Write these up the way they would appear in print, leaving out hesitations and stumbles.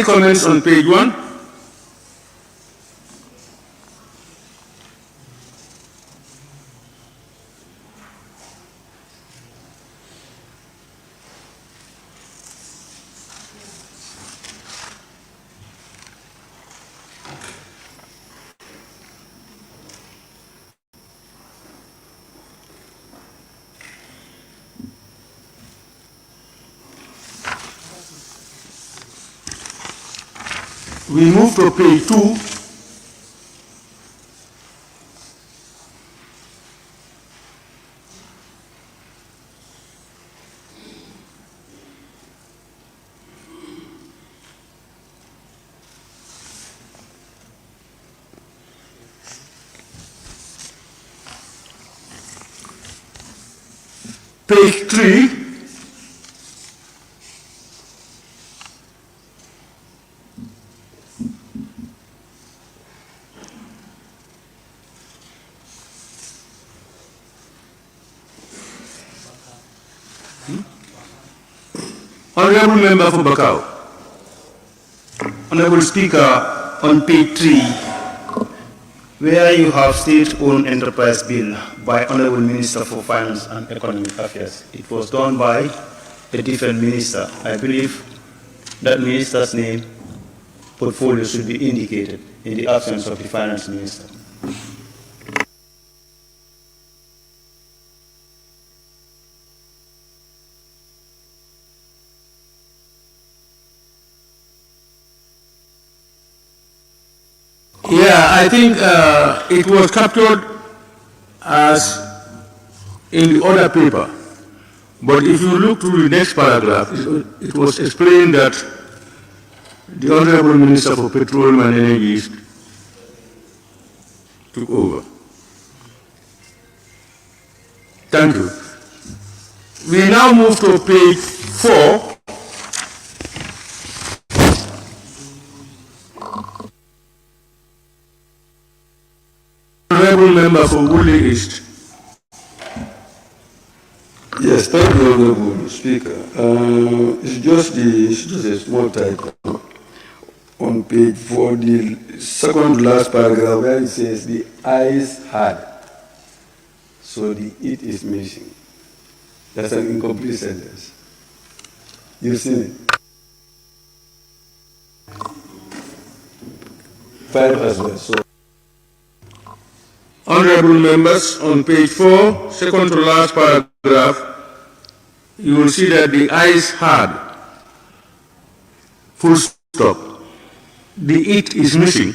any comments on page 1? We move to page 2. Page 3. Honorable Member for Bakau. Honorable Speaker, on page 3, where you have state-owned enterprise bill by Honorable Minister for Finance and Economic Affairs, it was done by a different minister. I believe that minister's name, portfolio should be indicated in the absence of the finance minister. Yeah, I think it was captured as in the other paper. But if you look through the next paragraph, it was explained that the Honorable Minister for Petroleum and Energy took over. Thank you. We now move to page 4. Honorable Member for Woolly East. Yes, thank you, Honorable Speaker. It's just a small typo on page 4, the second to last paragraph, where it says the eyes had. So the it is missing. That's an incomplete sentence. You've seen it. 5 as well. So. Honorable members, on page 4, second to last paragraph, you will see that the eyes had, full stop. The it is missing.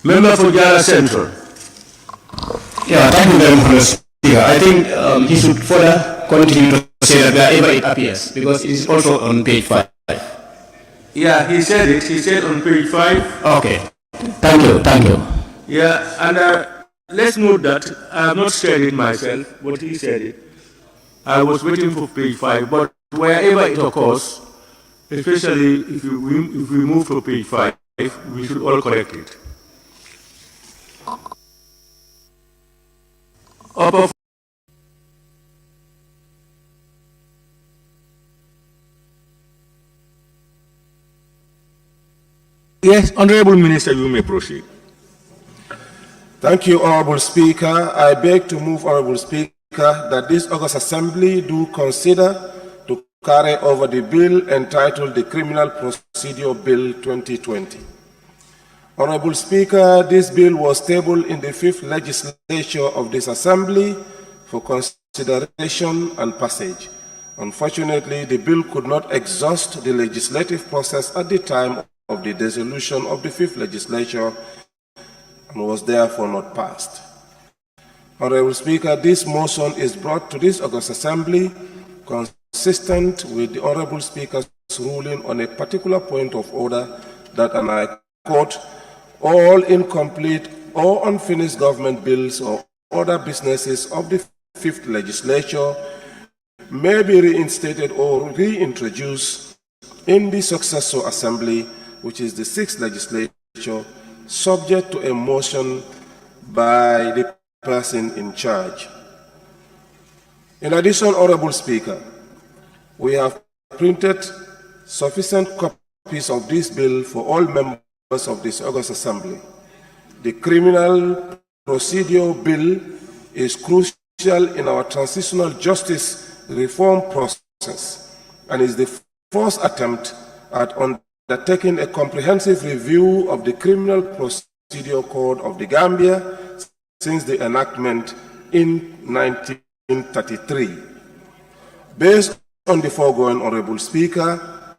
Member for Jara Central. Yeah, thank you very much, Speaker. I think he should further continue to say that wherever it appears, because it is also on page 5. Yeah, he said it. He said on page 5. Okay. Thank you. Thank you. Yeah, and let's note that I have not said it myself, but he said it. I was waiting for page 5, but wherever it occurs, especially if we move to page 5, we should all correct it. Upper Yes, Honorable Minister, you may proceed. Thank you, Honorable Speaker. I beg to move, Honorable Speaker, that this August Assembly do consider to carry over the bill entitled the Criminal Procedure Bill 2020. Honorable Speaker, this bill was tabled in the 5th legislature of this Assembly for consideration and passage. Unfortunately, the bill could not exhaust the legislative process at the time of the dissolution of the 5th legislature and was therefore not passed. Honorable Speaker, this motion is brought to this August Assembly consistent with the Honorable Speaker's ruling on a particular point of order that, and I quote, all incomplete or unfinished government bills or other businesses of the 5th legislature may be reinstated or reintroduced in the successor assembly, which is the 6th legislature, subject to a motion by the person in charge. In addition, Honorable Speaker, we have printed sufficient copies of this bill for all members of this August Assembly. The Criminal Procedure Bill is crucial in our transitional justice reform process and is the first attempt at undertaking a comprehensive review of the Criminal Procedure Code of the Gambia since the enactment in 1933. Based on the foregoing, Honorable Speaker,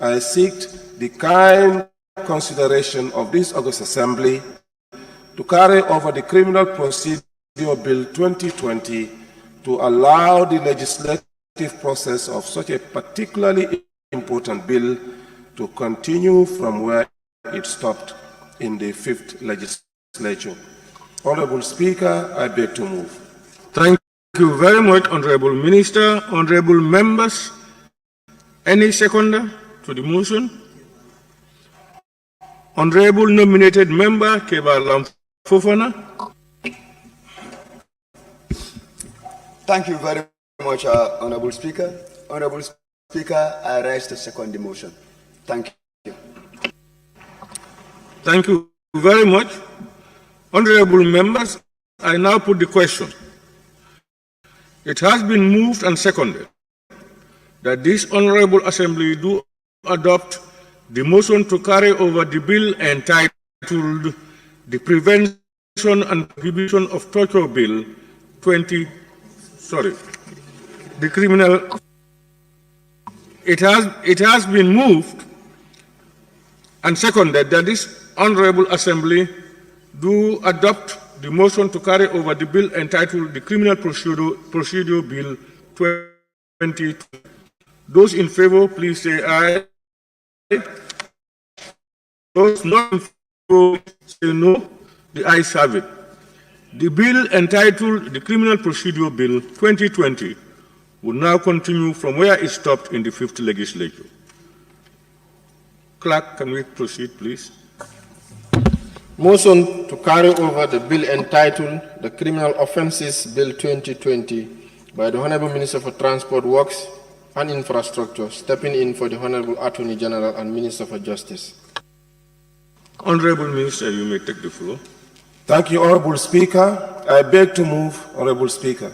I seek the kind consideration of this August Assembly to carry over the Criminal Procedure Bill 2020 to allow the legislative process of such a particularly important bill to continue from where it stopped in the 5th legislature. Honorable Speaker, I beg to move. Thank you very much, Honorable Minister. Honorable members, any seconder to the motion? Honorable nominated member, Keba Lamfofana. Thank you very much, Honorable Speaker. Honorable Speaker, I rise to second the motion. Thank you. Thank you very much. Honorable members, I now put the question. It has been moved and seconded that this Honorable Assembly do adopt the motion to carry over the bill entitled the Prevention and Prohibition of Torture Bill the criminal. It has been moved and seconded that this Honorable Assembly do adopt the motion to carry over the bill entitled the Criminal Procedure Bill 2020. Those in favor, please say aye. Those not in favor, say no. The ayes have it. The bill entitled the Criminal Procedure Bill 2020 will now continue from where it stopped in the 5th legislature. Clerk, can we proceed, please? Motion to carry over the bill entitled the Criminal Offences Bill 2020 by the Honourable Minister for Transport, Works and Infrastructure, stepping in for the Honourable Attorney General and Minister for Justice. Honourable Minister, you may take the floor. Thank you, Honorable Speaker. I beg to move, Honorable Speaker,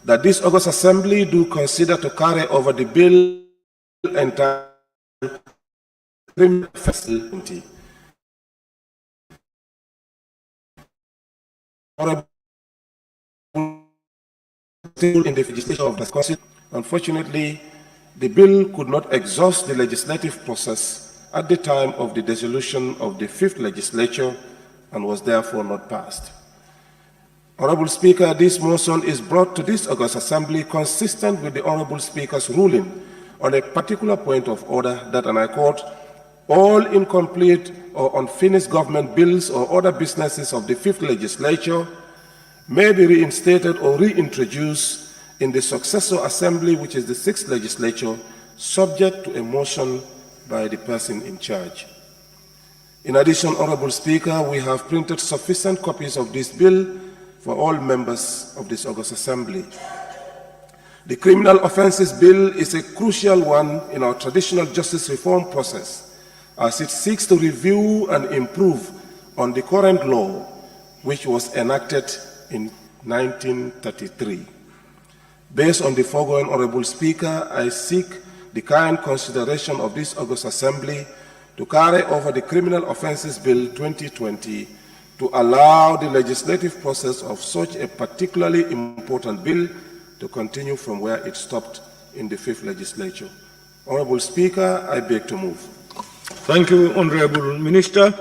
that this August Assembly do consider to carry over the bill entitled Criminal Offences Bill 2020. Honorable in the legislation of Wisconsin. Unfortunately, the bill could not exhaust the legislative process at the time of the dissolution of the 5th legislature and was therefore not passed. Honorable Speaker, this motion is brought to this August Assembly consistent with the Honorable Speaker's ruling on a particular point of order that, and I quote, all incomplete or unfinished government bills or other businesses of the 5th legislature may be reinstated or reintroduced in the successor assembly, which is the 6th legislature, subject to a motion by the person in charge. In addition, Honorable Speaker, we have printed sufficient copies of this bill for all members of this August Assembly. The Criminal Offences Bill is a crucial one in our traditional justice reform process, as it seeks to review and improve on the current law, which was enacted in 1933. Based on the foregoing, Honorable Speaker, I seek the kind consideration of this August Assembly to carry over the Criminal Offences Bill 2020 to allow the legislative process of such a particularly important bill to continue from where it stopped in the 5th legislature. Honorable Speaker, I beg to move. Thank you, Honorable Minister.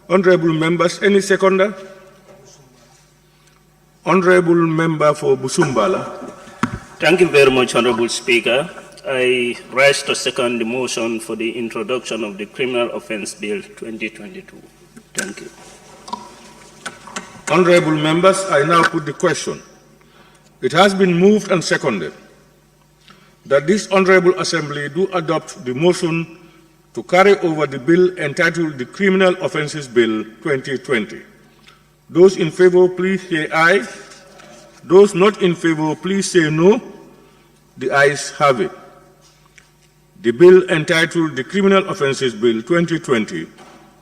Honorable members, any seconder? Honorable Member for Busumbala. Thank you very much, Honorable Speaker. I rise to second the motion for the introduction of the Criminal Offence Bill 2022. Thank you. Honorable members, I now put the question. It has been moved and seconded that this Honorable Assembly do adopt the motion to carry over the bill entitled the Criminal Offences Bill 2020. Those in favor, please say aye. Those not in favor, please say no. The ayes have it. The bill entitled the Criminal Offences Bill 2020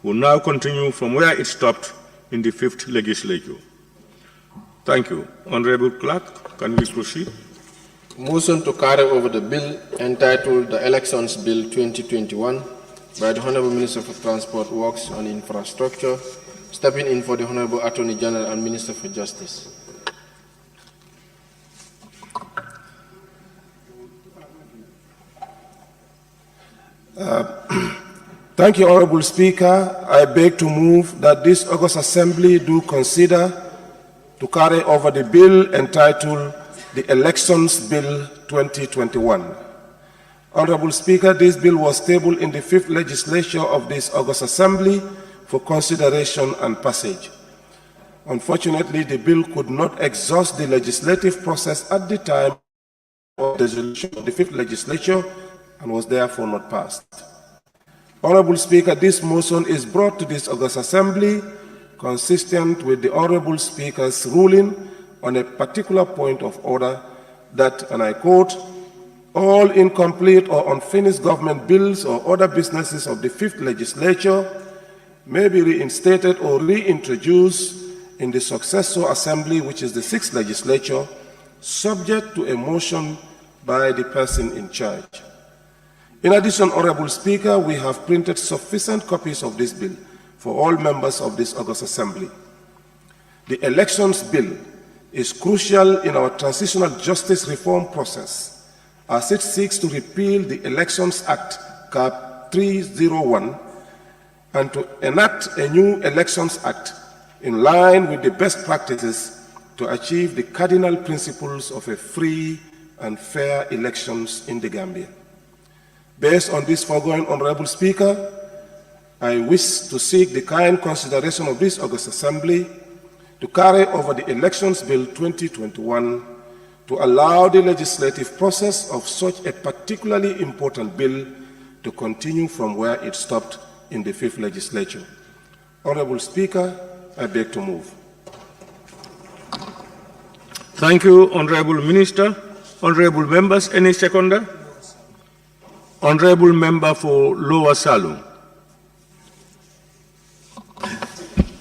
will now continue from where it stopped in the 5th legislature. Thank you. Honorable Clerk, can we proceed? Motion to carry over the bill entitled the Elections Bill 2021 by the Honorable Minister for Transport, Works and Infrastructure, stepping in for the Honorable Attorney General and Minister for Justice. Thank you, Honorable Speaker. I beg to move that this August Assembly do consider to carry over the bill entitled the Elections Bill 2021. Honorable Speaker, this bill was tabled in the 5th legislature of this August Assembly for consideration and passage. Unfortunately, the bill could not exhaust the legislative process at the time of the resolution of the 5th legislature and was therefore not passed. Honorable Speaker, this motion is brought to this August Assembly consistent with the Honorable Speaker's ruling on a particular point of order that, and I quote, all incomplete or unfinished government bills or other businesses of the 5th legislature may be reinstated or reintroduced in the successor assembly, which is the 6th legislature, subject to a motion by the person in charge. In addition, Honorable Speaker, we have printed sufficient copies of this bill for all members of this August Assembly. The Elections Bill is crucial in our transitional justice reform process as it seeks to repeal the Elections Act Cap 301 and to enact a new Elections Act in line with the best practices to achieve the cardinal principles of a free and fair elections in the Gambia. Based on this foregoing, Honorable Speaker, I wish to seek the kind consideration of this August Assembly to carry over the Elections Bill 2021 to allow the legislative process of such a particularly important bill to continue from where it stopped in the 5th legislature. Honorable Speaker, I beg to move. Thank you, Honorable Minister. Honorable members, any seconder? Honorable Member for Lower Salum.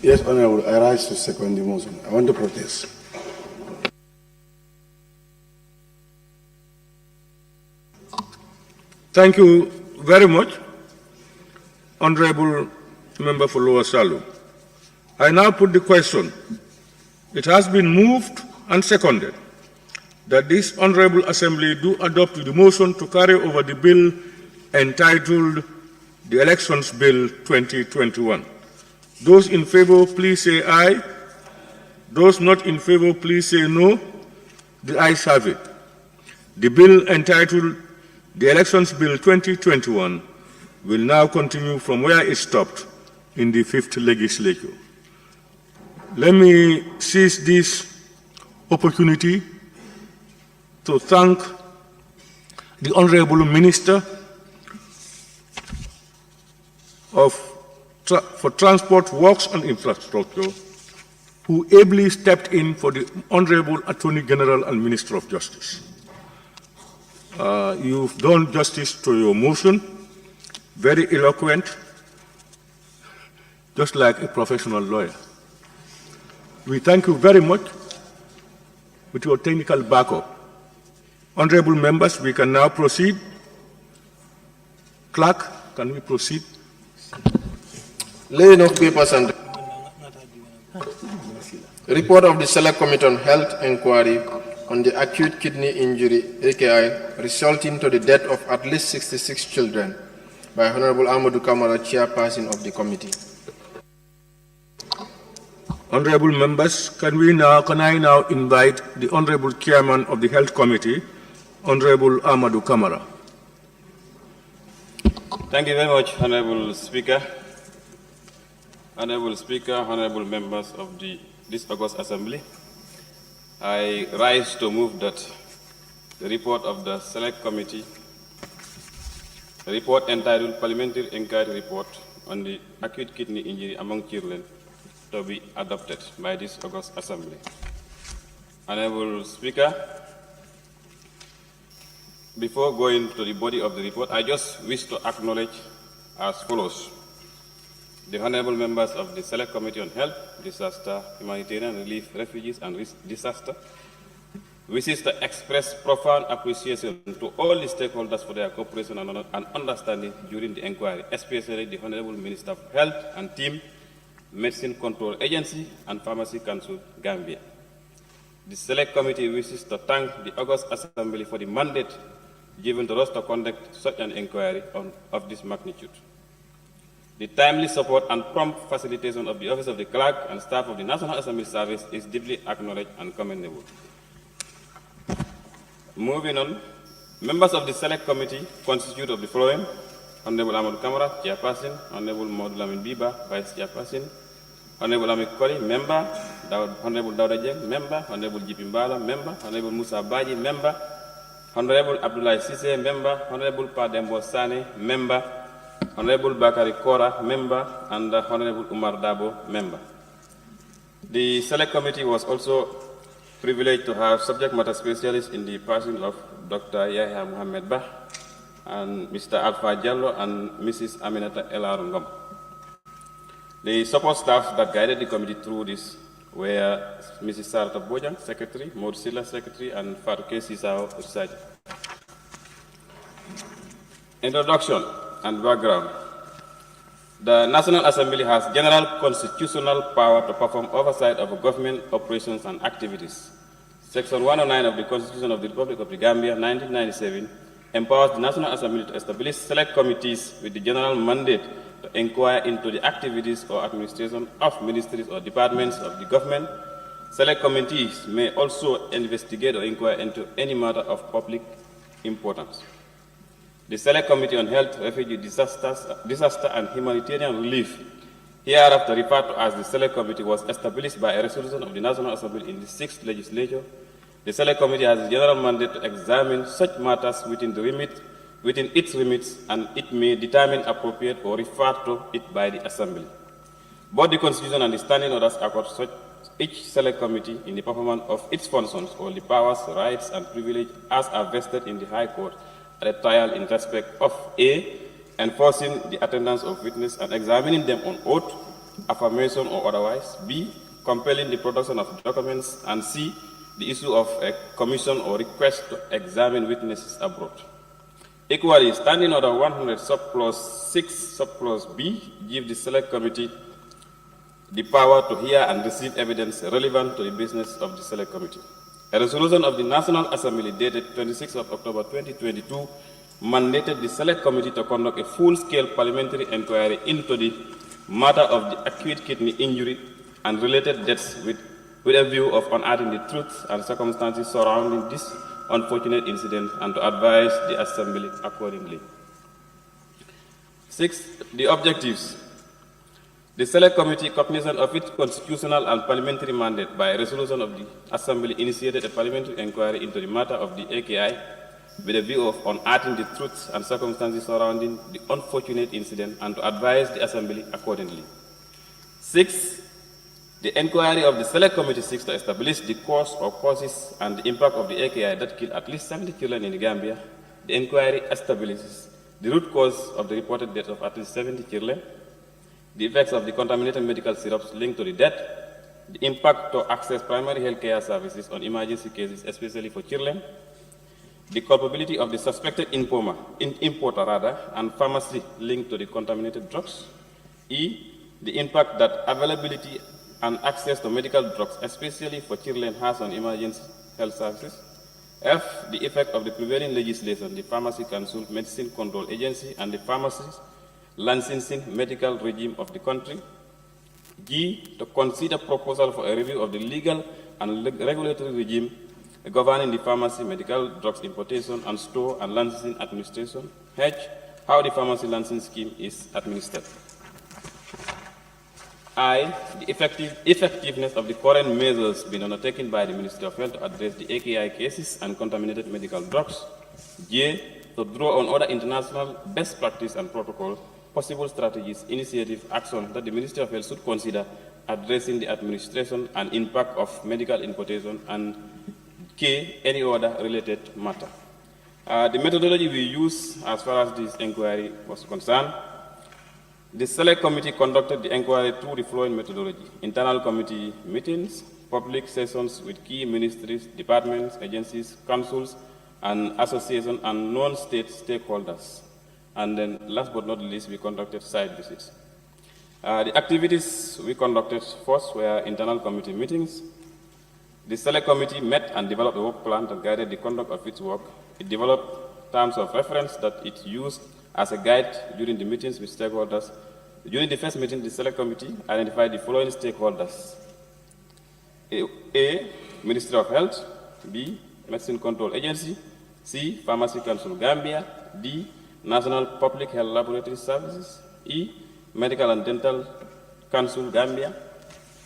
Yes, Honorable, I rise to second the motion. I want to protest. Thank you very much, Honorable Member for Lower Salum. I now put the question. It has been moved and seconded that this Honorable Assembly do adopt the motion to carry over the bill entitled the Elections Bill 2021. Those in favor, please say aye. Those not in favor, please say no. The ayes have it. The bill entitled the Elections Bill 2021 will now continue from where it stopped in the 5th legislature. Let me seize this opportunity to thank the Honorable Minister for Transport, Works and Infrastructure, who ably stepped in for the Honorable Attorney General and Minister of Justice. You've done justice to your motion, very eloquent, just like a professional lawyer. We thank you very much with your technical backup. Honorable members, we can now proceed. Clerk, can we proceed? Laying of papers and report of the Select Committee on Health Inquiry on the acute kidney injury, AKI, resulting to the death of at least 66 children by Honorable Amadou Kamara, chairperson of the committee. Honorable members, can I now invite the Honorable Chairman of the Health Committee, Honorable Amadou Kamara. Thank you very much, Honorable Speaker. Honorable Speaker, honorable members of this August Assembly, I rise to move that the report of the Select Committee, the report entitled Parliamentary Inquiry Report on the Acute Kidney Injury among Children, to be adopted by this August Assembly. Honorable Speaker, before going to the body of the report, I just wish to acknowledge as follows. The honorable members of the Select Committee on Health, Disaster, Humanitarian Relief, Refugees and Disaster wishes to express profound appreciation to all the stakeholders for their cooperation and understanding during the inquiry, especially the Honorable Minister of Health and team, Medicine Control Agency and Pharmacy Council, Gambia. The Select Committee wishes to thank the August Assembly for the mandate given to us to conduct such an inquiry of this magnitude. The timely support and prompt facilitation of the Office of the Clerk and staff of the National Assembly Service is deeply acknowledged and commendable. Moving on, members of the Select Committee consist of the following: Honorable Ahmad Kamara, Chairperson; Honorable Maudulamin Biba, Vice Chairperson; Honorable Amik Koli, Member; Honorable Dauda Jeng, Member; Honorable Jipimbala, Member; Honorable Musa Baji, Member; Honorable Abdullah Sise, Member; Honorable Padembo Sane, Member; Honorable Bakari Kora, Member; and Honorable Umar Dabo, Member. The Select Committee was also privileged to have subject matter specialists in the person of Dr. Yahya Muhammad Bah and Mr. Alpha Jallo and Mrs. Aminata Elarungam. The support staff that guided the committee through this were Mrs. Sarata Bojang, Secretary; Maud Silla, Secretary; and Faruke Sisao, Research. Introduction and background. The National Assembly has general constitutional power to perform oversight of government operations and activities. Section 109 of the Constitution of the Republic of the Gambia, 1997, empowers the National Assembly to establish select committees with the general mandate to inquire into the activities or administration of ministries or departments of the government. Select committees may also investigate or inquire into any matter of public importance. The Select Committee on Health, Refugee, Disaster and Humanitarian Relief, hereafter referred to as the Select Committee, was established by a resolution of the National Assembly in the 6th Legislature. The Select Committee has a general mandate to examine such matters within its remits, and it may determine appropriate or refer to it by the Assembly. Both the Constitution and the standing orders accord such each Select Committee in the performance of its functions or the powers, rights, and privileges as are vested in the High Court at a trial in respect of A, enforcing the attendance of witnesses and examining them on oath, affirmation or otherwise; B, compelling the production of documents; and C, the issue of a commission or request to examine witnesses abroad. Equally, Standing Order 100 subclause 6 subclause B gives the Select Committee the power to hear and receive evidence relevant to the business of the Select Committee. A resolution of the National Assembly dated 26 October 2022 mandated the Select Committee to conduct a full-scale parliamentary inquiry into the matter of the acute kidney injury and related deaths with a view of unearthing the truth and circumstances surrounding this unfortunate incident and to advise the Assembly accordingly. 6. The objectives. The Select Committee, cognizant of its constitutional and parliamentary mandate by a resolution of the Assembly, initiated a parliamentary inquiry into the matter of the AKI with a view of unearthing the truth and circumstances surrounding the unfortunate incident and to advise the Assembly accordingly. 6. The inquiry of the Select Committee seeks to establish the cause or causes and the impact of the AKI that killed at least 70 children in the Gambia. The inquiry establishes the root cause of the reported death of at least 70 children, the effects of the contaminated medical syrups linked to the death, the impact to access primary health care services on emergency cases, especially for children, the culpability of the suspected importer and pharmacy linked to the contaminated drugs, E, the impact that availability and access to medical drugs, especially for children, has on emergency health services, F, the effect of the prevailing legislation, the Pharmacy Council, Medicine Control Agency, and the pharmacies licensing medical regime of the country. G, to consider proposal for a review of the legal and regulatory regime governing the pharmacy, medical drugs importation and store and licensing administration. H, how the pharmacy licensing scheme is administered. I, the effectiveness of the current measures being undertaken by the Ministry of Health to address the AKI cases and contaminated medical drugs. J, to draw on other international best practice and protocol, possible strategies, initiative, action that the Ministry of Health should consider addressing the administration and impact of medical importation, and K, any other related matter. The methodology we used as far as this inquiry was concerned, the Select Committee conducted the inquiry through the following methodology: internal committee meetings, public sessions with key ministries, departments, agencies, councils, and associations, and non-state stakeholders. And then, last but not least, we conducted site visits. The activities we conducted first were internal committee meetings. The Select Committee met and developed a work plan that guided the conduct of its work. It developed terms of reference that it used as a guide during the meetings with stakeholders. During the first meeting, the Select Committee identified the following stakeholders: A, Ministry of Health; B, Medicine Control Agency; C, Pharmacy Council Gambia; D, National Public Health Laboratory Services; E, Medical and Dental Council Gambia;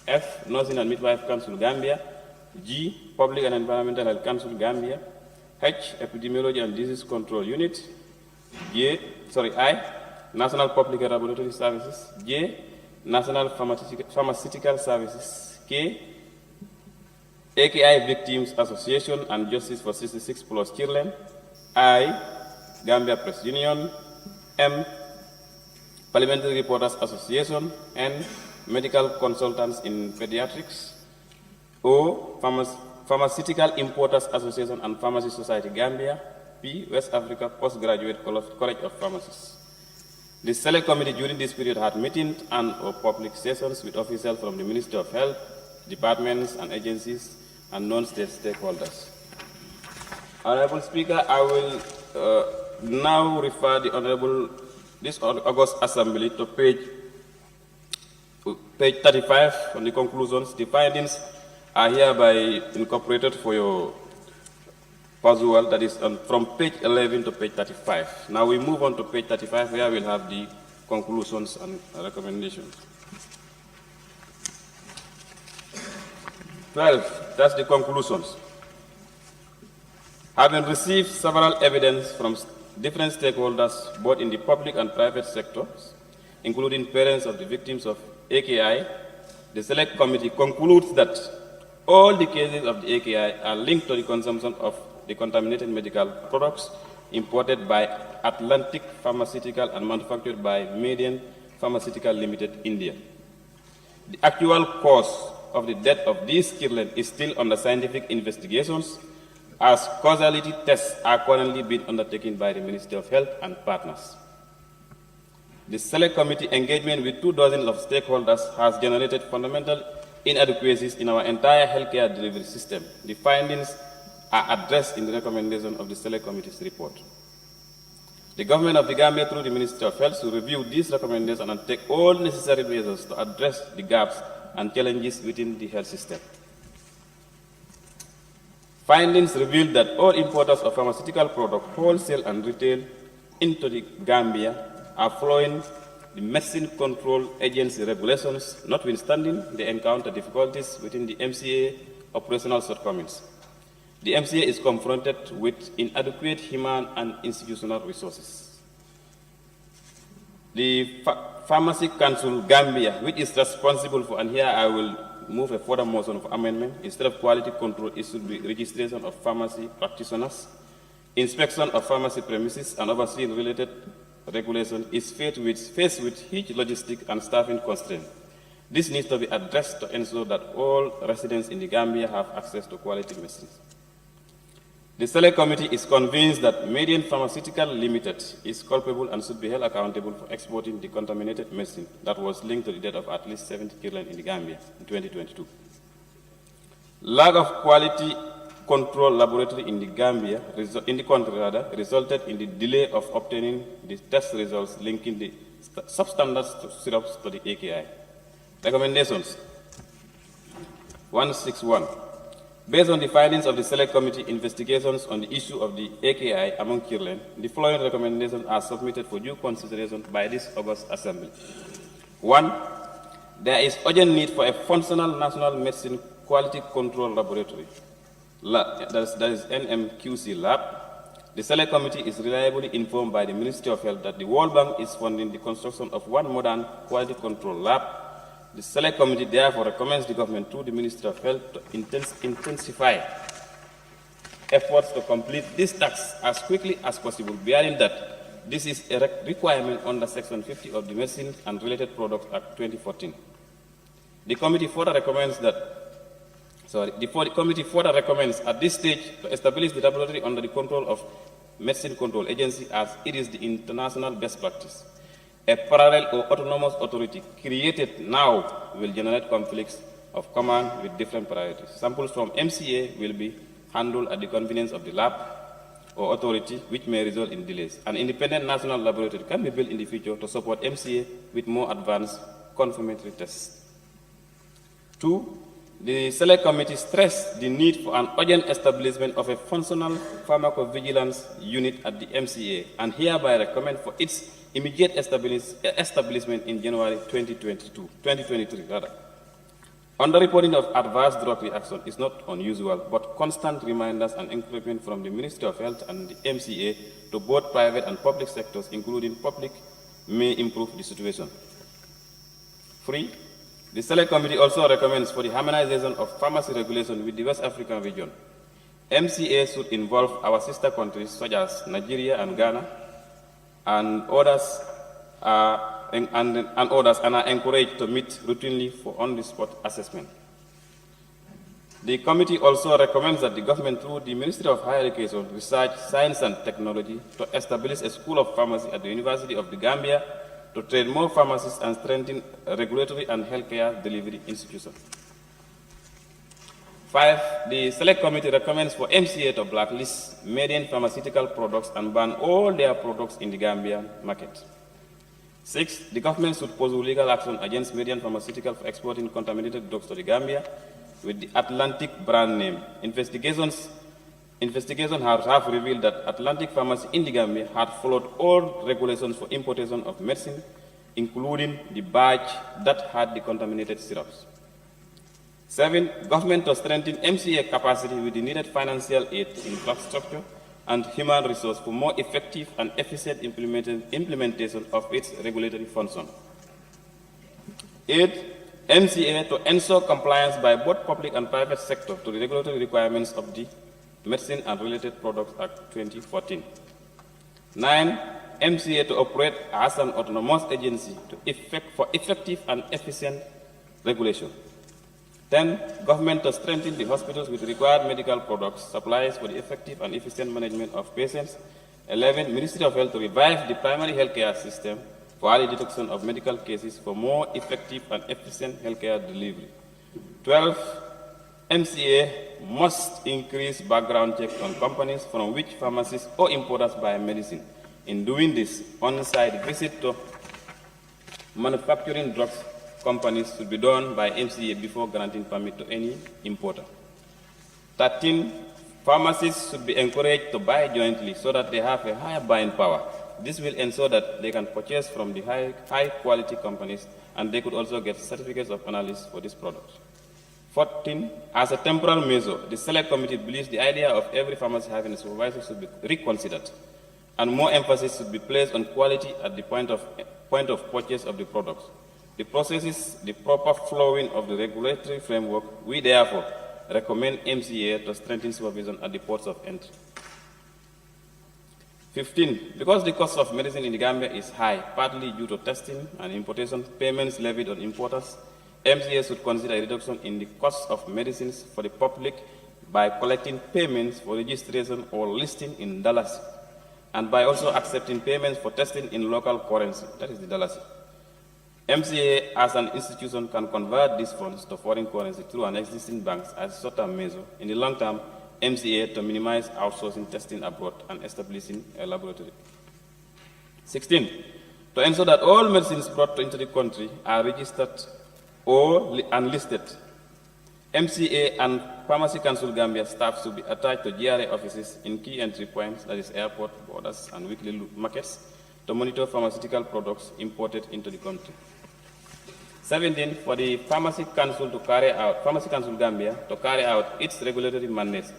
F, Nursing and Midwife Council Gambia; G, Public and Environmental Health Council Gambia; H, Epidemiology and Disease Control Unit; I, National Public Health Laboratory Services; J, National Pharmaceutical Services; K, AKI Victims Association and Justice for 66 plus Children; I, Gambia Press Union; M, Parliamentary Reporters Association; N, Medical Consultants in Pediatrics; O, Pharmaceutical Importers Association and Pharmacy Society Gambia; P, West Africa Postgraduate College of Pharmacists. The Select Committee during this period had meetings and/or public sessions with officials from the Ministry of Health, departments and agencies, and non-state stakeholders. Honorable Speaker, I will now refer this August Assembly to page 35 on the conclusions. The findings are hereby incorporated for your puzzle, that is from page 11 to page 35. Now we move on to page 35, where we'll have the conclusions and recommendations. 12, that's the conclusions. Having received several evidence from different stakeholders, both in the public and private sectors, including parents of the victims of AKI, the Select Committee concludes that all the cases of the AKI are linked to the consumption of the contaminated medical products imported by Atlantic Pharmaceutical and manufactured by Median Pharmaceutical Limited, India. The actual cause of the death of these children is still under scientific investigations, as causality tests are currently being undertaken by the Ministry of Health and partners. The Select Committee engagement with 24 of stakeholders has generated fundamental inadequacies in our entire healthcare delivery system. The findings are addressed in the recommendation of the Select Committee's report. The government of the Gambia, through the Ministry of Health, will review these recommendations and take all necessary measures to address the gaps and challenges within the health system. Findings reveal that all importers of pharmaceutical products, wholesale and retail, into the Gambia are following the Medicine Control Agency regulations, notwithstanding they encounter difficulties within the MCA operational shortcomings. The MCA is confronted with inadequate human and institutional resources. The Pharmacy Council Gambia, which is responsible for, and here I will move a further motion of amendment, instead of quality control, it should be registration of pharmacy practitioners, inspection of pharmacy premises, and overseeing related regulation, is faced with huge logistic and staffing constraints. This needs to be addressed to ensure that all residents in the Gambia have access to quality medicines. The Select Committee is convinced that Median Pharmaceutical Limited is culpable and should be held accountable for exporting the contaminated medicine that was linked to the death of at least 70 children in the Gambia in 2022. Lack of quality control laboratory in the Gambia, in the country rather, resulted in the delay of obtaining the test results linking the substandard syrups to the AKI. Recommendations. 161. Based on the findings of the Select Committee investigations on the issue of the AKI among children, the following recommendations are submitted for due consideration by this August Assembly. 1. There is urgent need for a functional national medicine quality control laboratory, that is NMQC lab. The Select Committee is reliably informed by the Ministry of Health that the World Bank is funding the construction of one modern quality control lab. The Select Committee therefore recommends the government through the Ministry of Health to intensify efforts to complete this task as quickly as possible, bearing that this is a requirement under Section 50 of the Medicines and Related Products Act 2014. The committee further recommends at this stage to establish the laboratory under the control of Medicine Control Agency, as it is the international best practice. A parallel or autonomous authority created now will generate conflicts of command with different priorities. Samples from MCA will be handled at the convenience of the lab or authority, which may result in delays. An independent national laboratory can be built in the future to support MCA with more advanced confirmatory tests. 2. The Select Committee stressed the need for an urgent establishment of a functional pharmacovigilance unit at the MCA, and hereby recommend for its immediate establishment in January 2023. Underreporting of adverse drug reaction is not unusual, but constant reminders and encouragement from the Ministry of Health and the MCA to both private and public sectors, including public, may improve the situation. 3. The Select Committee also recommends for the harmonization of pharmacy regulation with the West African region. MCA should involve our sister countries such as Nigeria and Ghana and others, and are encouraged to meet routinely for on-the-spot assessment. The committee also recommends that the government, through the Ministry of Higher Education, Research, Science and Technology, to establish a school of pharmacy at the University of the Gambia to train more pharmacists and strengthen regulatory and healthcare delivery institutions. 5. The Select Committee recommends for MCA to blacklist made-in pharmaceutical products and ban all their products in the Gambian market. 6. The government should pursue legal action against made-in pharmaceuticals for exporting contaminated drugs to the Gambia with the Atlantic brand name. Investigations have revealed that Atlantic Pharmacy in the Gambia had followed all regulations for importation of medicine, including the batch that had the contaminated syrups. 7. Government to strengthen MCA capacity with the needed financial aid, infrastructure, and human resource for more effective and efficient implementation of its regulatory function. 8. MCA to ensure compliance by both public and private sector to the regulatory requirements of the Medicine and Related Products Act 2014. 9. MCA to operate as an autonomous agency for effective and efficient regulation. 10. Government to strengthen the hospitals with required medical products, supplies for the effective and efficient management of patients. 11. Ministry of Health to revive the primary healthcare system for early detection of medical cases for more effective and efficient healthcare delivery. 12. MCA must increase background checks on companies from which pharmacies or importers buy medicine. In doing this, on-site visit to manufacturing drugs companies should be done by MCA before granting permit to any importer. 13. Pharmacies should be encouraged to buy jointly so that they have a higher buying power. This will ensure that they can purchase from the high-quality companies, and they could also get certificates of analysis for this product. 14. As a temporal measure, the Select Committee believes the idea of every pharmacy having a supervisor should be reconsidered, and more emphasis should be placed on quality at the point of purchase of the products. The processes, the proper flowing of the regulatory framework, we therefore recommend MCA to strengthen supervision at the ports of entry. 15. Because the cost of medicine in the Gambia is high, partly due to testing and importation payments levied on importers, MCA should consider a reduction in the cost of medicines for the public by collecting payments for registration or listing in dollars, and by also accepting payments for testing in local currency, that is the dollars. MCA as an institution can convert these funds to foreign currency through an existing bank as a short-term measure. In the long term, MCA to minimize outsourcing testing abroad and establishing a laboratory. 16. To ensure that all medicines brought into the country are registered or unlisted, MCA and Pharmacy Council Gambia staff should be attached to GRA offices in key entry points, that is airport, borders, and weekly markets, to monitor pharmaceutical products imported into the country. 17. For the Pharmacy Council Gambia to carry out its regulatory mandates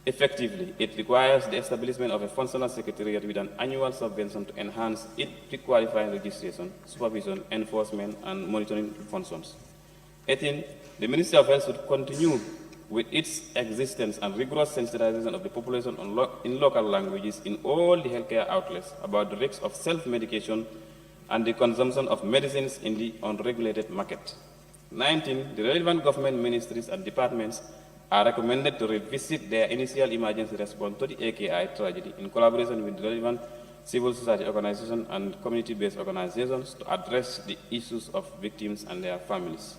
effectively, it requires the establishment of a functional secretariat with an annual subvention to enhance its pre-qualifying registration, supervision, enforcement, and monitoring functions. 18. The Ministry of Health should continue with its existence and rigorous sensitization of the population in local languages in all the healthcare outlets about the risks of self-medication and the consumption of medicines in the unregulated market. 19, the relevant government ministries and departments are recommended to revisit their initial emergency response to the AKI tragedy in collaboration with relevant civil society organizations and community-based organizations to address the issues of victims and their families.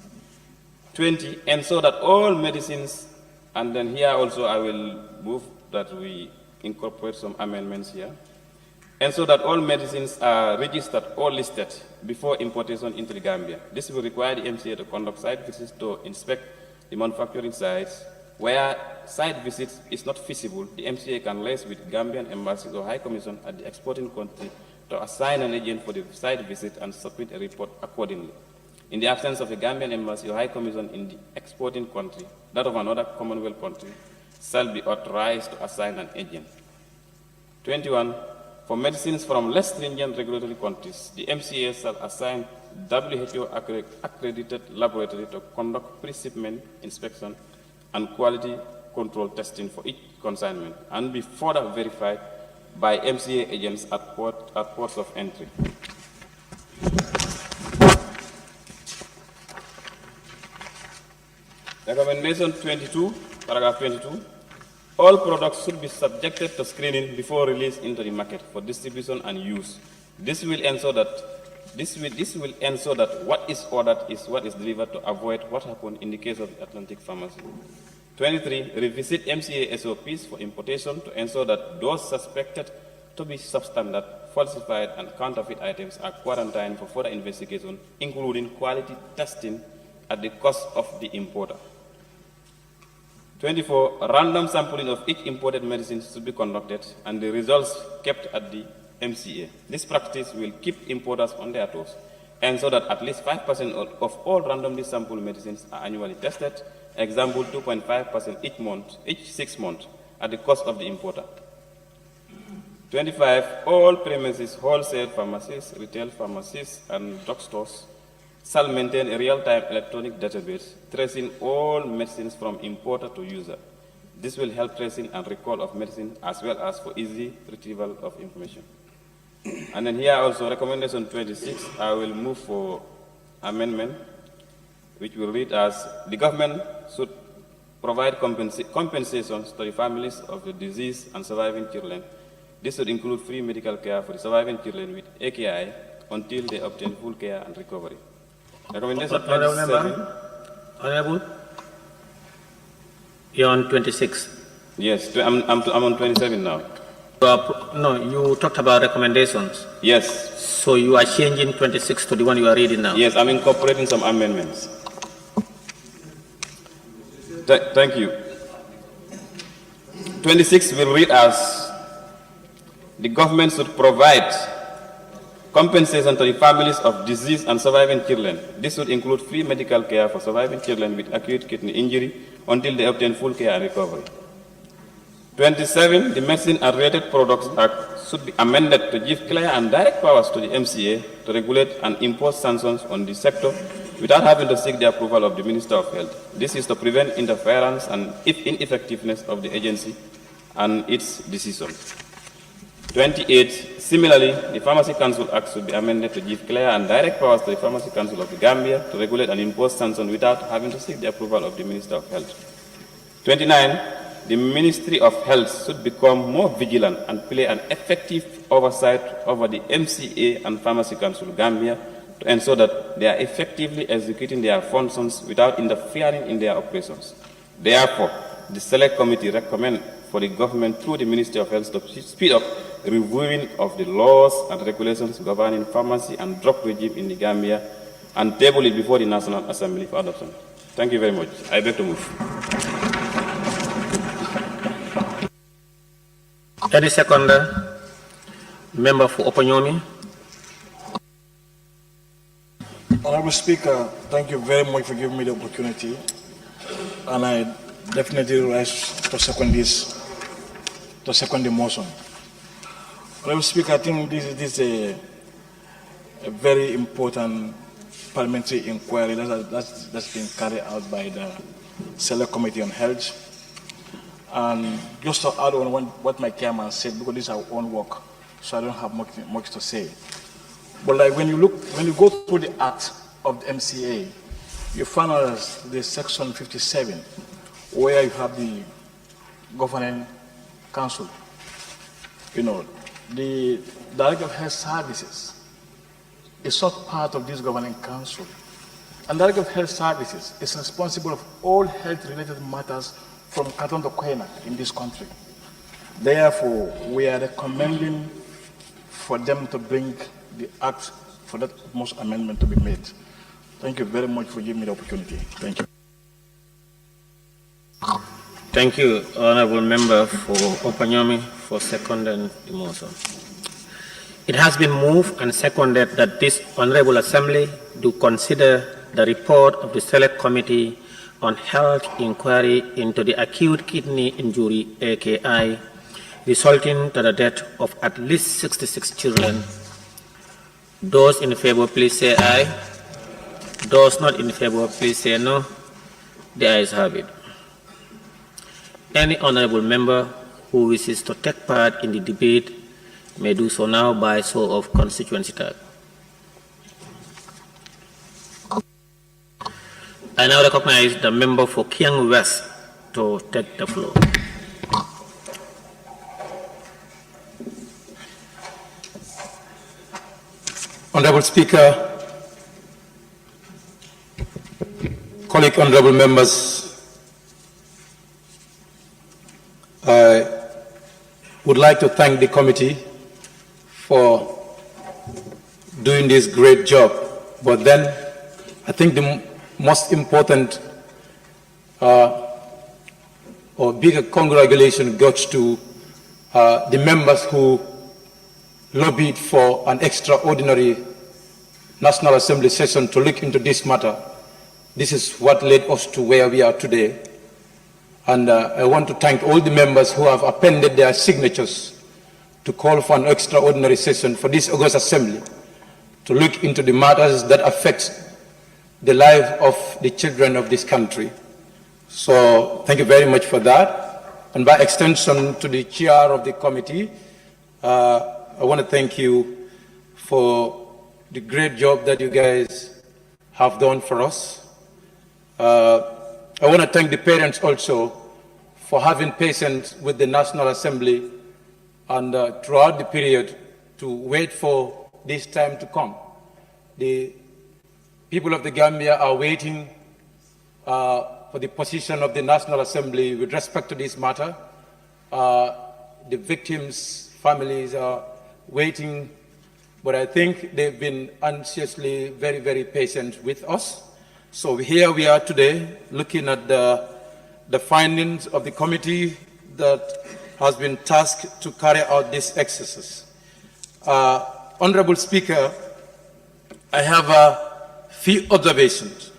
20, ensure that all medicines, and then here also I will move that we incorporate some amendments here, ensure that all medicines are registered or listed before importation into the Gambia. This will require the MCA to conduct site visits to inspect the manufacturing sites. Where site visits is not feasible, the MCA can liaise with Gambian embassies or High Commission at the exporting country to assign an agent for the site visit and submit a report accordingly. In the absence of a Gambian embassy or High Commission in the exporting country, that of another Commonwealth country shall be authorized to assign an agent. 21. For medicines from less stringent regulatory countries, the MCA shall assign WHO accredited laboratory to conduct pre-shipment inspection and quality control testing for each consignment and be further verified by MCA agents at ports of entry. Recommendation 22, paragraph 22. All products should be subjected to screening before release into the market for distribution and use. This will ensure that what is ordered is what is delivered to avoid what happened in the case of the Atlantic Pharmacy. 23. Revisit MCA SOPs for importation to ensure that those suspected to be substandard, falsified, and counterfeit items are quarantined for further investigation, including quality testing at the cost of the importer. 24. Random sampling of each imported medicine should be conducted and the results kept at the MCA. This practice will keep importers on their toes and so that at least 5% of all randomly sampled medicines are annually tested, example 2.5% each 6 months at the cost of the importer. 25. All premises, wholesale pharmacies, retail pharmacies, and drugstores shall maintain a real-time electronic database tracing all medicines from importer to user. This will help tracing and recall of medicine as well as for easy retrieval of information. And then here also recommendation 26, I will move for amendment, which will read as the government should provide compensations to the families of the deceased and surviving children. This should include free medical care for the surviving children with AKI until they obtain full care and recovery. Recommendation 27. Honorable, you're on 26. Yes, I'm on 27 now. No, you talked about recommendations. Yes. So you are changing 26 to the one you are reading now? Yes, I'm incorporating some amendments. Thank you. 26 will read as the government should provide compensation to the families of deceased and surviving children. This would include free medical care for surviving children with acute kidney injury until they obtain full care and recovery. 27, the Medicine and Related Products Act should be amended to give clear and direct powers to the MCA to regulate and impose sanctions on the sector without having to seek the approval of the Minister of Health. This is to prevent interference and ineffectiveness of the agency and its decisions. 28, similarly, the Pharmacy Council Act should be amended to give clear and direct powers to the Pharmacy Council of the Gambia to regulate and impose sanctions without having to seek the approval of the Minister of Health. 29, the Ministry of Health should become more vigilant and play an effective oversight over the MCA and Pharmacy Council Gambia to ensure that they are effectively executing their functions without interfering in their operations. Therefore, the Select Committee recommends for the government through the Ministry of Health to speed up reviewing of the laws and regulations governing pharmacy and drug regime in the Gambia and table it before the National Assembly for adoption. Thank you very much. I beg to move. Any seconder? Member for Opanyomi? Honorable Speaker, thank you very much for giving me the opportunity, and I definitely rise to second the motion. Honorable Speaker, I think this is a very important parliamentary inquiry that's been carried out by the Select Committee on Health. And just to add on what my chairman said, because this is our own work, so I don't have much to say. But like when you go through the act of the MCA, you find out the section 57, where you have the governing council. You know, the Director of Health Services is not part of this governing council. And the Director of Health Services is responsible of all health-related matters from Katon to Kwena in this country. Therefore, we are recommending for them to bring the act for that most amendment to be made. Thank you very much for giving me the opportunity. Thank you. Thank you, Honorable Member for Opanyomi, for seconding the motion. It has been moved and seconded that this Honorable Assembly do consider the report of the Select Committee on Health Inquiry into the acute kidney injury, AKI, resulting to the death of at least 66 children. Those in favor, please say aye. Those not in favor, please say no. The ayes have it. Any honorable member who wishes to take part in the debate may do so now by show of constituency tag. I now recognize the member for Kiang West to take the floor. Honorable Speaker, colleague honorable members, I would like to thank the committee for doing this great job. But then I think the most important or bigger congratulation goes to the members who lobbied for an extraordinary National Assembly session to look into this matter. This is what led us to where we are today. And I want to thank all the members who have appended their signatures to call for an extraordinary session for this August Assembly to look into the matters that affect the life of the children of this country. So thank you very much for that. And by extension to the chair of the committee, I want to thank you for the great job that you guys have done for us. I want to thank the parents also for having patience with the National Assembly and throughout the period to wait for this time to come. The people of the Gambia are waiting for the position of the National Assembly with respect to this matter. The victims' families are waiting, but I think they've been anxiously very, very patient with us. So here we are today looking at the findings of the committee that has been tasked to carry out this exercise. Honorable Speaker, I have a few observations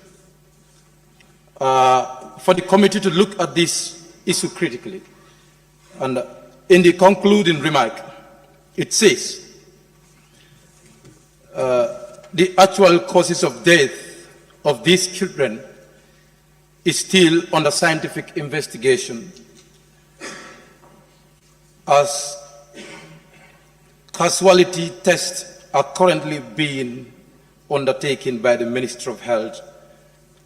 for the committee to look at this issue critically. And in the concluding remark, it says, the actual causes of death of these children is still under scientific investigation, as casualty tests are currently being undertaken by the Ministry of Health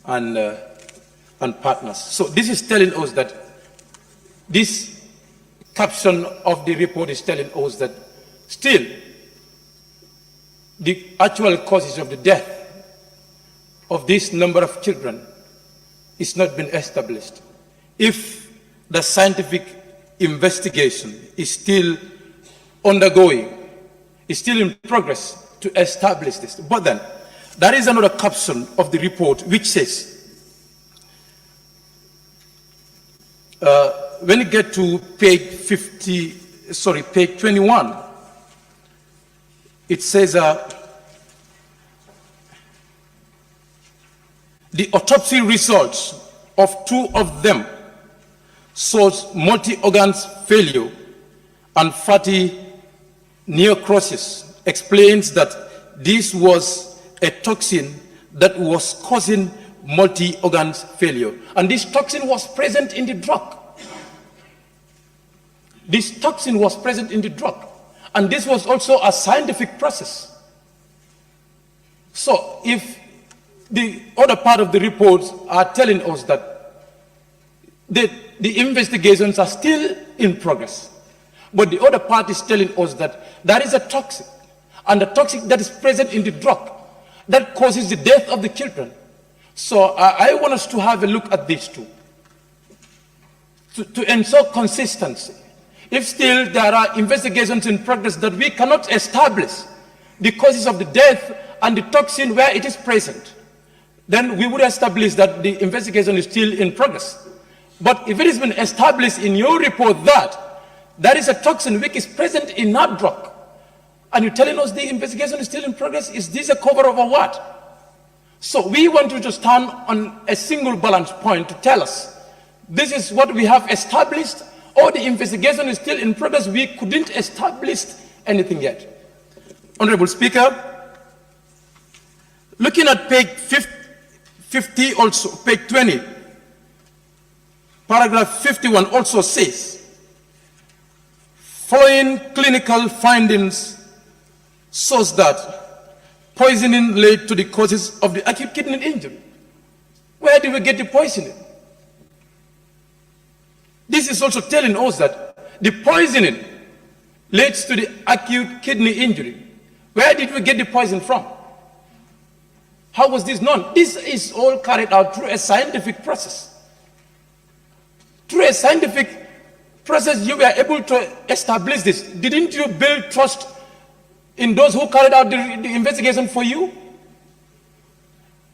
and partners. So this is telling us that this caption of the report is telling us that still the actual causes of the death of this number of children is not been established. If the scientific investigation is still undergoing, is still in progress to establish this. But then, there is another caption of the report which says, when you get to page 21, it says, the autopsy results of 2 of them shows multi-organ failure and fatty necrosis, explains that this was a toxin that was causing multi-organ failure. And this toxin was present in the drug. This toxin was present in the drug. And this was also a scientific process. So if the other part of the reports are telling us that the investigations are still in progress, but the other part is telling us that there is a toxic, and the toxic that is present in the drug that causes the death of the children. So I want us to have a look at these two to ensure consistency. If still there are investigations in progress that we cannot establish the causes of the death and the toxin where it is present, then we would establish that the investigation is still in progress. But if it has been established in your report that there is a toxin which is present in that drug, and you're telling us the investigation is still in progress, is this a cover of a what? So we want you to stand on a single balance point to tell us, this is what we have established, or the investigation is still in progress, we couldn't establish anything yet. Honorable Speaker, looking at page 50 also, page 20, paragraph 51 also says, following clinical findings shows that poisoning led to the causes of the acute kidney injury. Where did we get the poisoning? This is also telling us that the poisoning leads to the acute kidney injury. Where did we get the poison from? How was this known? This is all carried out through a scientific process. Through a scientific process, you were able to establish this. Didn't you build trust in those who carried out the investigation for you?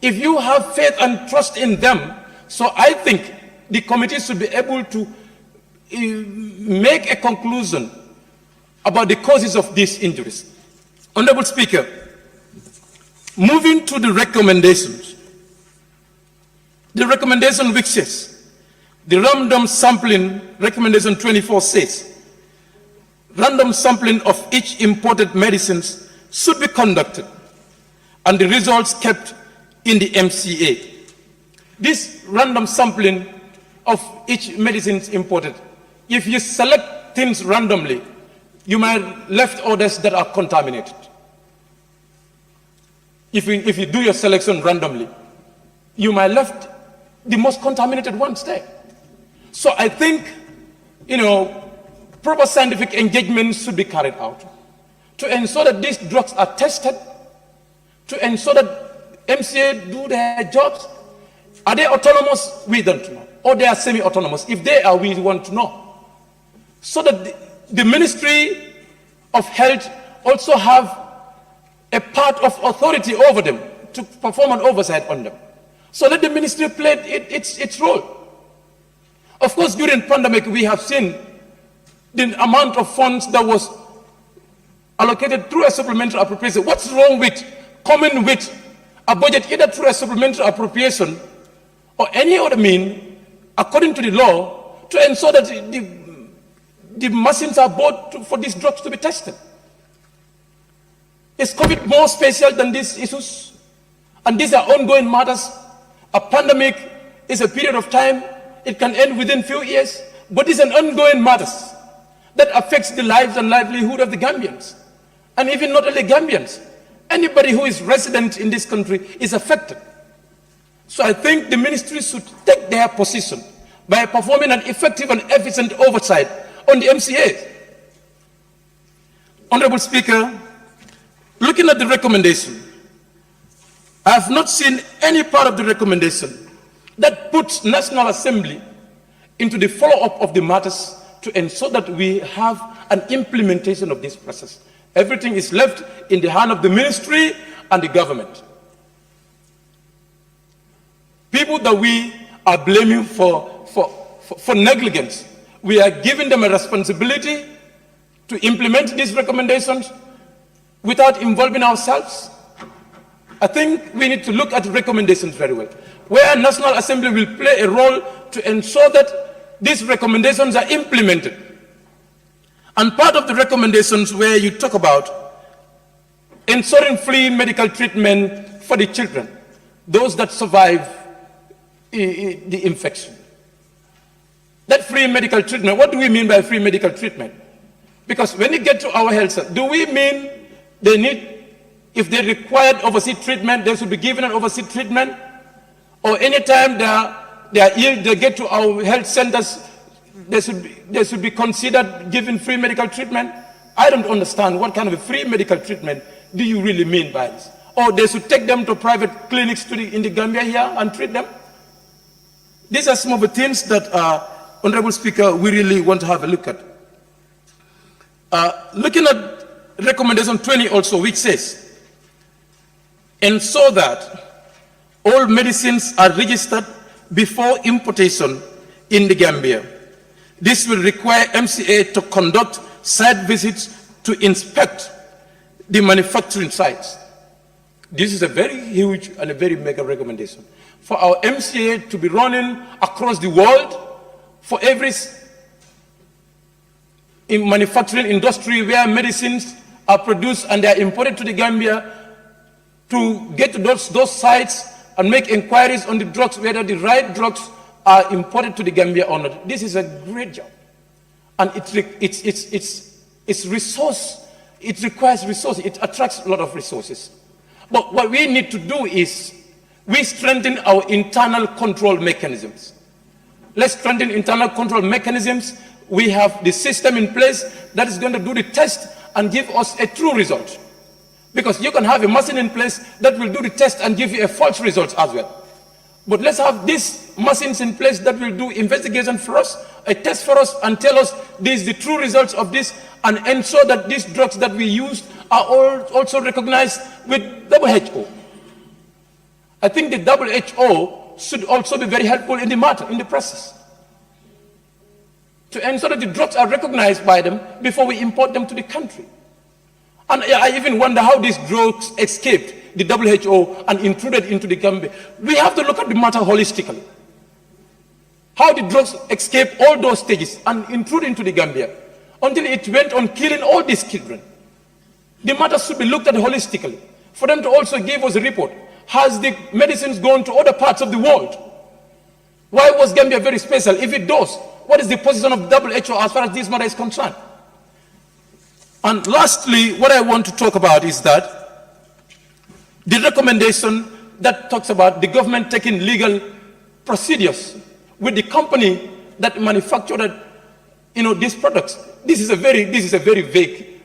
If you have faith and trust in them, so I think the committee should be able to make a conclusion about the causes of these injuries. Honorable Speaker, moving to the recommendations. The recommendation which says, the random sampling, recommendation 24 says, random sampling of each imported medicines should be conducted and the results kept in the MCA. This random sampling of each medicine imported, if you select things randomly, you might left others that are contaminated. If you do your selection randomly, you might left the most contaminated ones there. So I think, proper scientific engagement should be carried out to ensure that these drugs are tested, to ensure that MCA do their jobs. Are they autonomous? We don't know. Or they are semi-autonomous. If they are, we want to know. So that the Ministry of Health also have a part of authority over them to perform an oversight on them. So let the ministry play its role. Of course, during pandemic, we have seen the amount of funds that was allocated through a supplementary appropriation. What's wrong with coming with a budget either through a supplementary appropriation or any other mean, according to the law, to ensure that the machines are bought for these drugs to be tested? Is COVID more special than these issues? And these are ongoing matters. A pandemic is a period of time. It can end within few years, but it's an ongoing matters that affects the lives and livelihood of the Gambians. And even not only Gambians, anybody who is resident in this country is affected. So I think the ministry should take their position by performing an effective and efficient oversight on the MCA. Honorable Speaker, looking at the recommendation, I have not seen any part of the recommendation that puts National Assembly into the follow-up of the matters to ensure that we have an implementation of this process. Everything is left in the hand of the ministry and the government. People that we are blaming for negligence, we are giving them a responsibility to implement these recommendations without involving ourselves. I think we need to look at the recommendations very well, where National Assembly will play a role to ensure that these recommendations are implemented. And part of the recommendations where you talk about ensuring free medical treatment for the children, those that survive the infection. That free medical treatment, what do we mean by free medical treatment? Because when you get to our health center, do we mean they need, if they required overseas treatment, they should be given an overseas treatment? Or anytime they are ill, they get to our health centers, they should be considered given free medical treatment? I don't understand what kind of a free medical treatment do you really mean by this? Or they should take them to private clinics in the Gambia here and treat them? These are some of the things that, Honorable Speaker, we really want to have a look at. Looking at recommendation 20 also, which says, and so that all medicines are registered before importation in the Gambia. This will require MCA to conduct site visits to inspect the manufacturing sites. This is a very huge and a very mega recommendation. For our MCA to be running across the world, for every in manufacturing industry where medicines are produced and they are imported to the Gambia, to get to those sites and make inquiries on the drugs, whether the right drugs are imported to the Gambia or not. This is a great job. And it's resource, it requires resources, it attracts a lot of resources. But what we need to do is, we strengthen our internal control mechanisms. Let's strengthen internal control mechanisms. We have the system in place that is going to do the test and give us a true result. Because you can have a machine in place that will do the test and give you a false result as well. But let's have these machines in place that will do investigation for us, a test for us, and tell us this is the true results of this, and ensure that these drugs that we used are also recognized with WHO. I think the WHO should also be very helpful in the matter, in the process, to ensure that the drugs are recognized by them before we import them to the country. And I even wonder how these drugs escaped the WHO and intruded into the Gambia. We have to look at the matter holistically. How the drugs escaped all those stages and intruded into the Gambia until it went on killing all these children. The matter should be looked at holistically. For them to also give us a report. Has the medicines gone to other parts of the world? Why was Gambia very special? If it does, what is the position of WHO as far as this matter is concerned? And lastly, what I want to talk about is that the recommendation that talks about the government taking legal procedures with the company that manufactured, these products. This is a very vague,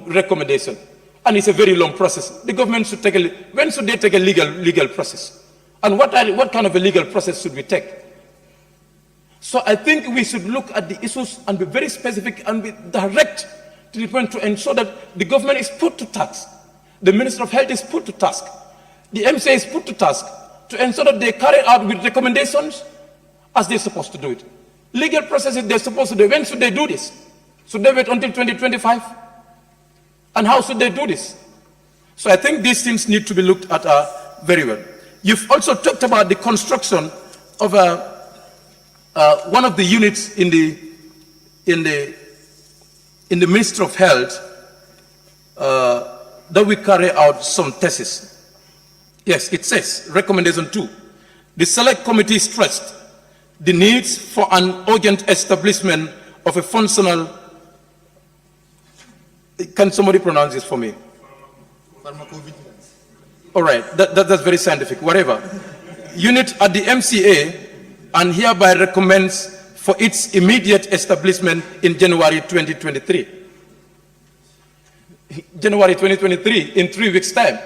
recommendation, and it's a very long process. The government should when should they take a legal process, and what kind of a legal process should we take? So I think we should look at the issues and be very specific and be direct to the point to ensure that the government is put to task. The Minister of Health is put to task. The MCA is put to task to ensure that they carry out with recommendations as they're supposed to do it. Legal processes they're supposed to do. When should they do this? Should they wait until 2025? And how should they do this? So I think these things need to be looked at very well. You've also talked about the construction of one of the units in the Ministry of Health that we carry out some tests. Yes, it says, recommendation 2. The Select Committee stressed the needs for an urgent establishment of a functional, can somebody pronounce this for me? Pharmacovigilance. All right, that's very scientific, whatever. Unit at the MCA, and hereby recommends for its immediate establishment in January 2023. January 2023, in 3 weeks' time.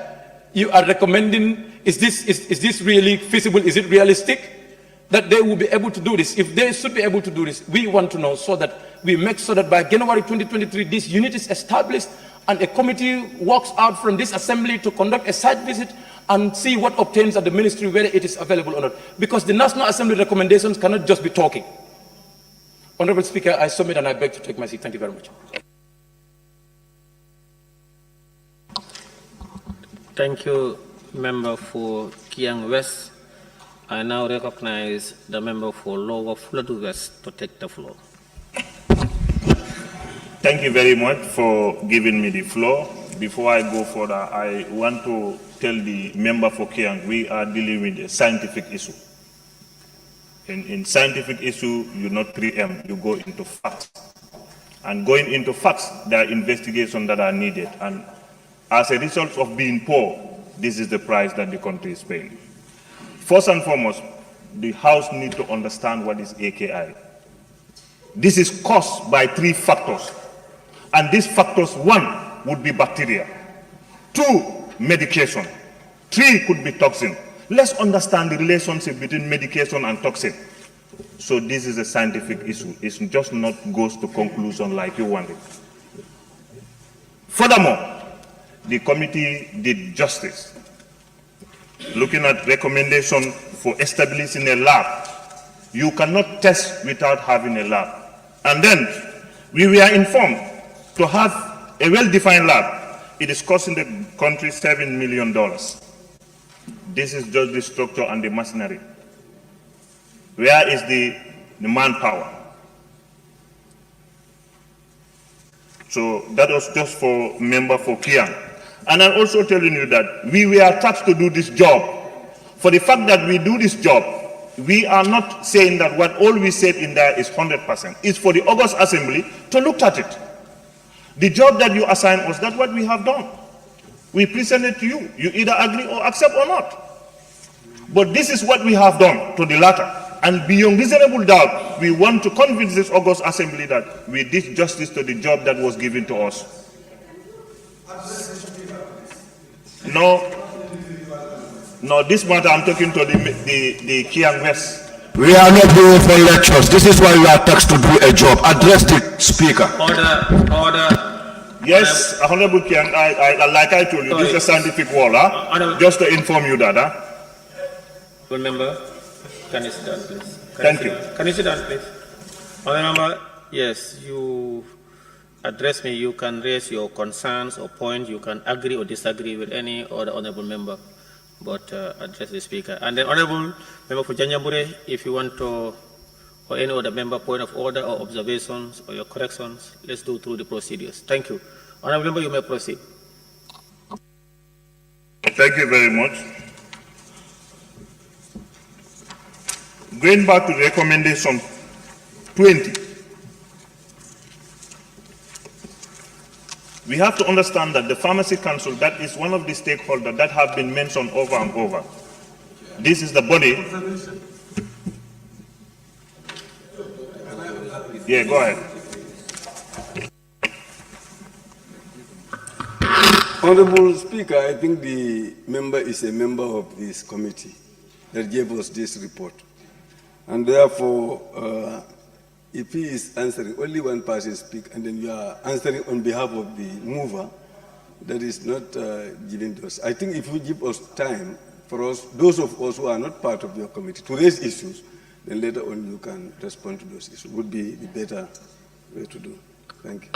You are recommending, is this really feasible? Is it realistic that they will be able to do this? If they should be able to do this, we want to know so that we make sure that by January 2023, this unit is established and a committee walks out from this assembly to conduct a site visit and see what obtains at the ministry, whether it is available or not. Because the National Assembly recommendations cannot just be talking. Honorable Speaker, I submit and I beg to take my seat. Thank you very much. Thank you, member for Kiang West. I now recognize the member for Lower Flood West to take the floor. Thank you very much for giving me the floor. Before I go further, I want to tell the member for Kiang we are dealing with a scientific issue. in scientific issue, you not preempt, you go into facts. And going into facts, there are investigations that are needed. And as a result of being poor, this is the price that the country is paying. First and foremost, the House needs to understand what is AKI. This is caused by 3 factors. And these factors, 1 would be bacteria, 2, medication, 3 could be toxin. Let's understand the relationship between medication and toxin. So this is a scientific issue. It's just not goes to conclusion like you wanted. Furthermore, the committee did justice. Looking at recommendation for establishing a lab, you cannot test without having a lab. And then we were informed to have a well-defined lab. It is costing the country $7 million. This is just the structure and the machinery. Where is the manpower? So that was just for member for Kian. And I'm also telling you that we were tasked to do this job. For the fact that we do this job, we are not saying that what all we said in there is 100%. It's for the August Assembly to look at it. The job that you assign us, that's what we have done. We present it to you. You either agree or accept or not. But this is what we have done to the latter. And beyond reasonable doubt, we want to convince this August Assembly that we did justice to the job that was given to us. No, this matter I'm talking to the Kiang West. We are not doing for lectures. This is why we are tasked to do a job. Address the speaker. Order. Yes, Honorable Kiang, like I told you, this is a scientific wall, huh? Just to inform you that, huh? Remember, can you sit down, please? Thank you. Can you sit down, please? Honorable, yes, you address me. You can raise your concerns or points. You can agree or disagree with any other honorable member, but address the speaker. And then honorable member for Janjambure, if you want to, or any other member point of order or observations or your corrections, let's do through the procedures. Thank you. Honorable member, you may proceed. Thank you very much. Going back to recommendation 20, we have to understand that the Pharmacy Council, that is one of the stakeholders that have been mentioned over and over. This is the body. Yeah, go ahead. Honorable Speaker, I think the member is a member of this committee that gave us this report. And therefore, if he is answering, only one person speak, and then you are answering on behalf of the mover, that is not given to us. I think if you give us time for us, those of us who are not part of your committee, to raise issues, then later on you can respond to those issues. Would be the better way to do. Thank you.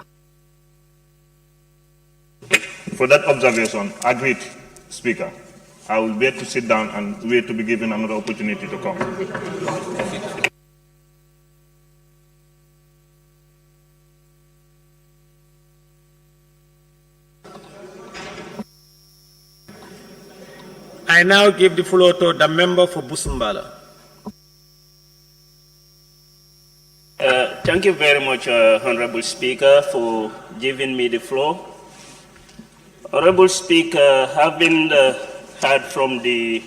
For that observation, agreed, Speaker. I will wait to sit down and wait to be given another opportunity to come. I now give the floor to the member for Busumbala. Thank you very much, Honorable Speaker, for giving me the floor. Honorable Speaker, having heard from the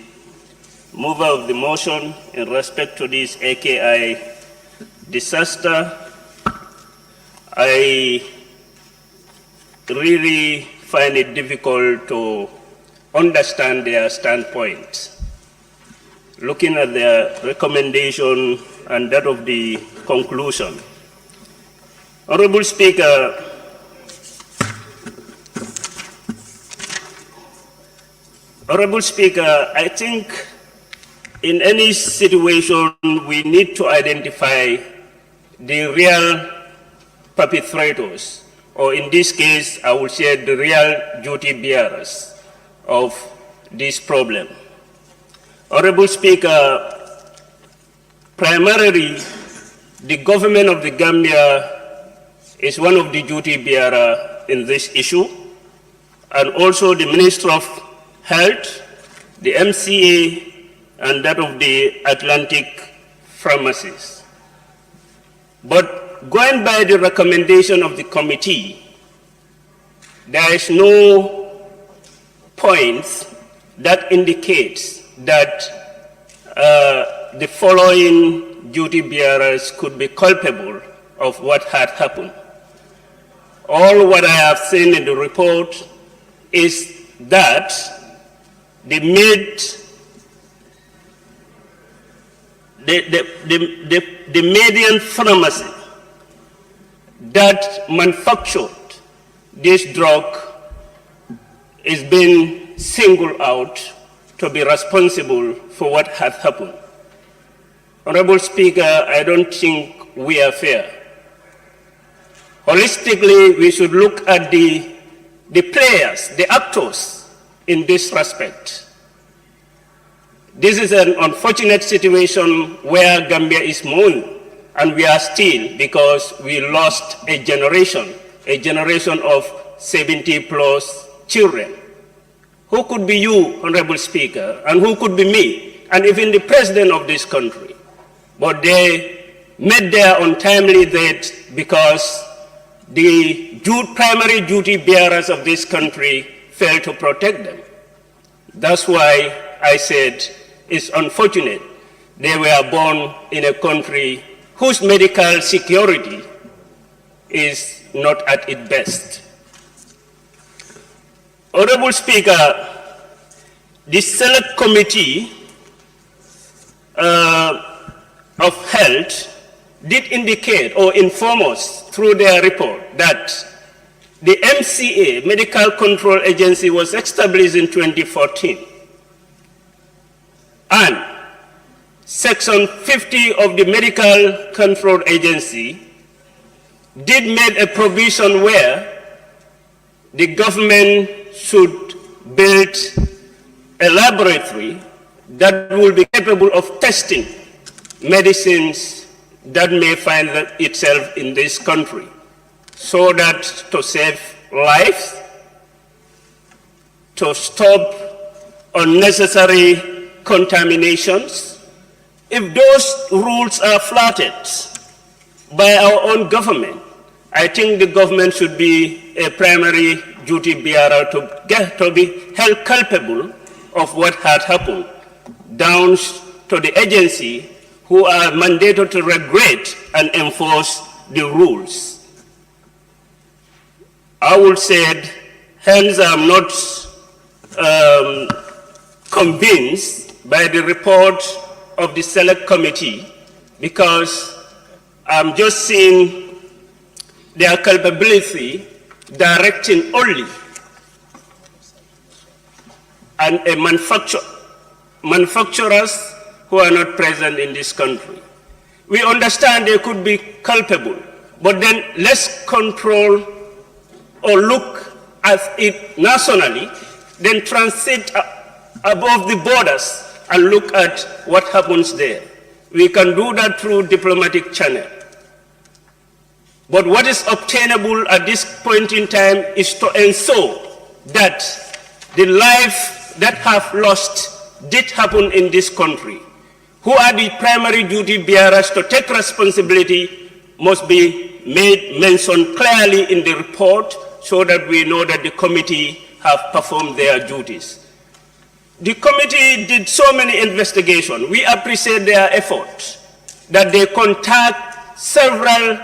mover of the motion in respect to this AKI disaster, I really find it difficult to understand their standpoint. Looking at their recommendation and that of the conclusion. Honorable Speaker, I think in any situation we need to identify the real perpetrators, or in this case I would say the real duty bearers of this problem. Honorable Speaker, primarily the government of the Gambia is one of the duty bearers in this issue, and also the Minister of Health, the MCA, and that of the Atlantic pharmacies. But going by the recommendation of the committee, there is no points that indicates that the following duty bearers could be culpable of what had happened. All what I have seen in the report is that the median pharmacy that manufactured this drug is being singled out to be responsible for what has happened. Honorable Speaker, I don't think we are fair. Holistically, we should look at the players, the actors in this respect. This is an unfortunate situation where Gambia is mourning, and we are still, because we lost a generation of 70 plus children. Who could be you, Honorable Speaker, and who could be me, and even the President of this country? But they met their untimely death because the primary duty bearers of this country failed to protect them. That's why I said it's unfortunate they were born in a country whose medical security is not at its best. Honorable Speaker, the Select Committee of Health did indicate or inform us through their report that the MCA, Medical Control Agency, was established in 2014. And Section 50 of the Medical Control Agency did make a provision where the government should build a laboratory that will be capable of testing medicines that may find itself in this country, so that to save lives, to stop unnecessary contaminations. If those rules are flouted by our own government, I think the government should be a primary duty bearer to be held culpable of what had happened, down to the agency who are mandated to regulate and enforce the rules. I would say, hence I'm not convinced by the report of the Select Committee, because I'm just seeing their culpability directing only and a manufacturers who are not present in this country. We understand they could be culpable, but then let's control or look at it nationally, then transit above the borders and look at what happens there. We can do that through diplomatic channel. But what is obtainable at this point in time is to ensure that the life that have lost did happen in this country. Who are the primary duty bearers to take responsibility must be made mention clearly in the report, so that we know that the committee have performed their duties. The committee did so many investigations. We appreciate their efforts, that they contact several,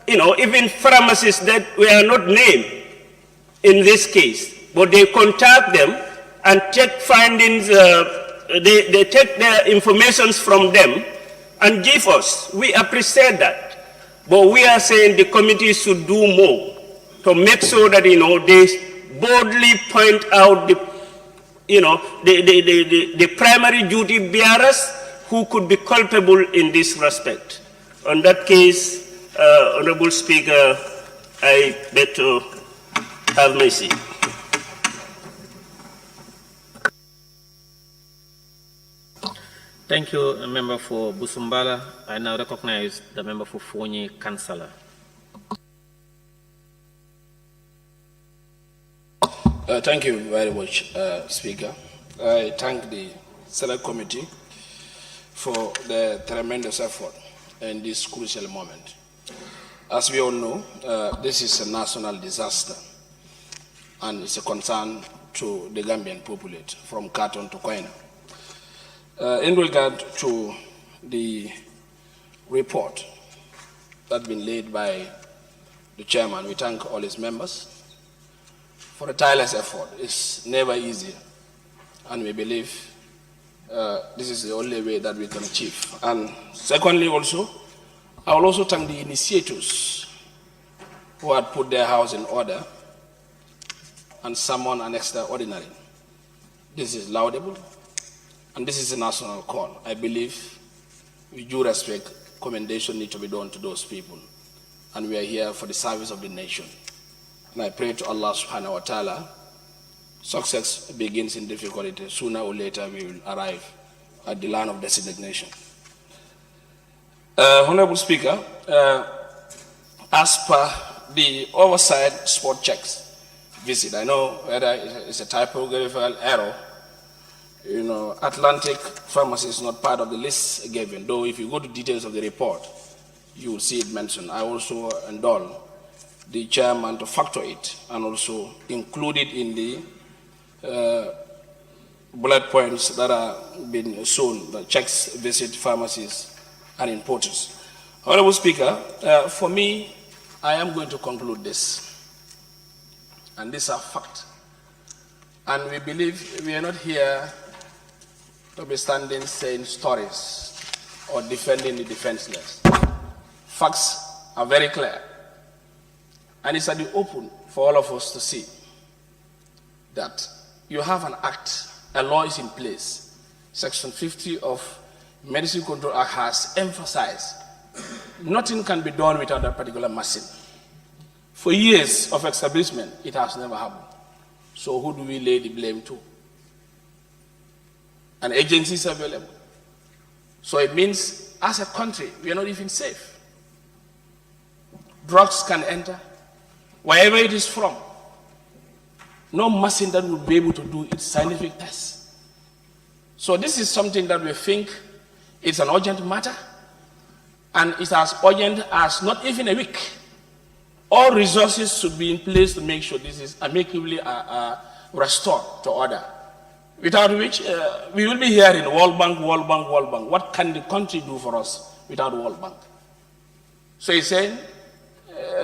even pharmacists that were not named in this case, but they contact them and take findings, they take their information from them and give us. We appreciate that. But we are saying the committee should do more to make sure that, they boldly point out the primary duty bearers who could be culpable in this respect. On that case, Honorable Speaker, I beg to have my seat. Thank you, member for Busumbala. I now recognize the member for Fonyi Councillor. Thank you very much, Speaker. I thank the Select Committee for the tremendous effort in this crucial moment. As we all know, this is a national disaster, and it's a concern to the Gambian populate from Karton to Koina. In regard to the report that's been laid by the chairman, we thank all his members for a tireless effort. It's never easy, and we believe this is the only way that we can achieve. And secondly also, I will also thank the initiators who had put their house in order and summoned an extraordinary. This is laudable, and this is a national call. I believe, with due respect, commendation needs to be done to those people, and we are here for the service of the nation. And I pray to Allah subhanahu wa ta'ala, success begins in difficulty. Sooner or later we will arrive at the land of designation. Honorable Speaker, as per the oversight spot checks visit, I know whether it's a typographical error, you know, Atlantic Pharmacy is not part of the list given, though if you go to details of the report, you will see it mentioned. I also indulge the chairman to factor it and also include it in the bullet points that are being shown, the checks, visit, pharmacies, and importers. Honorable Speaker, for me, I am going to conclude this. And these are facts. And we believe we are not here to be standing saying stories or defending the defenseless. Facts are very clear. And it's at the open for all of us to see that you have an act, a law is in place. Section 50 of Medicine Control Act has emphasized nothing can be done without a particular machine. For years of establishment, it has never happened. So who do we lay the blame to? An agency is available. So it means, as a country, we are not even safe. Drugs can enter, wherever it is from. No machine that would be able to do its scientific tests. So this is something that we think is an urgent matter, and it's as urgent as not even a week. All resources should be in place to make sure this is amicably restored to order. Without which, we will be hearing World Bank, World Bank, World Bank. What can the country do for us without World Bank? So he's saying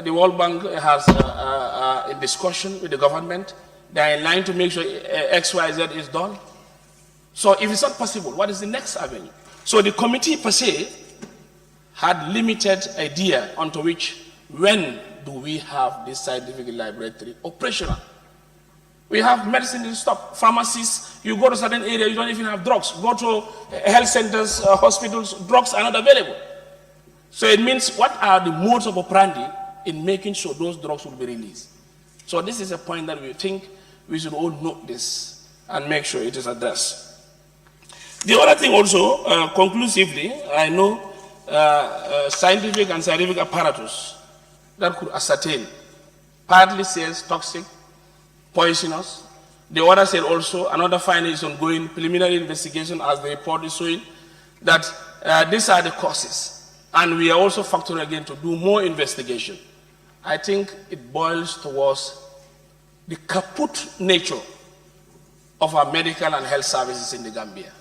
the World Bank has a discussion with the government. They are in line to make sure X, Y, Z is done. So if it's not possible, what is the next avenue? So the committee per se had limited idea onto which, when do we have this scientific laboratory operational? We have medicine in stock, pharmacies, you go to certain area, you don't even have drugs. Go to health centers, hospitals, drugs are not available. So it means, what are the modes of operandi in making sure those drugs will be released? So this is a point that we think we should all note this and make sure it is addressed. The other thing also, conclusively, I know scientific and scientific apparatus that could ascertain partly says toxic, poisonous. The other said also, another finding is ongoing, preliminary investigation as the report is showing, that these are the causes. And we are also factoring again to do more investigation. I think it boils towards the kaput nature of our medical and health services in the Gambia.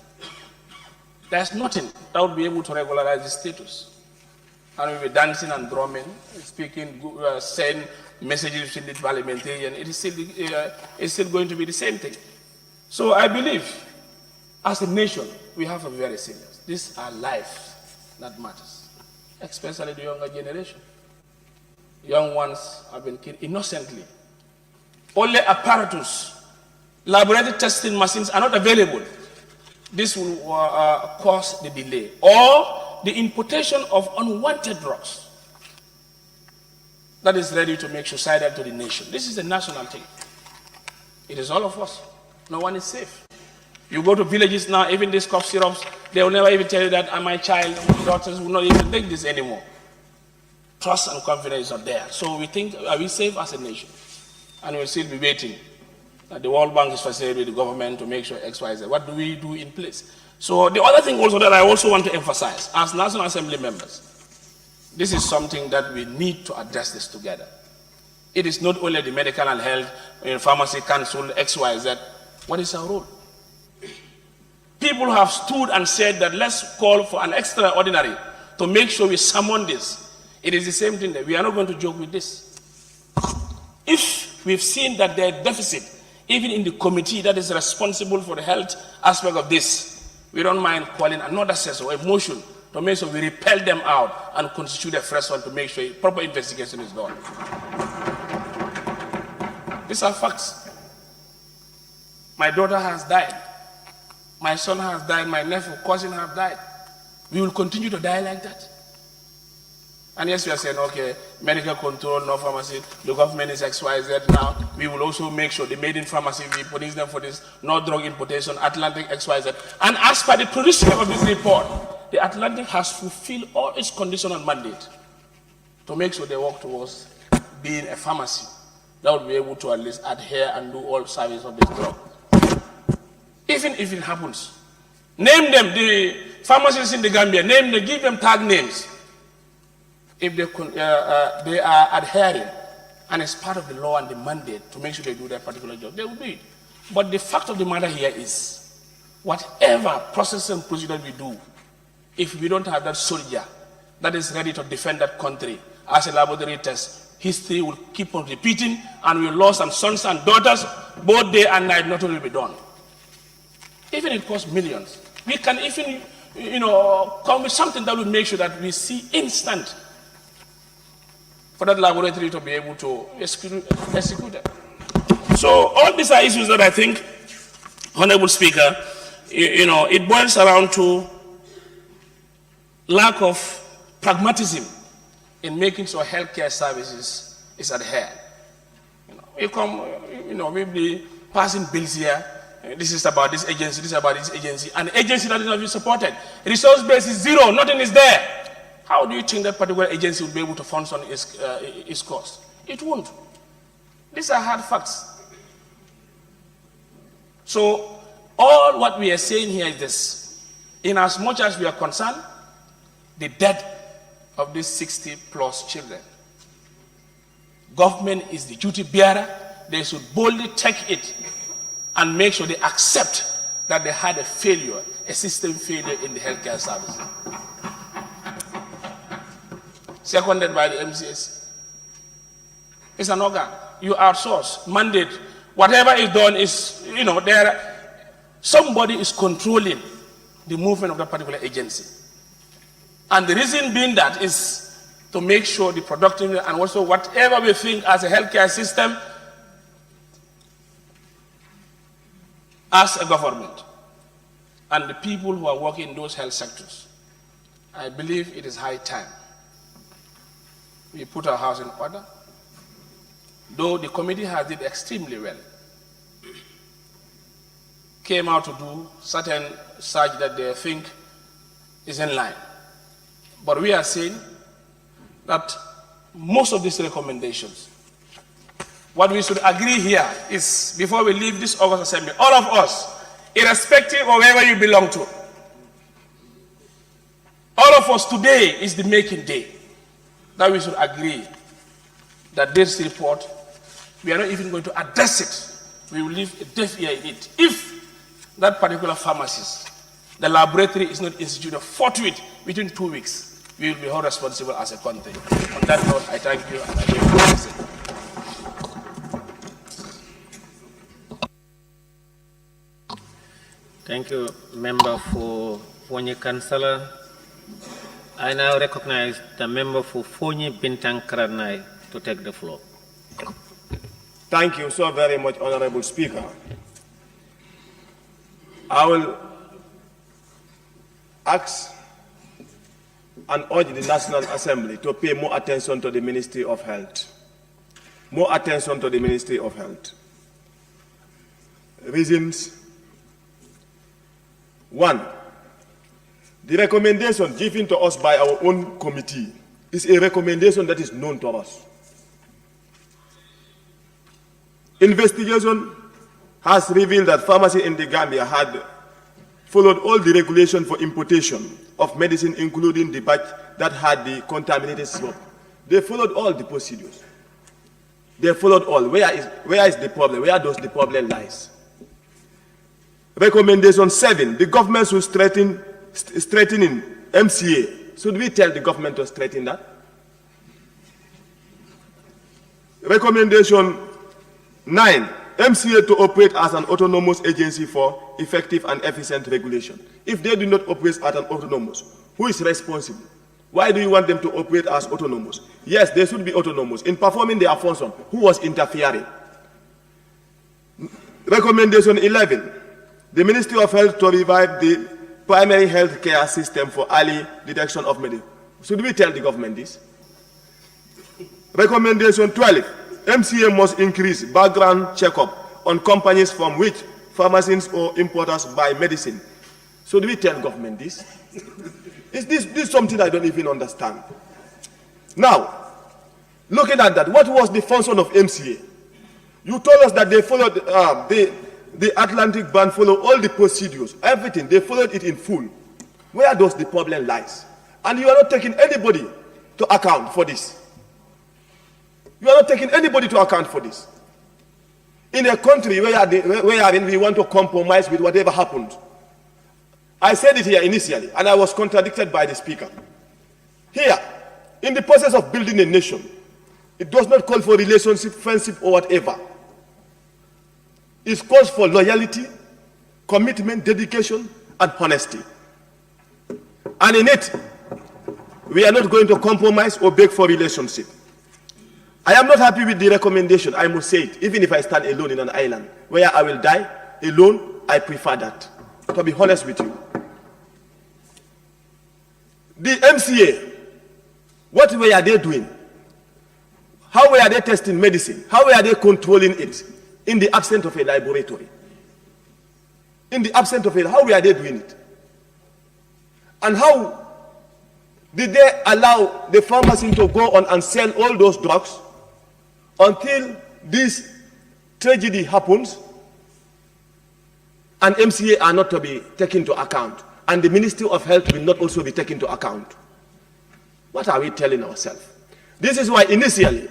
There's nothing that would be able to regularize the status. And we'll be dancing and drumming, speaking, saying messages in the parliamentarian. It is still going to be the same thing. So I believe, as a nation, we have a very serious. These are lives that matters, especially the younger generation. Young ones have been killed innocently. Only apparatus, laboratory testing machines are not available. This will cause the delay or the importation of unwanted drugs that is ready to make suicidal to the nation. This is a national thing. It is all of us. No one is safe. You go to villages now, even these cough syrups, they will never even tell you that my child, my daughters will not even take this anymore. Trust and confidence are there. So we think, are we safe as a nation? And we'll still be waiting. The World Bank is facilitating with the government to make sure X, Y, Z. What do we do in place? So the other thing also that I also want to emphasize, as National Assembly members, this is something that we need to address this together. It is not only the medical and health, pharmacy council, XYZ. What is our role? People have stood and said that let's call for an extraordinary to make sure we summon this. It is the same thing that we are not going to joke with this. If we've seen that there is deficit, even in the committee that is responsible for the health aspect of this, we don't mind calling another session or a motion to make sure we repel them out and constitute a fresh one to make sure proper investigation is done. These are facts. My daughter has died. My son has died. My nephew, cousin have died. We will continue to die like that. And yes, we are saying, okay, medical control, no pharmacy, the government is XYZ now. We will also make sure the made in pharmacy, we punish them for this, no drug importation, Atlantic XYZ. And as per the producer of this report, the Atlantic has fulfilled all its conditional mandate to make sure they work towards being a pharmacy that will be able to at least adhere and do all service of this drug. Even if it happens, name them, the pharmacists in the Gambia, name them, give them tag names. If they are adhering, and it's part of the law and the mandate to make sure they do their particular job, they will do it. But the fact of the matter here is, whatever process and procedure we do, if we don't have that soldier that is ready to defend that country as a laboratory test, history will keep on repeating, and we will lose some sons and daughters, both day and night, nothing will be done. Even it costs millions. We can even, come with something that will make sure that we see instant for that laboratory to be able to execute it. So all these are issues that I think, Honorable Speaker, it boils around to lack of pragmatism in making sure healthcare services is adhered. We come, we be passing bills here. This is about this agency, this is about this agency, an agency that is not being supported. Resource base is zero, nothing is there. How do you think that particular agency will be able to function its cost? It won't. These are hard facts. So all what we are saying here is this: in as much as we are concerned, the death of these 60+ children, government is the duty bearer. They should boldly take it and make sure they accept that they had a failure, a system failure in the healthcare service. Seconded by the MCS. It's an organ. You outsource, mandate. Whatever is done is, somebody is controlling the movement of that particular agency. And the reason being that is to make sure the productivity and also whatever we think as a healthcare system, as a government, and the people who are working in those health sectors, I believe it is high time we put our house in order. Though the committee has did extremely well, came out to do certain search that they think is in line. But we are saying that most of these recommendations, what we should agree here is, before we leave this August Assembly, all of us, irrespective of wherever you belong to, all of us today is the making day, that we should agree that this report, we are not even going to address it. We will leave a deaf ear in it. If that particular pharmacist, the laboratory is not instituted forthwith within 2 weeks, we will be held responsible as a country. On that note, I thank you and I give you blessing. Thank you, member for Fonyi Councillor. I now recognize the member for Fonyi Bintang Kranai to take the floor. Thank you so very much, Honorable Speaker. I will ask and urge the National Assembly to pay more attention to the Ministry of Health. More attention to the Ministry of Health. Reasons. One, the recommendation given to us by our own committee is a recommendation that is known to us. Investigation has revealed that pharmacy in the Gambia had followed all the regulation for importation of medicine, including the batch that had the contaminated smoke. They followed all the procedures. They followed all. Where is the problem? Where does the problem lies? Recommendation 7, the government should strengthening MCA. Should we tell the government to strengthen that? Recommendation 9, MCA to operate as an autonomous agency for effective and efficient regulation. If they do not operate as an autonomous, who is responsible? Why do you want them to operate as autonomous? Yes, they should be autonomous. In performing their function, who was interfering? Recommendation 11, the Ministry of Health to revive the primary health care system for early detection of medical. Should we tell the government this? Recommendation 12, MCA must increase background checkup on companies from which pharmacists or importers buy medicine. Should we tell government this? Is this something I don't even understand? Now, looking at that, what was the function of MCA? You told us that they followed the Atlantic Band, followed all the procedures, everything. They followed it in full. Where does the problem lies? And you are not taking anybody to account for this. You are not taking anybody to account for this. In a country where we want to compromise with whatever happened. I said it here initially, and I was contradicted by the speaker. Here, in the process of building a nation, it does not call for relationship, friendship, or whatever. It calls for loyalty, commitment, dedication, and honesty. And in it, we are not going to compromise or beg for relationship. I am not happy with the recommendation, I must say it, even if I stand alone in an island where I will die alone. I prefer that, to be honest with you. The MCA, what were they doing? How were they testing medicine? How were they controlling it in the absence of a laboratory? In the absence of it, how were they doing it? And how did they allow the pharmacy to go on and sell all those drugs until this tragedy happens and MCA are not to be taken into account, and the Ministry of Health will not also be taken into account? What are we telling ourselves? This is why initially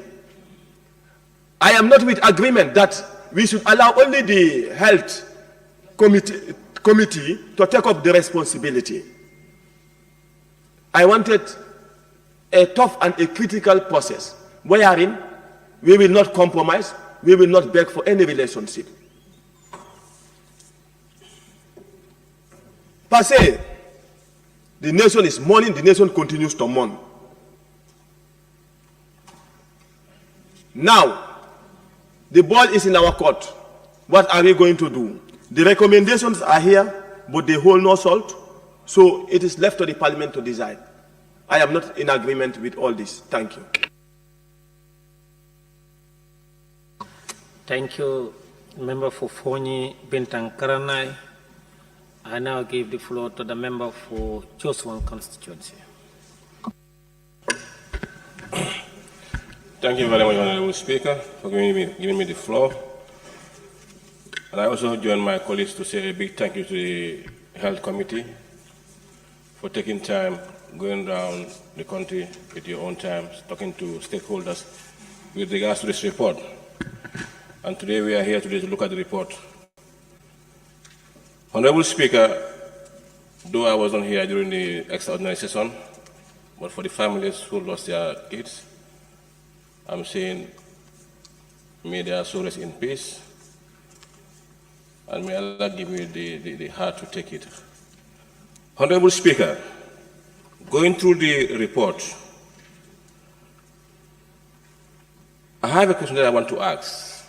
I am not with agreement that we should allow only the health committee to take up the responsibility. I wanted a tough and a critical process wherein we will not compromise, we will not beg for any relationship. Per se, the nation is mourning, the nation continues to mourn. Now, the ball is in our court. What are we going to do? The recommendations are here, but they hold no salt. So it is left to the parliament to decide. I am not in agreement with all this. Thank you. Thank you, Member for Fonyi Bintang Karanai. I now give the floor to the member for Josuan constituency. Thank you very much, Honorable Speaker, for giving me the floor. And I also join my colleagues to say a big thank you to the Health Committee for taking time, going around the country with your own time, talking to stakeholders with regards to this report. And today we are here today to look at the report. Honorable Speaker, though I wasn't here during the extraordinary session, but for the families who lost their kids, I'm saying, may their soul rest in peace, and may Allah give you the heart to take it. Honorable Speaker, going through the report, I have a question that I want to ask.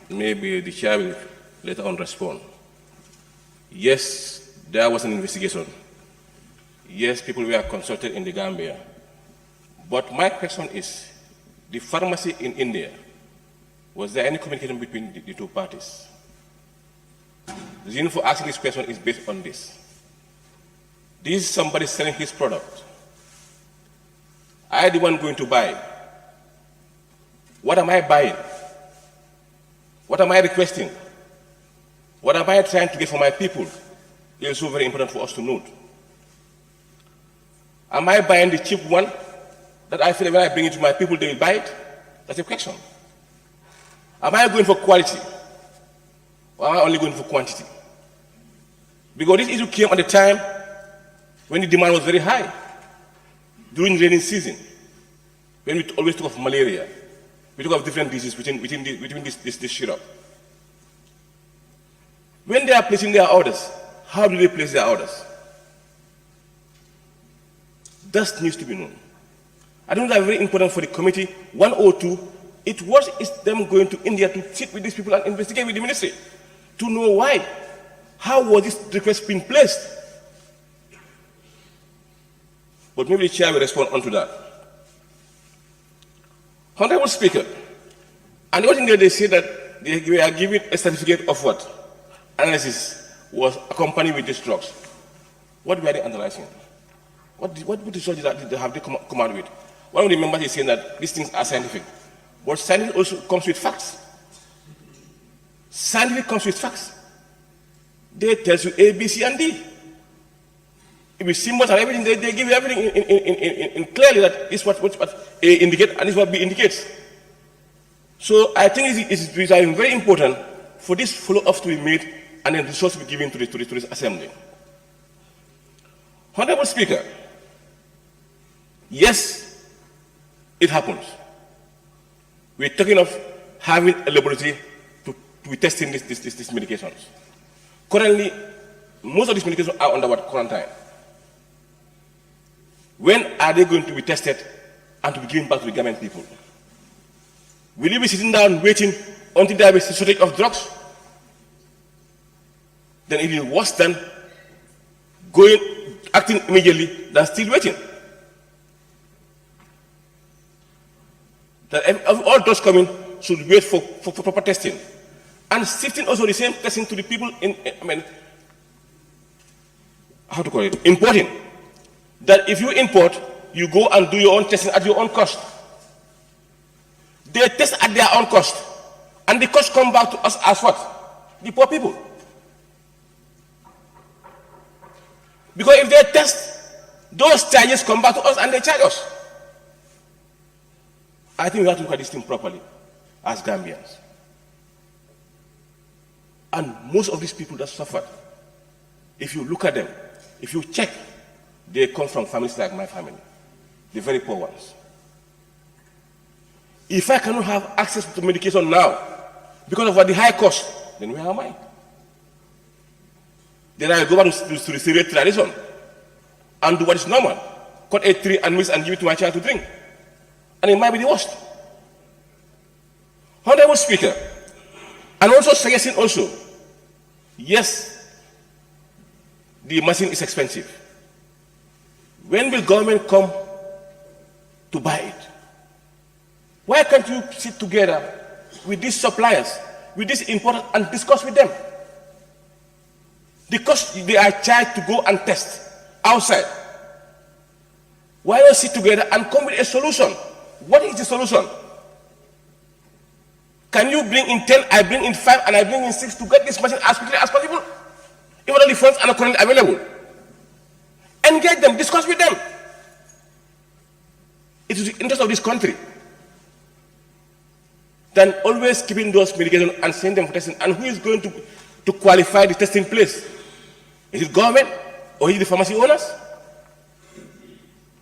Maybe the chair will later on respond. Yes, there was an investigation. Yes, people were consulted in the Gambia. But my question is, the pharmacy in India, was there any communication between the two parties? The reason for asking this question is based on this. This is somebody selling his product. I am the one going to buy. What am I buying? What am I requesting? What am I trying to get for my people? is also very important for us to note. Am I buying the cheap one that I feel when I bring it to my people, they will buy it? That's a question. Am I going for quality? Or am I only going for quantity? Because this issue came at a time when the demand was very high, during rainy season, when we always talk of malaria, we talk of different diseases within this syrup. When they are placing their orders, how do they place their orders? That needs to be known. I think that's very important for the committee. 102, it was them going to India to sit with these people and investigate with the ministry to know why. How was this request being placed? But maybe the chair will respond onto that. Honorable Speaker, and what in there they say that they are giving a certificate of what? Analysis was accompanied with these drugs. What were they analyzing? What research did they have they come out with? One of the members is saying that these things are scientific. But science also comes with facts. Scientific comes with facts. They tell you A, B, C, and D. If it's symbols and everything, they give you everything in clearly that this is what A indicates and this is what B indicates. So I think it is very important for this follow-up to be made and then resources to be given to this assembly. Honorable Speaker, yes, it happens. We're talking of having a laboratory to be testing these medications. Currently, most of these medications are under quarantine. When are they going to be tested and to be given back to the government people? Will you be sitting down waiting until there is a shortage of drugs? Then it is worse than acting immediately than still waiting. That if all drugs coming should wait for proper testing. And shifting also the same testing to the people how to call it, importing. That if you import, you go and do your own testing at your own cost. They test at their own cost. And the cost come back to us as what? The poor people. Because if they test, those charges come back to us and they charge us. I think we have to look at this thing properly as Gambians. And most of these people that suffered, if you look at them, if you check, they come from families like my family, the very poor ones. If I cannot have access to medication now because of the high cost, then where am I? Then I go back to the Syrian tradition and do what is normal. Cut a tree and mix and give it to my child to drink. And it might be the worst. Honorable Speaker, and also suggesting also, yes, the machine is expensive. When will government come to buy it? Why can't you sit together with these suppliers, with these importers, and discuss with them? Because they are charged to go and test outside. Why not sit together and come with a solution? What is the solution? Can you bring in 10, I bring in 5, and I bring in 6 to get this machine as quickly as possible? If all the funds are not currently available. Engage them, discuss with them. It is the interest of this country than always keeping those medications and sending them for testing. And who is going to qualify the testing place? Is it government or is it the pharmacy owners?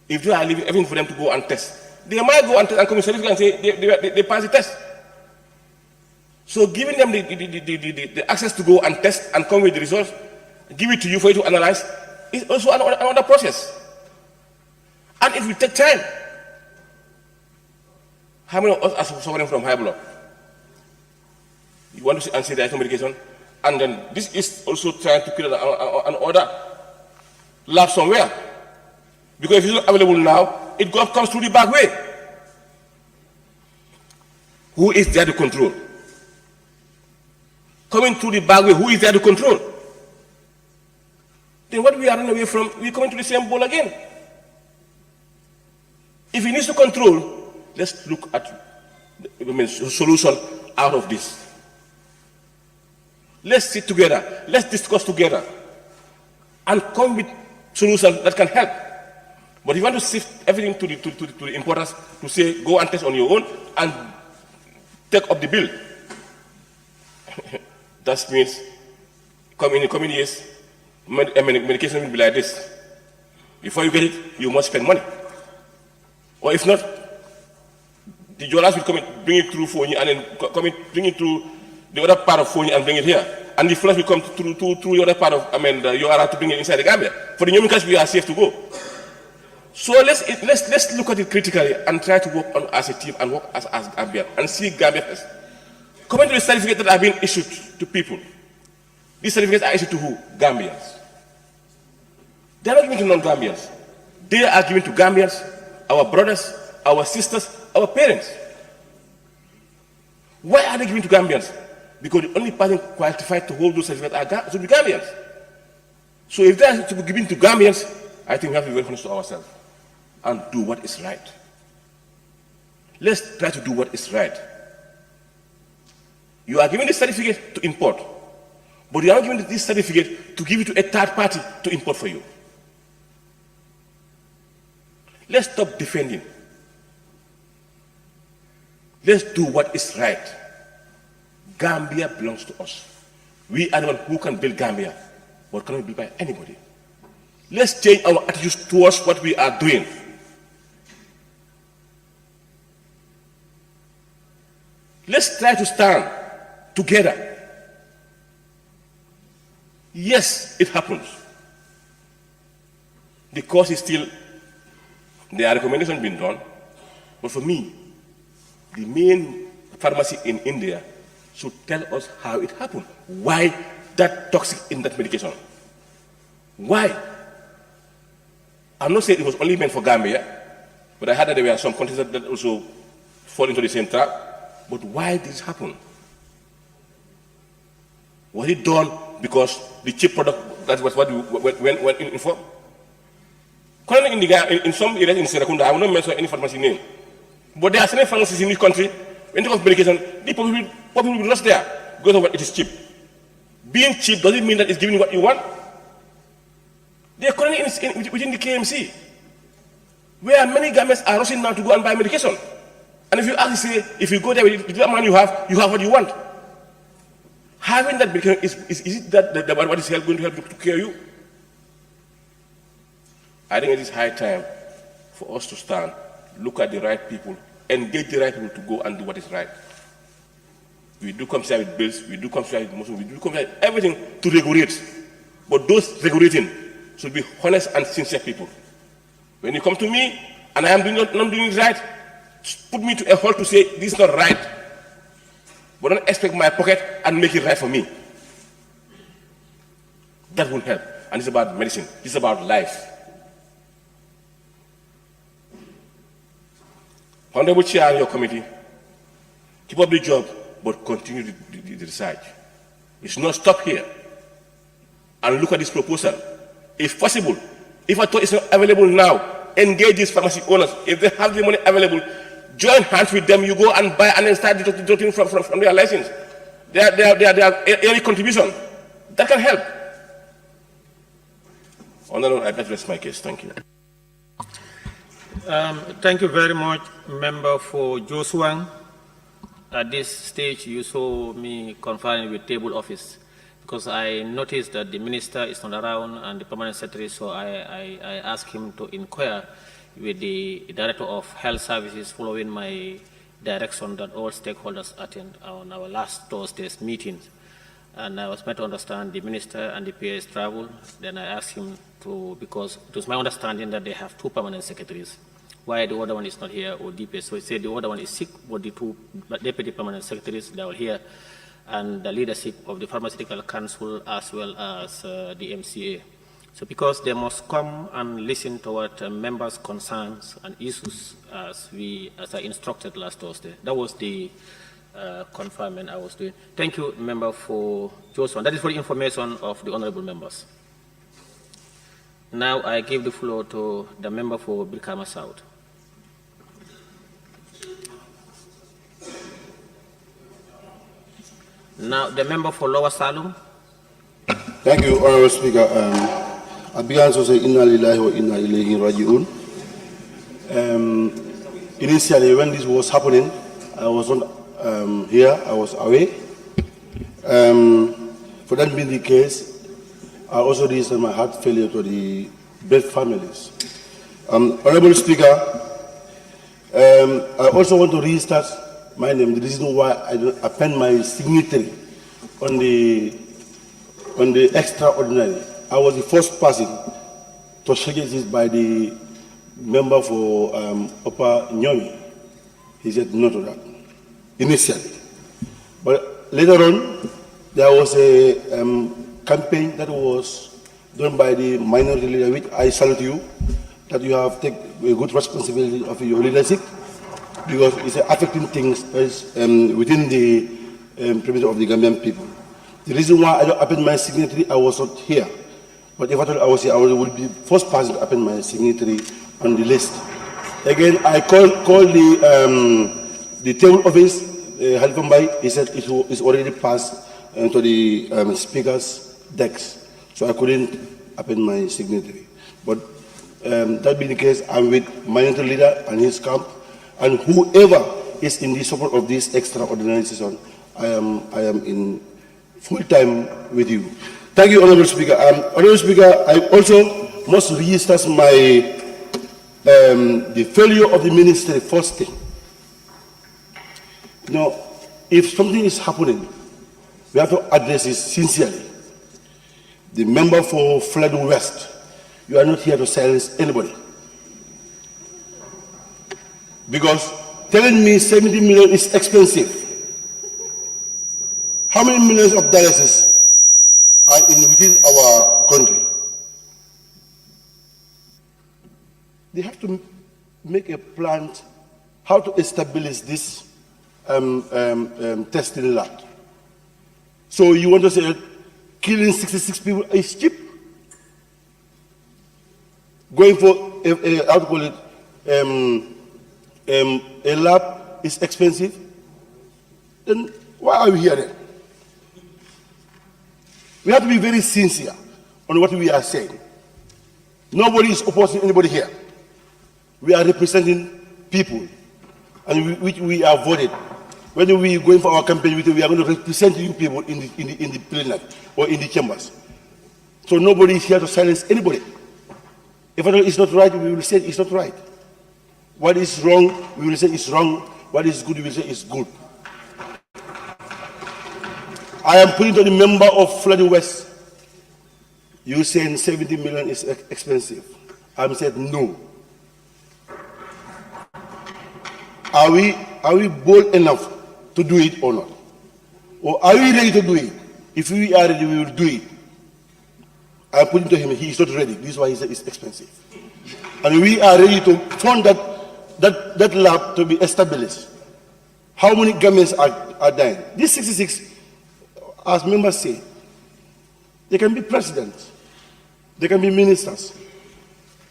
If you are leaving everything for them to go and test, they might go and test and come in certificate and say they pass the test. So giving them the access to go and test and come with the results, give it to you for you to analyze, is also another process. And it will take time. How many of us are suffering from high blood? You want to say there is no medication, and then this is also trying to create an order lab somewhere. Because if it's not available now, it comes through the back way. Who is there to control? Coming through the back way, who is there to control? Then what we are running away from, we come into the same bowl again. If he needs to control, let's look at the solution out of this. Let's sit together. Let's discuss together. and come with solutions that can help. But if you want to shift everything to the importers to say, go and test on your own and take up the bill, that means in the coming years, medication will be like this. Before you get it, you must spend money. Or if not, the journalists will come and bring it through Fonyi and then bring it through the other part of Fonyi and bring it here. And the flush will come through the other part of, you are to bring it inside the Gambia. For the Nyomikas, we are safe to go. So let's look at it critically and try to work on as a team and work as Gambia and see Gambia first. Coming to the certificates that have been issued to people. These certificates are issued to who? Gambians. They are not given to non-Gambians. They are given to Gambians, our brothers, our sisters, our parents. Why are they given to Gambians? Because the only person qualified to hold those certificates should be Gambians. So if they are to be given to Gambians, I think we have to be very honest to ourselves and do what is right. Let's try to do what is right. You are given this certificate to import, but you are not given this certificate to give it to a third party to import for you. Let's stop defending. Let's do what is right. Gambia belongs to us. We are the one who can build Gambia, but cannot be built by anybody. Let's change our attitudes towards what we are doing. Let's try to stand together. Yes, it happens. The cause is still, there are recommendations being done, but for me, the main pharmacy in India should tell us how it happened. Why that toxic in that medication? Why? I'm not saying it was only meant for Gambia, but I heard that there were some countries that also fall into the same trap. But why did this happen? Was it done because the cheap product, that was what we went in for? Currently in some areas in Serakunda, I will not mention any pharmacy name, but there are certain pharmacies in this country, when you talk of medication, the people will be lost there because of what it is cheap. Being cheap doesn't mean that it's giving you what you want. They are currently within the KMC, where many Gambians are rushing now to go and buy medication. And if you ask, say, if you go there with that man you have what you want. Having that medication, is it that what is going to help to cure you? I think it is high time for us to stand, look at the right people, engage the right people to go and do what is right. We do come here with bills, we do come here with motion, we do come here with everything to regulate. But those regulating should be honest and sincere people. When you come to me and I am not doing it right, put me to a halt to say this is not right. But don't expect my pocket and make it right for me. That won't help. And it's about medicine. It's about life. Honorable Chair and your committee, keep up the job, but continue the research. It should not stop here. And look at this proposal. If possible, if at all it's not available now, engage these pharmacy owners. If they have the money available, join hands with them. You go and buy and then start deducting from their license. Their early contribution. That can help. Honorable, I address my case. Thank you. Thank you very much, Member for Josuang. At this stage, you saw me conferring with table office because I noticed that the minister is not around and the permanent secretary, so I asked him to inquire with the Director of Health Services following my direction that all stakeholders attend on our last Thursday's meetings. And I was made to understand the minister and the PA's travel. Then I asked him to, because it was my understanding that they have two permanent secretaries. Why the other one is not here, or DPS? So he said the other one is sick, but the two deputy permanent secretaries, they are here, and the leadership of the Pharmaceutical Council as well as the MCA. So because they must come and listen to what members' concerns and issues as I instructed last Thursday. That was the confinement I was doing. Thank you, Member for Johnson. That is for the information of the honorable members. Now I give the floor to the member for Brikama South. Now the member for Lower Salum. Thank you, Honorable Speaker. I began to say, Inna lillahi wa inna ilayhi raji'un. Initially, when this was happening, I was not here, I was away. For that being the case, I also raised my heart failure to the dead families. Honorable Speaker, I also want to restart my name. The reason why I don't append my signature on the extraordinary. I was the first person to suggest this by the member for Upper Nyomi. He said no to that initially. But later on, there was a campaign that was done by the minority leader, which I salute you, that you have taken a good responsibility of your leadership, because it's affecting things within the perimeter of the Gambian people. The reason why I don't append my signature, I was not here. But if I thought I was here, I would be the first person to append my signature on the list. Again, I called the table office, Halifambai. He said it's already passed to the speaker's decks, so I couldn't append my signature. But that being the case, I'm with minority leader and his camp, and whoever is in the support of this extraordinary session, I am in full time with you. Thank you, Honorable Speaker. Honorable Speaker, I also must register my the failure of the ministry first thing. Now, if something is happening, we have to address it sincerely. The member for Flood West, you are not here to silence anybody. Because telling me 70 million is expensive. How many millions of dollars are within our country? They have to make a plan how to establish this testing lab. So you want to say killing 66 people is cheap? Going for how to call it, a lab is expensive? Then why are we here then? We have to be very sincere on what we are saying. Nobody is opposing anybody here. We are representing people, and we are voted. When we are going for our campaign, we are going to represent you people in the plenary or in the chambers. So nobody is here to silence anybody. If it's not right, we will say it's not right. What is wrong, we will say it's wrong. What is good, we will say it's good. I am putting to the member of Flood West. You saying 70 million is expensive. I'm said no. Are we bold enough to do it or not? Or are we ready to do it? If we are ready, we will do it. I put it to him, he is not ready. This is why he said it's expensive. And we are ready to fund that lab to be established. How many Gambians are dying? These 66, as members say, they can be presidents, they can be ministers.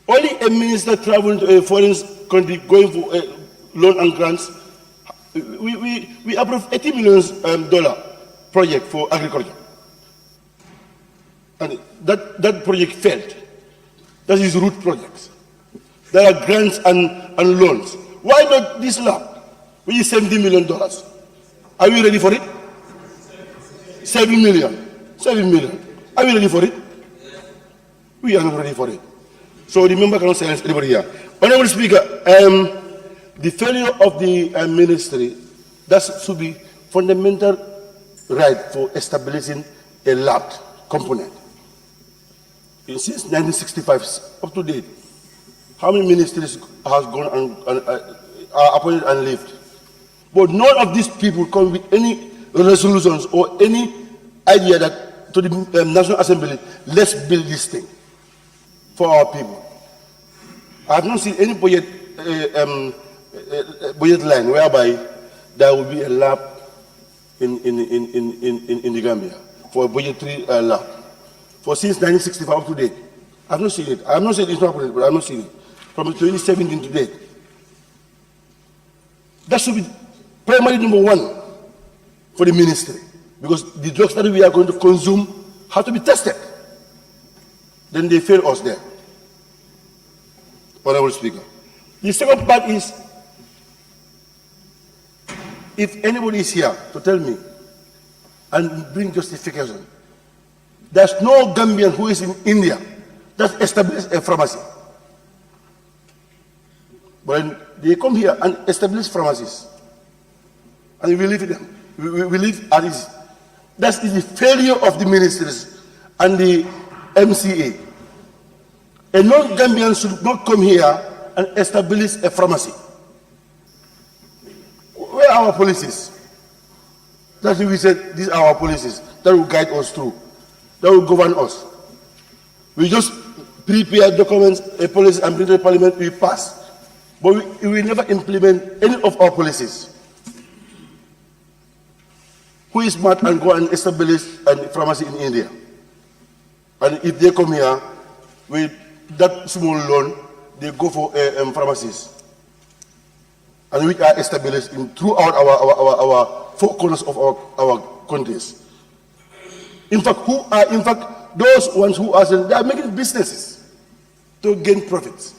Only a minister traveling to a foreign country going for loan and grants, we approved $80 million project for agriculture. And that project failed. That is root projects. There are grants and loans. Why not this lab, which is $70 million? Are we ready for it? 7 million. 7 million. Are we ready for it? We are not ready for it. So the member cannot silence anybody here. Honorable Speaker, the failure of the ministry, that should be fundamental right for establishing a lab component. Since 1965, up to date, how many ministries has gone and are appointed and left? But none of these people come with any resolutions or any idea that to the National Assembly, let's build this thing for our people. I have not seen any budget line whereby there will be a lab in the Gambia for a budgetary lab. For since 1965 up to date, I have not seen it. I have not said it's not happening, but I have not seen it. From 2017 to date. That should be primary number one for the ministry. Because the drugs that we are going to consume have to be tested. then they fail us there. Honorable Speaker. The second part is, if anybody is here to tell me and bring justification, there's no Gambian who is in India that established a pharmacy. But they come here and establish pharmacies, and we leave them. We leave at ease. That is the failure of the ministries and the MCA. A non-Gambian should not come here and establish a pharmacy. Where are our policies? That's why we said these are our policies that will guide us through, that will govern us. We just prepare documents, a policy, and bring to the parliament, we pass. But we will never implement any of our policies. Who is smart and go and establish a pharmacy in India? And if they come here with that small loan, they go for pharmacies, and which are established throughout our four corners of our countries. In fact, those ones who are saying they are making businesses to gain profits,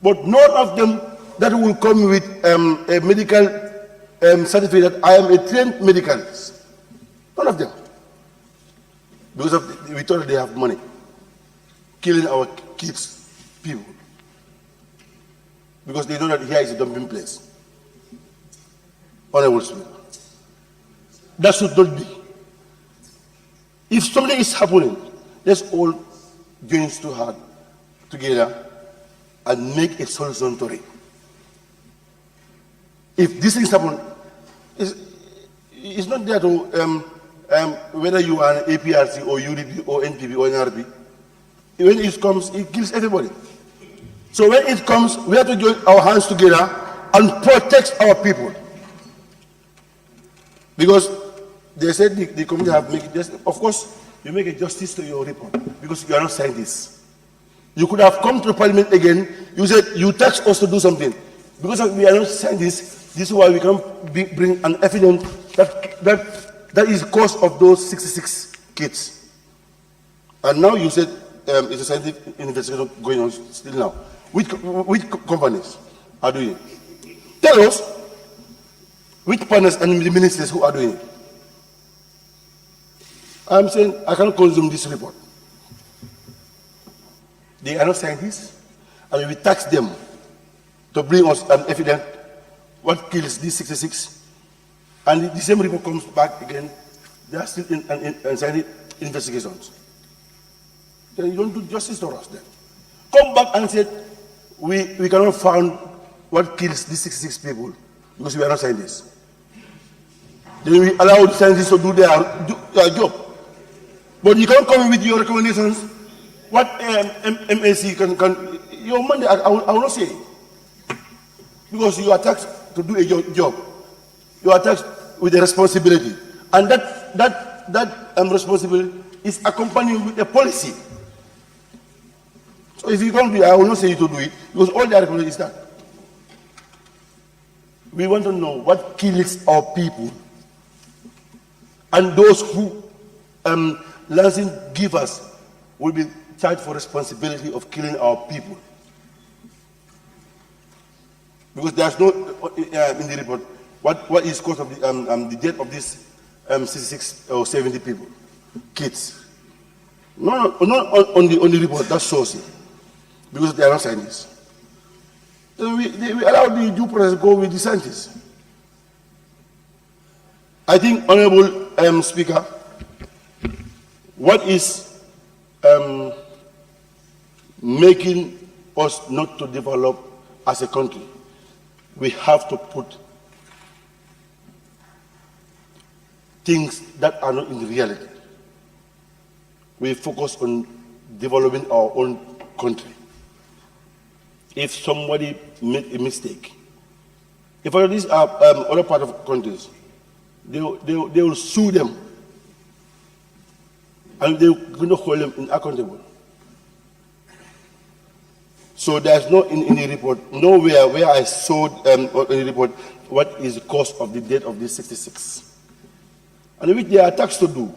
but none of them that will come with a medical certificate that I am a trained medicalist. None of them, because we thought they have money, killing our kids, people, because they know that here is a dumping place. Honorable Speaker, that should not be. If something is happening, let's all join together and make a solution to it. If these things happen, it's not there to whether you are an APRC or UDP or NPP or NRP. When it comes, it kills everybody. So when it comes, we have to join our hands together and protect our people. Because they said the committee have made it, of course, you make a justice to your report because you are not scientists. You could have come to the parliament again, you said you tasked us to do something. Because we are not scientists, this is why we can bring an evidence that is the cause of those 66 kids. And now you said it's a scientific investigation going on still now. Which companies are doing it? Tell us which partners and the ministers who are doing it. I'm saying I cannot consume this report. They are not scientists, and we tax them to bring us an evidence what kills these 66. And the same report comes back again. They are still in scientific investigations. Then you don't do justice to us then. Come back and say, we cannot find what kills these 66 people because we are not scientists. Then we allow the scientists to do their job. But you can't come with your recommendations. What MAC can your money, I will not say. Because you are taxed to do a job. You are taxed with a responsibility. And that responsibility is accompanied with a policy. So if you can't do it, I will not say you to do it, because all they are recommending is that. We want to know what kills our people. And those who license givers will be charged for responsibility of killing our people. Because there's no, in the report, what is cause of the death of these 66 or 70 people, kids. Not on the report, that shows it. Because they are not scientists. Then we allow the due process to go with the scientists. I think, Honorable Speaker, what is making us not to develop as a country? We have to put things that are not in reality. We focus on developing our own country. If somebody make a mistake, if these are other part of countries, they will sue them, and they're going to hold them accountable. So there's no in the report, nowhere where I saw in the report what is the cause of the death of these 66, and which they are taxed to do.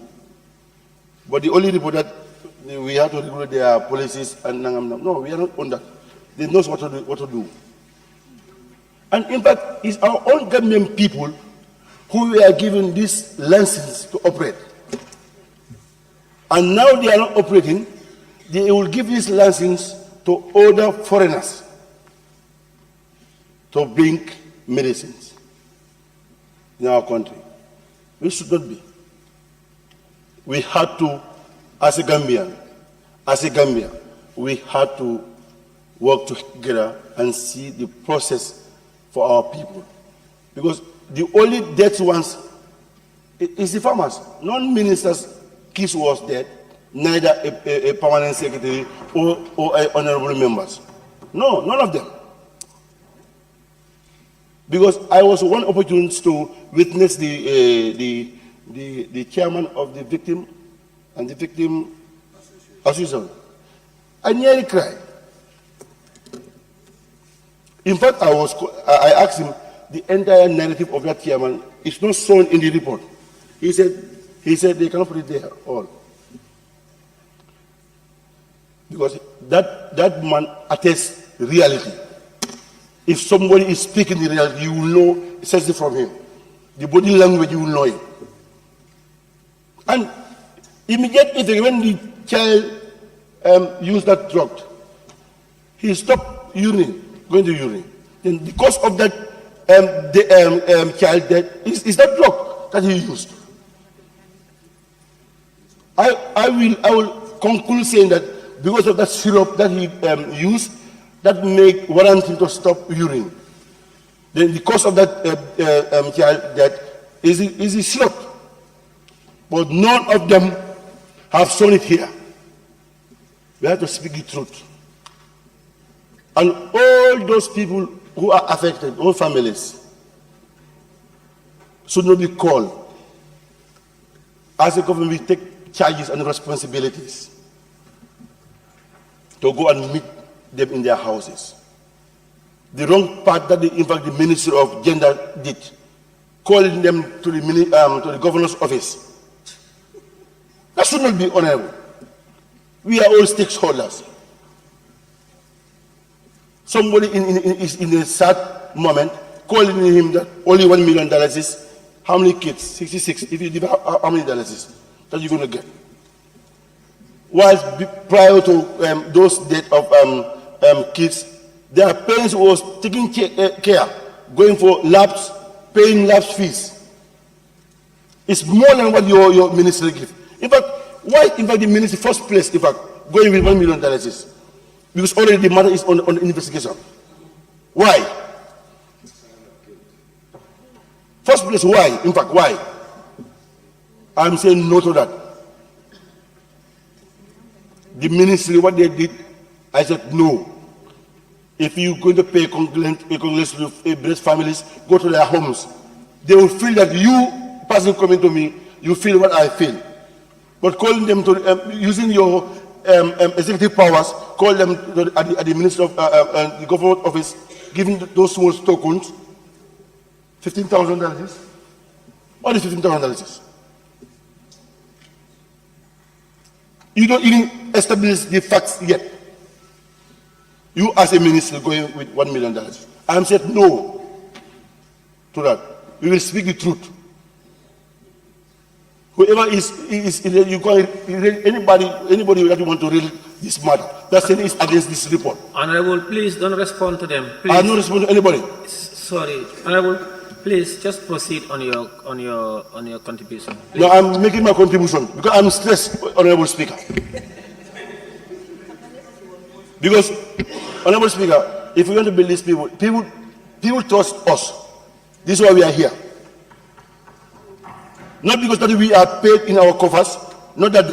But the only report that we have to regulate their policies and nangam. No, we are not on that. They know what to do. And in fact, it's our own Gambian people who were given this license to operate. And now they are not operating. They will give this license to other foreigners to bring medicines in our country. We should not be. We had to, as a Gambia, we had to work together and see the process for our people. Because the only dead ones is the farmers. Non-ministers' kids was dead, neither a permanent secretary or honorable members. No, none of them. Because I was one opportunity to witness the chairman of the victim and the victim association. I nearly cried. In fact, I asked him, the entire narrative of that chairman is not shown in the report. He said they cannot put it there all. Because that man attests reality. If somebody is speaking the reality, you will know, it says it from him. The body language, you will know it. And immediately when the child used that drug, he stopped going to urine. Then the cause of that child death is that drug that he used. I will conclude saying that because of that syrup that he used, that warrant him to stop urine. Then the cause of that child death is the syrup. But none of them have shown it here. We have to speak the truth. And all those people who are affected, all families, should not be called. As a government, we take charges and responsibilities to go and meet them in their houses. The wrong part that in fact the Ministry of Gender did, calling them to the governor's office. That should not be honorable. We are all stakeholders. Somebody is in a sad moment calling him that only $1 million is how many kids? 66. If you divide how many dollars that you're going to get? Whilst prior to those deaths of kids, their parents was taking care, going for labs, paying labs fees. It's more than what your ministry gives. In fact, why in fact the ministry first place, in fact, going with $1 million is? Because already the matter is on investigation. Why? First place, why? In fact, why? I'm saying no to that. The ministry, what they did, I said no. If you're going to pay condolence to breast families, go to their homes. They will feel that you, person coming to me, you feel what I feel. But calling them to, using your executive powers, call them at the Minister of the Government Office, giving those small tokens, $15,000. What is $15,000? You don't even establish the facts yet. You as a minister going with $1 million. I am said no to that. We will speak the truth. Whoever is you call it, anybody that you want to read this matter, that's is against this report. Honorable, please don't respond to them. Please. I don't respond to anybody. Sorry, Honorable, please just proceed on your contribution. Please. No, I'm making my contribution because I'm stressed, Honorable Speaker. Because, Honorable Speaker, if we want to build these people trust us. This is why we are here. Not because that we are paid in our coffers, not that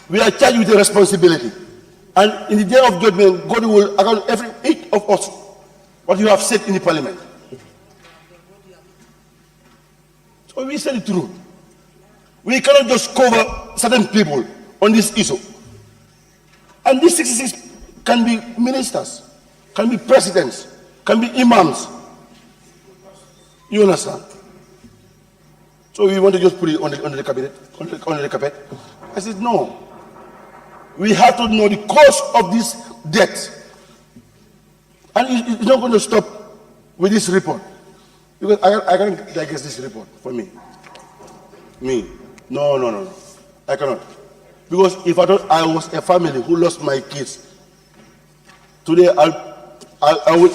we are charged with a responsibility. And in the day of judgment, God will account each of us what you have said in the parliament. So we say the truth. We cannot just cover certain people on this issue. And these 66 can be ministers, can be presidents, can be imams. You understand? So we want to just put it on the cabinet, on the carpet. I said, no. We have to know the cause of this death. And it's not going to stop with this report. Because I can't digest this report for me. No. I cannot. Because if I thought I was a family who lost my kids, today I will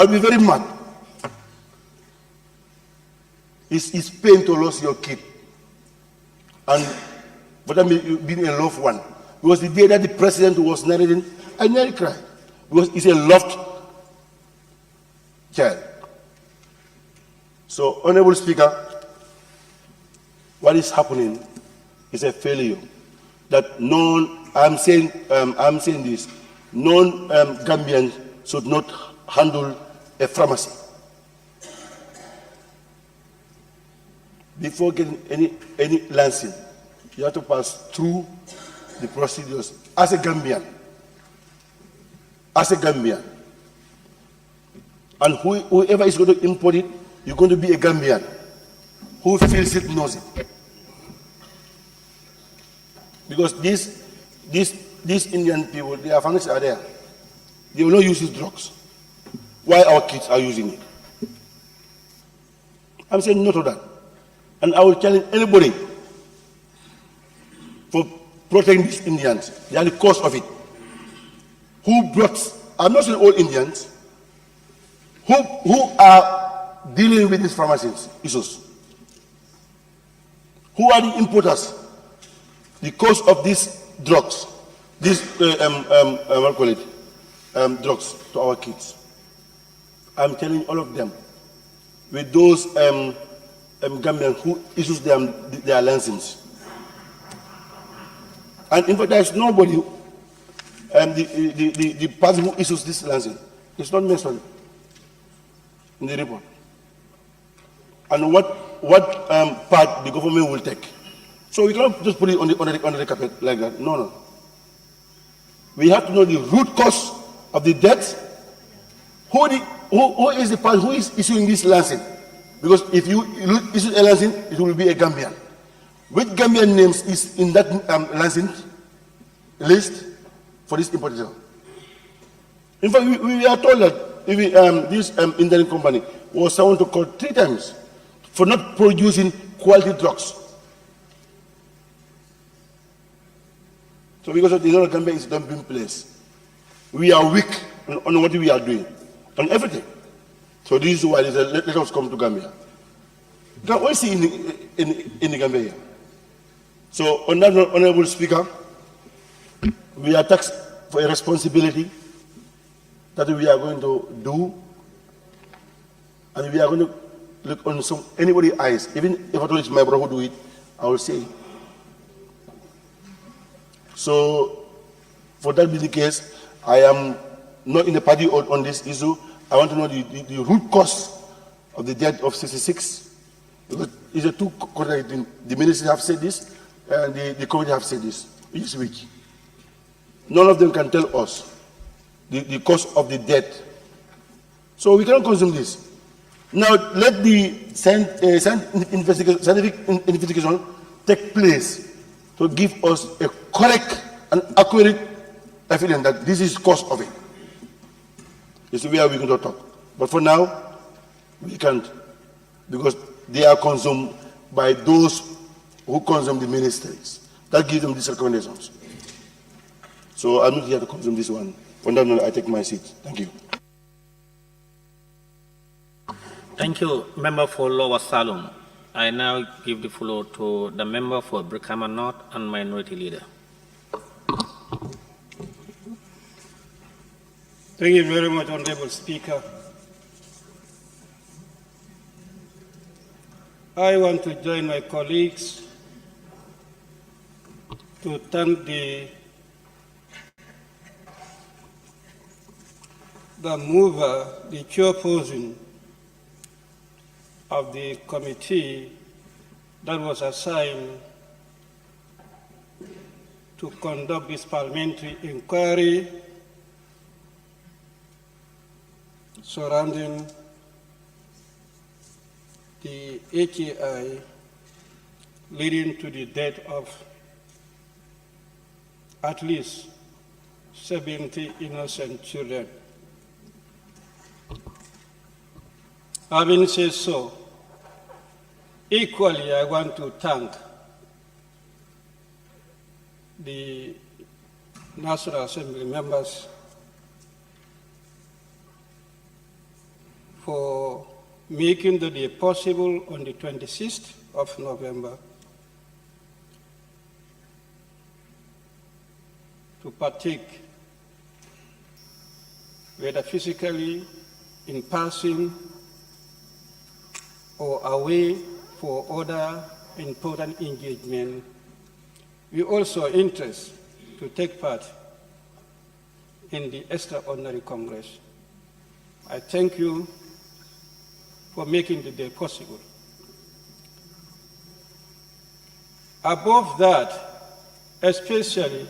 be very mad. It's pain to lose your kid. And for them being a loved one. Because the day that the president was narrating, I nearly cried. Because it's a loved child. So, Honorable Speaker, what is happening is a failure. That I'm saying this, non-Gambians should not handle a pharmacy. Before getting any license, you have to pass through the procedures as a Gambian. And whoever is going to import it, you're going to be a Gambian. Who feels it knows it. Because these Indian people, their families are there. They will not use these drugs. Why our kids are using it? I'm saying no to that. And I will challenge anybody for protecting these Indians. They are the cause of it. Who brought, I'm not saying all Indians, who are dealing with these pharmacies issues? Who are the importers? The cause of these drugs, these drugs to our kids. I'm telling all of them, with those Gambians who issues their license. And in fact, there is nobody, the person who issues this license, it's not mentioned in the report. And what part the government will take. So we cannot just put it on the carpet like that. No. We have to know the root cause of the death. Who is the person who is issuing this license? Because if you issue a license, it will be a Gambian. Which Gambian names is in that license list for this importation? In fact, we are told that this Indian company was someone to court 3 times for not producing quality drugs. So because of the Gambia is not being placed, we are weak on what we are doing, on everything. So this is why let us come to Gambia. What we see in the Gambia here. So, Honorable Speaker, we are tasked for a responsibility that we are going to do, and we are going to look on anybody's eyes. Even if I told it's my brother who do it, I will say. So, for that being the case, I am not in the party on this issue. I want to know the root cause of the death of 66. Because it's a two contradicting. The ministry have said this, and the committee have said this each week. None of them can tell us the cause of the death. So we cannot consume this. Now let the scientific investigation take place to give us a correct and accurate evidence that this is cause of it. This is where we're going to talk. But for now, we can't, because they are consumed by those who consume the ministries. That gives them these recommendations. So I'm not here to consume this one. For now, I take my seat. Thank you. Thank you, Member for Lower Salon. I now give the floor to the member for Brikama North and Minority Leader. Thank you very much, Honorable Speaker. I want to join my colleagues to thank the mover, the chairperson of the committee that was assigned to conduct this parliamentary inquiry surrounding the HAI leading to the death of at least 70 innocent children. Having said so, equally I want to thank the National Assembly members for making the day possible on the 26th of November to partake, whether physically, in person, or away for other important engagement. We also interest to take part in the extraordinary Congress. I thank you for making the day possible. Above that, especially,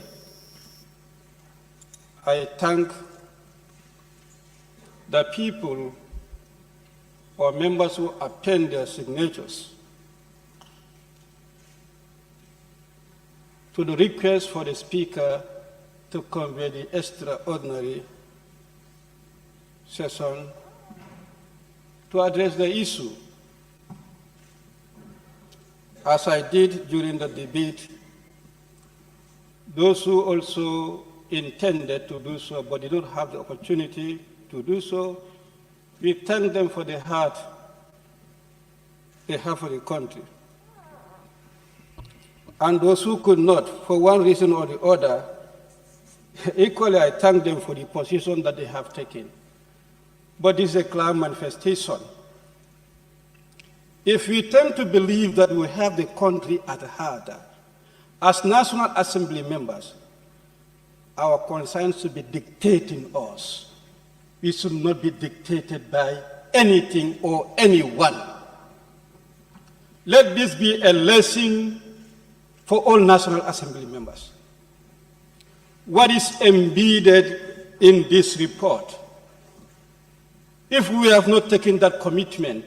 I thank the people or members who append their signatures to the request for the Speaker to convene the extraordinary session to address the issue. As I did during the debate, those who also intended to do so but did not have the opportunity to do so, we thank them for the heart they have for the country. And those who could not, for one reason or the other, equally I thank them for the position that they have taken. But this is a clear manifestation. If we tend to believe that we have the country at heart, as National Assembly members, our concerns should be dictating us. We should not be dictated by anything or anyone. Let this be a lesson for all National Assembly members. What is embedded in this report? If we have not taken that commitment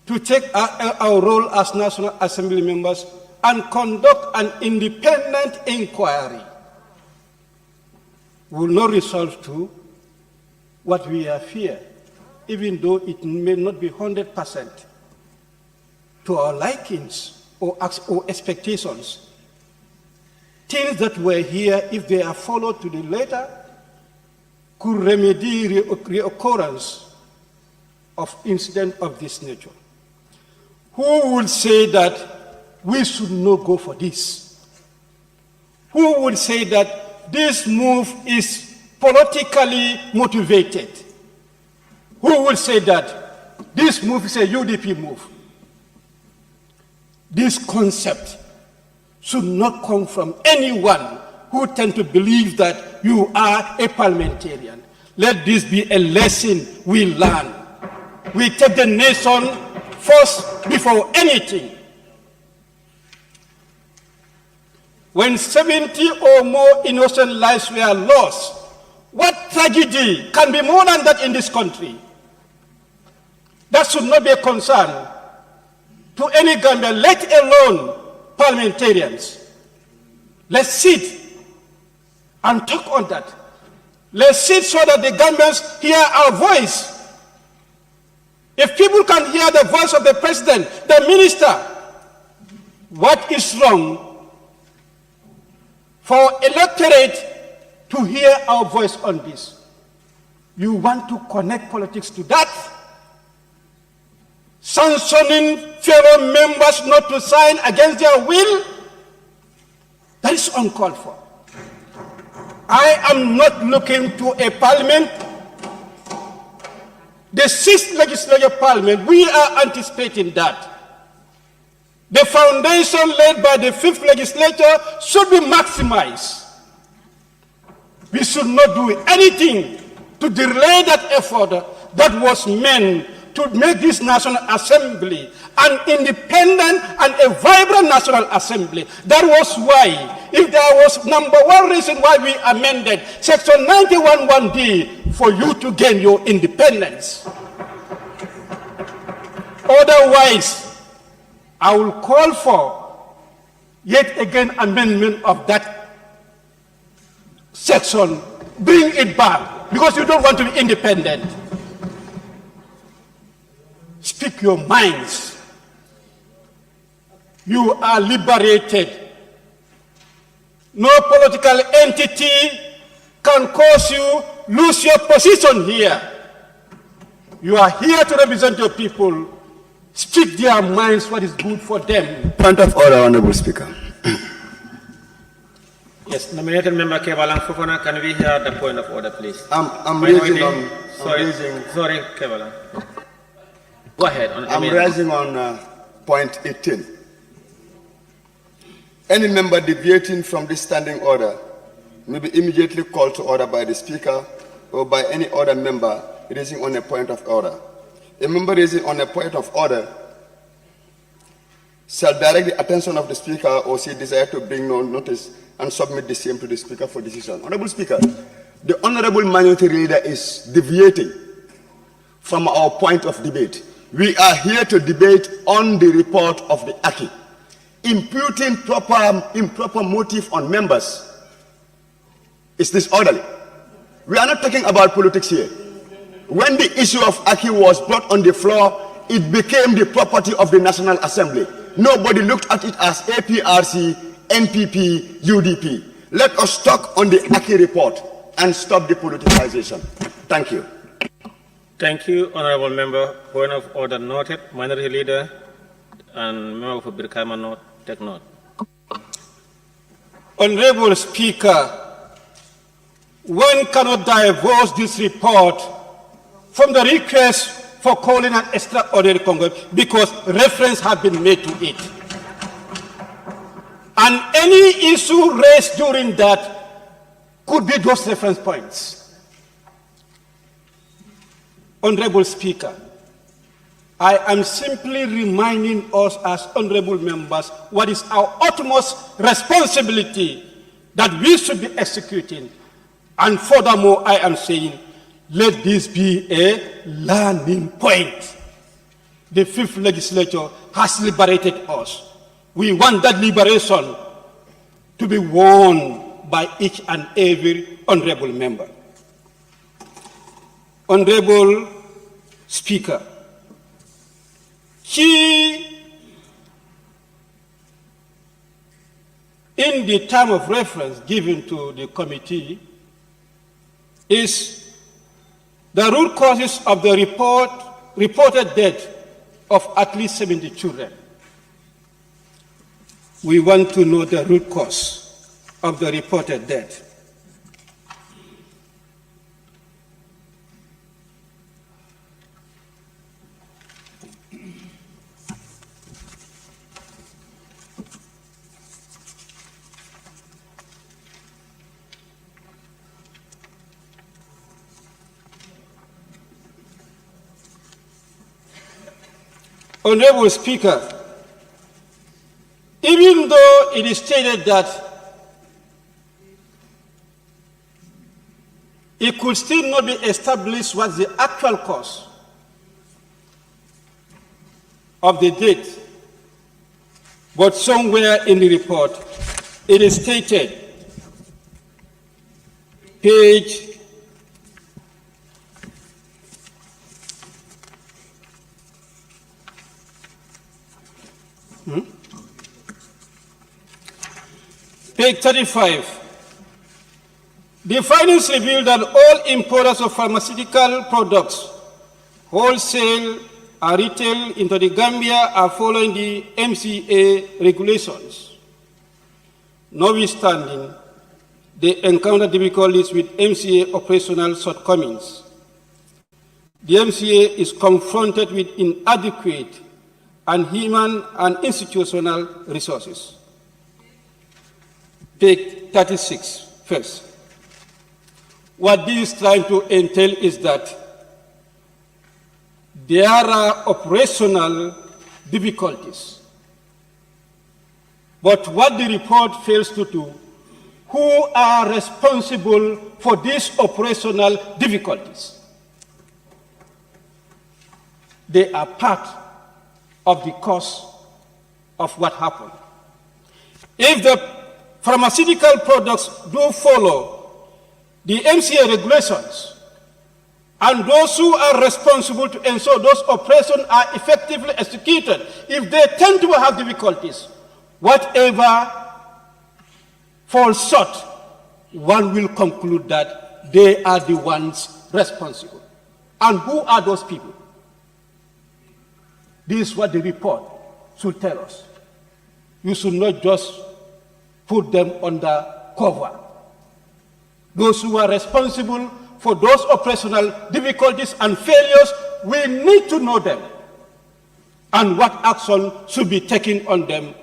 to take our role as National Assembly members and conduct an independent inquiry, we will not resolve to what we have here, even though it may not be 100% to our likings or expectations. Things that were here, if they are followed to the letter, could remedy reoccurrence of incident of this nature. Who would say that we should not go for this? Who would say that this move is politically motivated? Who will say that this move is a UDP move? This concept should not come from anyone who tend to believe that you are a parliamentarian. Let this be a lesson we learn. We take the nation first before anything. When 70 or more innocent lives were lost, what tragedy can be more than that in this country? That should not be a concern to any Gambian, let alone parliamentarians. Let's sit and talk on that. Let's sit so that the Gambians hear our voice. If people can hear the voice of the president, the minister, what is wrong for electorate to hear our voice on this? You want to connect politics to that? Sanctioning fellow members not to sign against their will? That is uncalled for. I am not looking to a parliament. The 6th legislative parliament, we are anticipating that. The foundation laid by the 5th legislature should be maximized. We should not do anything to delay that effort that was meant to make this National Assembly an independent and a vibrant National Assembly. That was why, if there was number one reason why we amended Section 91(1)(d) for you to gain your independence. Otherwise, I will call for yet again amendment of that section, bring it back because you don't want to be independent. Speak your minds. You are liberated. No political entity can cause you lose your position here. You are here to represent your people. Speak their minds what is good for them. Point of order, Honorable Speaker. Yes, nominated member Kevalan Fofana, can we hear the point of order, please? I'm raising on. Sorry, Kevalan. Go ahead. I'm raising on point 18. Any member deviating from this standing order may be immediately called to order by the Speaker or by any other member raising on a point of order. A member raising on a point of order shall direct the attention of the Speaker or she desire to bring no notice and submit the same to the Speaker for decision. Honorable Speaker, the Honorable Minority Leader is deviating from our point of debate. We are here to debate on the report of the ACI. Imputing improper motive on members is disorderly. We are not talking about politics here. When the issue of ACI was brought on the floor, it became the property of the National Assembly. Nobody looked at it as APRC, NPP, UDP. Let us talk on the ACI report and stop the politicization. Thank you. Thank you, Honorable Member. Point of order noted. Minority Leader and Member for Birkama note. Take note. Honorable Speaker, one cannot divorce this report from the request for calling an extraordinary Congress because reference has been made to it. And any issue raised during that could be those reference points. Honorable Speaker, I am simply reminding us as honorable members what is our utmost responsibility that we should be executing. And furthermore, I am saying, let this be a learning point. The fifth legislature has liberated us. We want that liberation to be won by each and every honorable member. Honorable Speaker, in the time of reference given to the committee, is the root causes of the reported death of at least 70 children. We want to know the root cause of the reported death. Honorable Speaker, even though it is stated that it could still not be established what the actual cause of the death, but somewhere in the report it is stated, page 35. The findings reveal that all importers of pharmaceutical products, wholesale and retail into the Gambia are following the MCA regulations. Notwithstanding, they encounter difficulties with MCA operational shortcomings. The MCA is confronted with inadequate and human and institutional resources. Page 36, first. What this is trying to entail is that there are operational difficulties. But what the report fails to do, who are responsible for these operational difficulties? They are part of the cause of what happened. If the pharmaceutical products do follow the MCA regulations, and those who are responsible to ensure those operations are effectively executed, if they tend to have difficulties, whatever falls short, one will conclude that they are the ones responsible. And who are those people? This is what the report should tell us. You should not just put them under cover. Those who are responsible for those operational difficulties and failures, we need to know them. And what action should be taken on them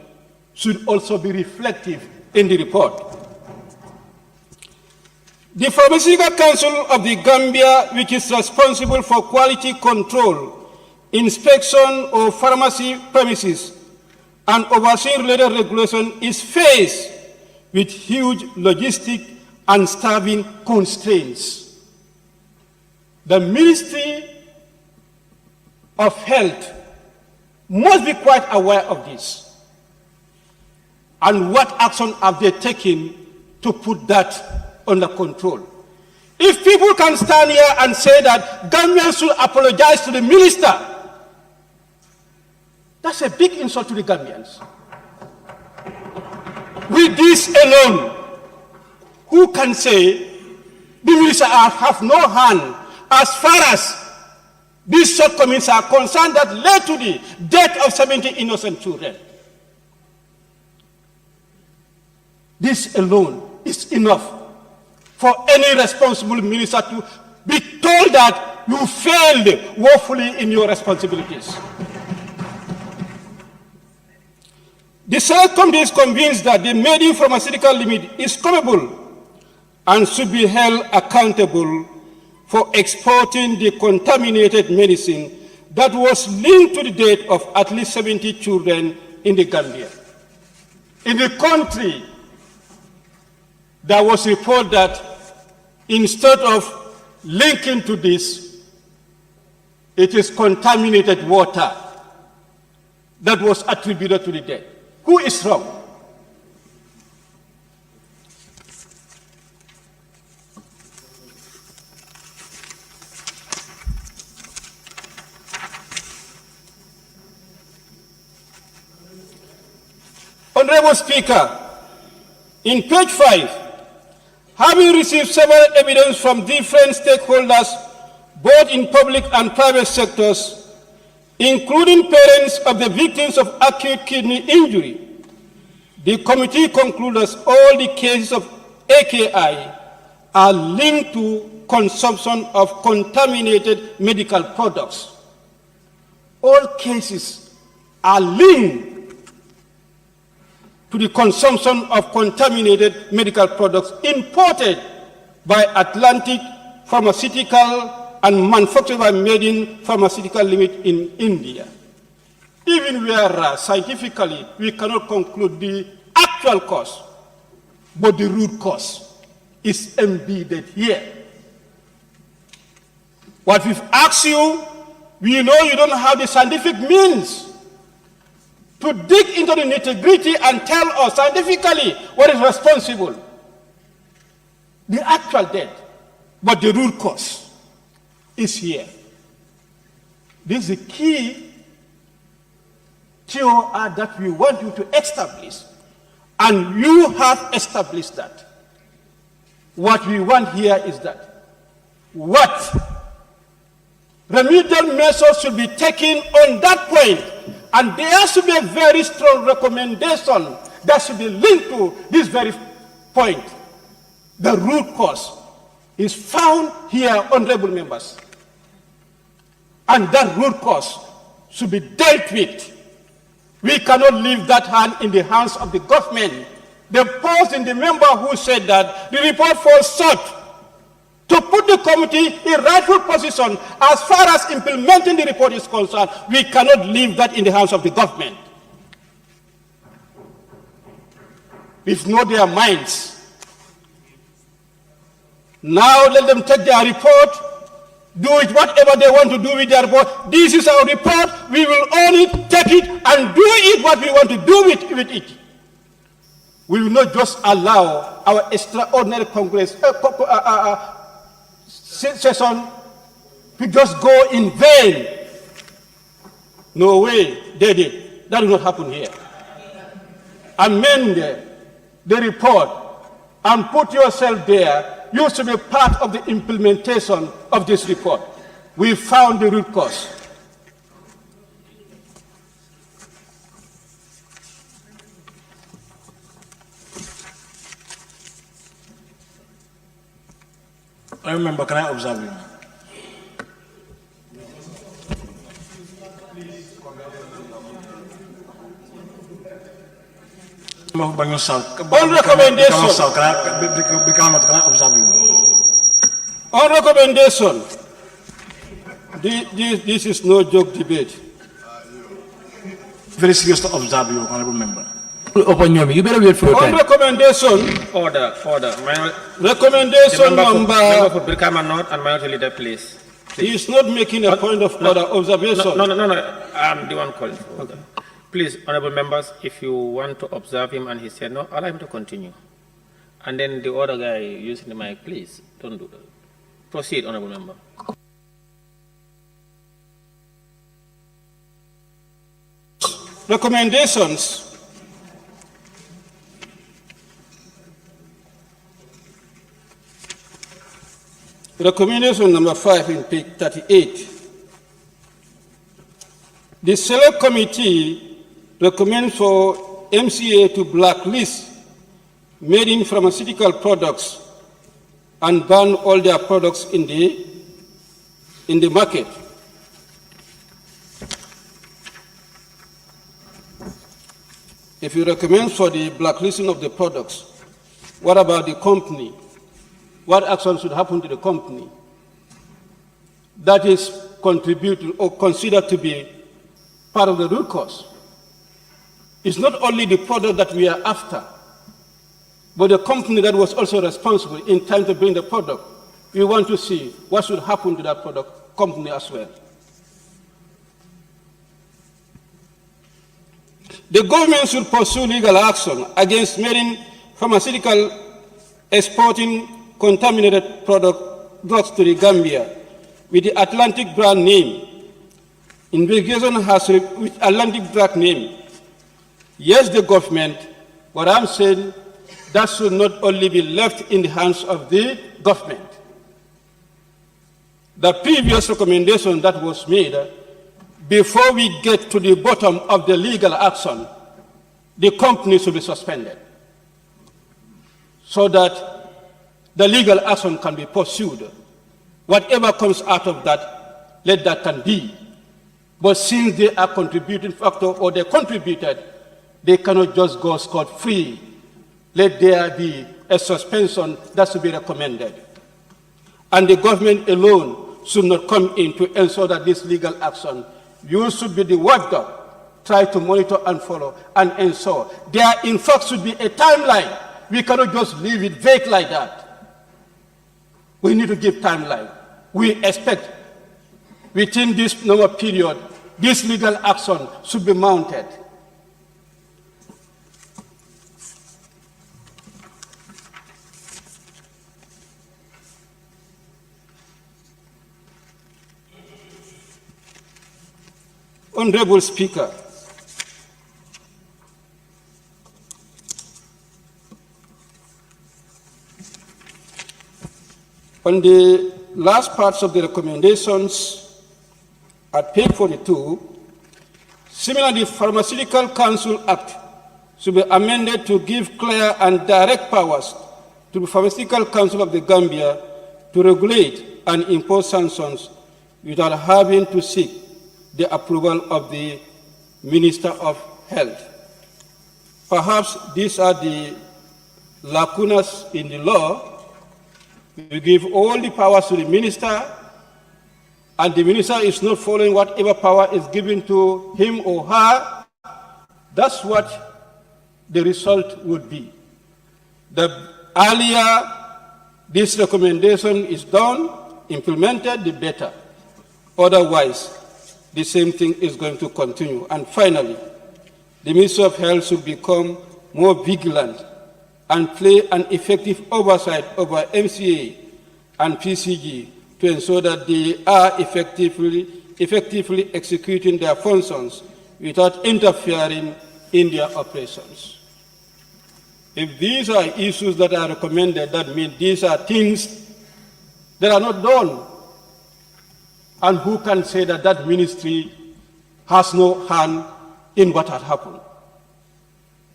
should also be reflective in the report. The Pharmaceutical Council of the Gambia, which is responsible for quality control, inspection of pharmacy premises, and overseeing related regulation, is faced with huge logistic and staffing constraints. The Ministry of Health must be quite aware of this. And what action have they taken to put that under control? If people can stand here and say that Gambians should apologize to the minister, that's a big insult to the Gambians. With this alone, who can say the minister have no hand as far as these shortcomings are concerned that led to the death of 70 innocent children? This alone is enough for any responsible minister to be told that you failed woefully in your responsibilities. The Select Committee is convinced that the Made Pharmaceutical Limit is culpable and should be held accountable for exporting the contaminated medicine that was linked to the death of at least 70 children in the Gambia. In the country, there was a report that instead of linking to this, it is contaminated water that was attributed to the death. Who is wrong? Honorable Speaker, in page 5, having received several evidence from different stakeholders, both in public and private sectors, including parents of the victims of acute kidney injury, the committee concludes all the cases of AKI are linked to consumption of contaminated medical products. All cases are linked to the consumption of contaminated medical products imported by Atlantic Pharmaceutical and manufactured by Made Pharmaceutical Limited in India. Even where scientifically we cannot conclude the actual cause, but the root cause is embedded here. What we've asked you, we know you don't have the scientific means to dig into the nitty-gritty and tell us scientifically what is responsible. The actual death, but the root cause is here. This is the key theory that we want you to establish, and you have established that. What we want here is that what remedial measures should be taken on that point, and there should be a very strong recommendation that should be linked to this very point. The root cause is found here, honorable members. And that root cause should be dealt with. We cannot leave that hand in the hands of the government. The pause in the member who said that the report falls short to put the committee in rightful position as far as implementing the report is concerned. We cannot leave that in the hands of the government. We've known their minds. Now let them take their report, do it whatever they want to do with their report. This is our report. We will own it, take it, and do it what we want to do with it. We will not just allow our extraordinary Congress session to just go in vain. No way, they did. That will not happen here. Amend the report and put yourself there. You should be part of the implementation of this report. We found the root cause. I remember, can I observe you? On recommendation. Can I observe you? On recommendation. This is no joke debate. Very serious to observe you, honorable member. You better wait for your time. On recommendation. Order. Recommendation number. Member for Brikama North and Minority Leader, please. He is not making a point of order observation. No. I'm the one calling for order. Please, honorable members, if you want to observe him and he said no, allow him to continue. And then the other guy using the mic, please, don't do that. Proceed, honorable member. Recommendations. Recommendation number 5 in page 38. The Select Committee recommends for MCA to blacklist made in pharmaceutical products and ban all their products in the market. If you recommend for the blacklisting of the products, what about the company? What action should happen to the company that is contributed or considered to be part of the root cause? It's not only the product that we are after, but the company that was also responsible in time to bring the product. We want to see what should happen to that product company as well. The government should pursue legal action against marine pharmaceutical exporting contaminated drugs to the Gambia with the Atlantic brand name. Investigation has with Atlantic drug name. Yes, the government, what I'm saying, that should not only be left in the hands of the government. The previous recommendation that was made, before we get to the bottom of the legal action, the company should be suspended so that the legal action can be pursued. Whatever comes out of that, let that can be. But since they are contributing factor or they contributed, they cannot just go scot-free. Let there be a suspension that should be recommended. And the government alone should not come in to ensure that this legal action, you should be the watchdog, try to monitor and follow and ensure. There in fact should be a timeline. We cannot just leave it vague like that. We need to give timeline. We expect within this normal period, this legal action should be mounted. Honorable Speaker, on the last parts of the recommendations at page 42, similarly, the Pharmaceutical Council Act should be amended to give clear and direct powers to the Pharmaceutical Council of the Gambia to regulate and impose sanctions without having to seek the approval of the Minister of Health. Perhaps these are the lacunas in the law. We give all the powers to the minister, and the minister is not following whatever power is given to him or her. That's what the result would be. The earlier this recommendation is done, implemented, the better. Otherwise, the same thing is going to continue. And finally, the Ministry of Health should become more vigilant and play an effective oversight over MCA and PCG to ensure that they are effectively executing their functions without interfering in their operations. If these are issues that are recommended, that means these are things that are not done. And who can say that that ministry has no hand in what had happened?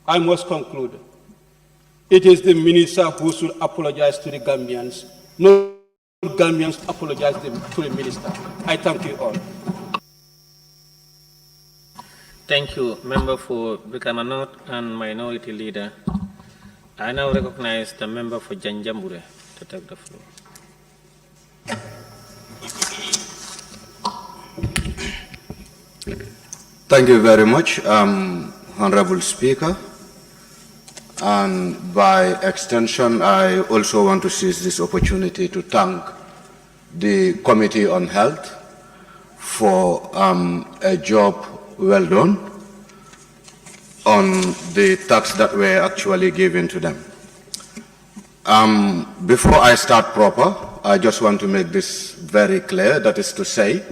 I must conclude. It is the minister who should apologize to the Gambians, not Gambians apologize to the minister. I thank you all. Thank you, Member for Brikamanot and Minority Leader. I now recognize the member for Janjambure to take the floor. Thank you very much, Honorable Speaker. And by extension, I also want to seize this opportunity to thank the Committee on Health for a job well done on the tasks that were actually given to them. Before I start proper, I just want to make this very clear, that is to say,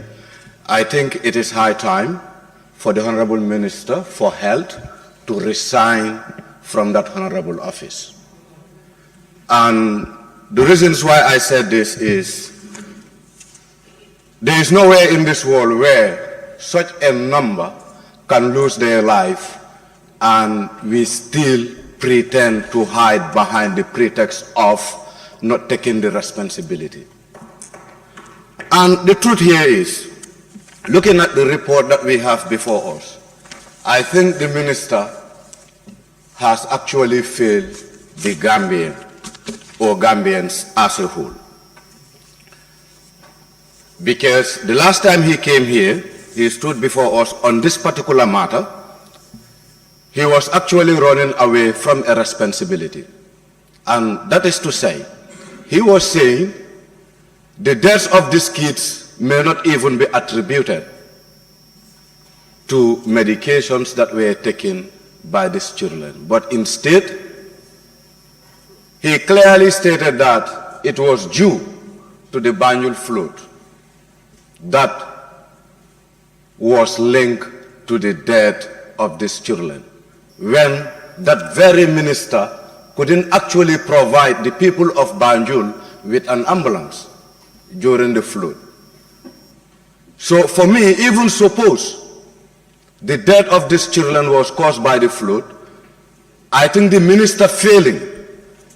I think it is high time for the Honorable Minister for Health to resign from that honorable office. And the reasons why I said this is, there is nowhere in this world where such a number can lose their life and we still pretend to hide behind the pretext of not taking the responsibility. And the truth here is, looking at the report that we have before us, I think the minister has actually failed the Gambian or Gambians as a whole. Because the last time he came here, he stood before us on this particular matter, he was actually running away from a responsibility. And that is to say, he was saying the deaths of these kids may not even be attributed to medications that were taken by these children. But instead, he clearly stated that it was due to the Banjul flood that was linked to the death of these children, when that very minister couldn't actually provide the people of Banjul with an ambulance during the flood. So for me, even suppose the death of these children was caused by the flood, I think the minister failing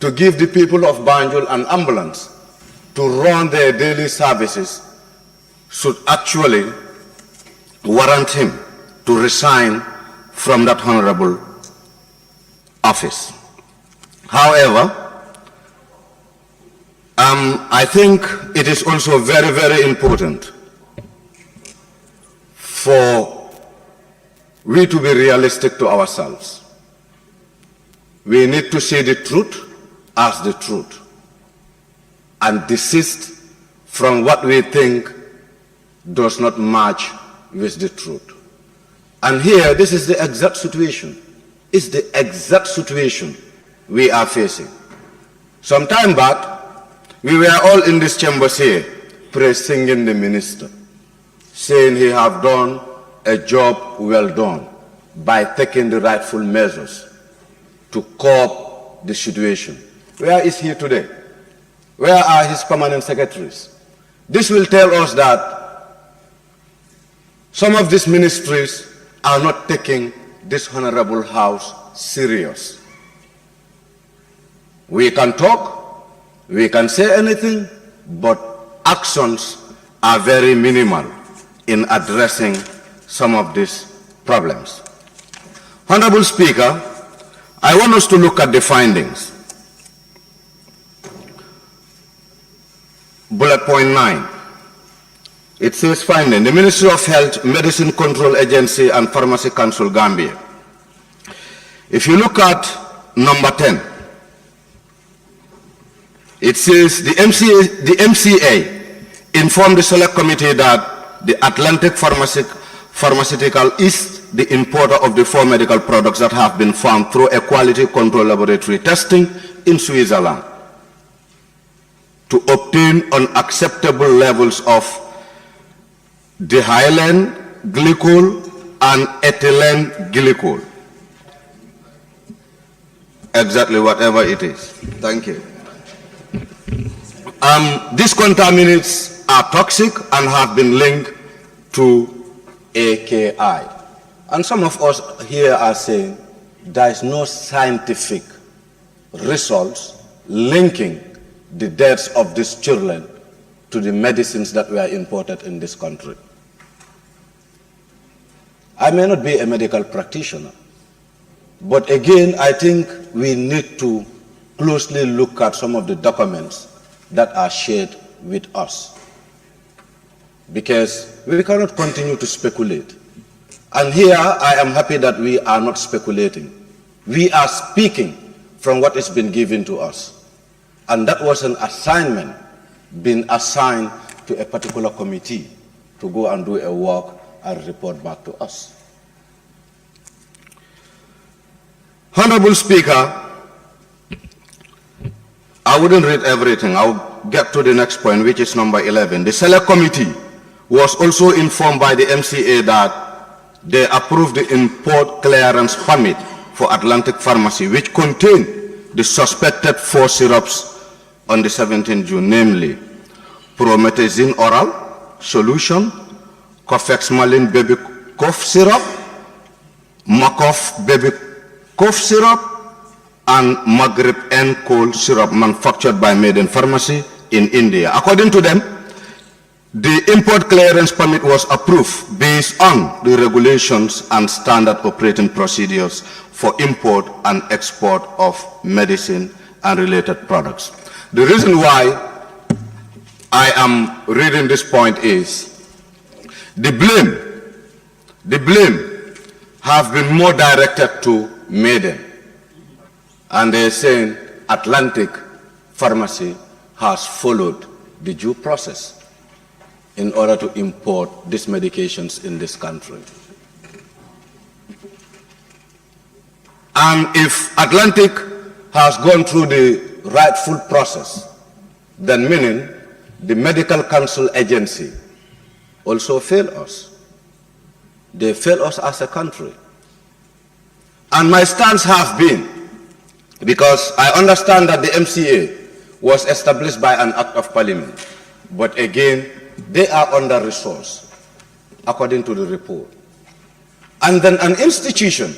to give the people of Banjul an ambulance to run their daily services should actually warrant him to resign from that honorable office. However, I think it is also very, very important for we to be realistic to ourselves. We need to say the truth as the truth and desist from what we think does not match with the truth. And here, this is the exact situation. It's the exact situation we are facing. Some time back, we were all in this chamber here, praising the minister, saying he have done a job well done by taking the rightful measures to curb the situation. Where is he today? Where are his permanent secretaries? This will tell us that some of these ministries are not taking this honorable house serious. We can talk, we can say anything, but actions are very minimal in addressing some of these problems. Honorable Speaker, I want us to look at the findings. Bullet point 9. It says finding, the Ministry of Health, Medicine Control Agency and Pharmacy Council, Gambia. If you look at number 10, it says the MCA informed the Select Committee that the Atlantic Pharmaceutical East the importer of the 4 medical products that have been found through a quality control laboratory testing in Switzerland to obtain unacceptable levels of diethylene glycol and ethylene glycol. Exactly whatever it is. Thank you. These contaminants are toxic and have been linked to AKI. And some of us here are saying there is no scientific results linking the deaths of these children to the medicines that were imported in this country. I may not be a medical practitioner, but again, I think we need to closely look at some of the documents that are shared with us, because we cannot continue to speculate. And here, I am happy that we are not speculating. We are speaking from what has been given to us. And that was an assignment being assigned to a particular committee to go and do a work and report back to us. Honorable Speaker, I wouldn't read everything. I'll get to the next point, which is number 11. The Select Committee was also informed by the MCA that they approved the import clearance permit for Atlantic Pharmacy, which contained the suspected 4 syrups on the 17th June, namely promethazine oral solution, cofexmalin baby cough syrup, Macof baby cough syrup, and Maghreb N cold syrup manufactured by Maiden Pharmacy in India. According to them, the import clearance permit was approved based on the regulations and standard operating procedures for import and export of medicine and related products. The reason why I am reading this point is the blame have been more directed to Maiden, and they're saying Atlantic Pharmacy has followed the due process in order to import these medications in this country. And if Atlantic has gone through the rightful process, then meaning the Medical Council Agency also failed us. They failed us as a country. And my stance has been, because I understand that the MCA was established by an act of parliament, but again, they are under-resourced, according to the report. And then an institution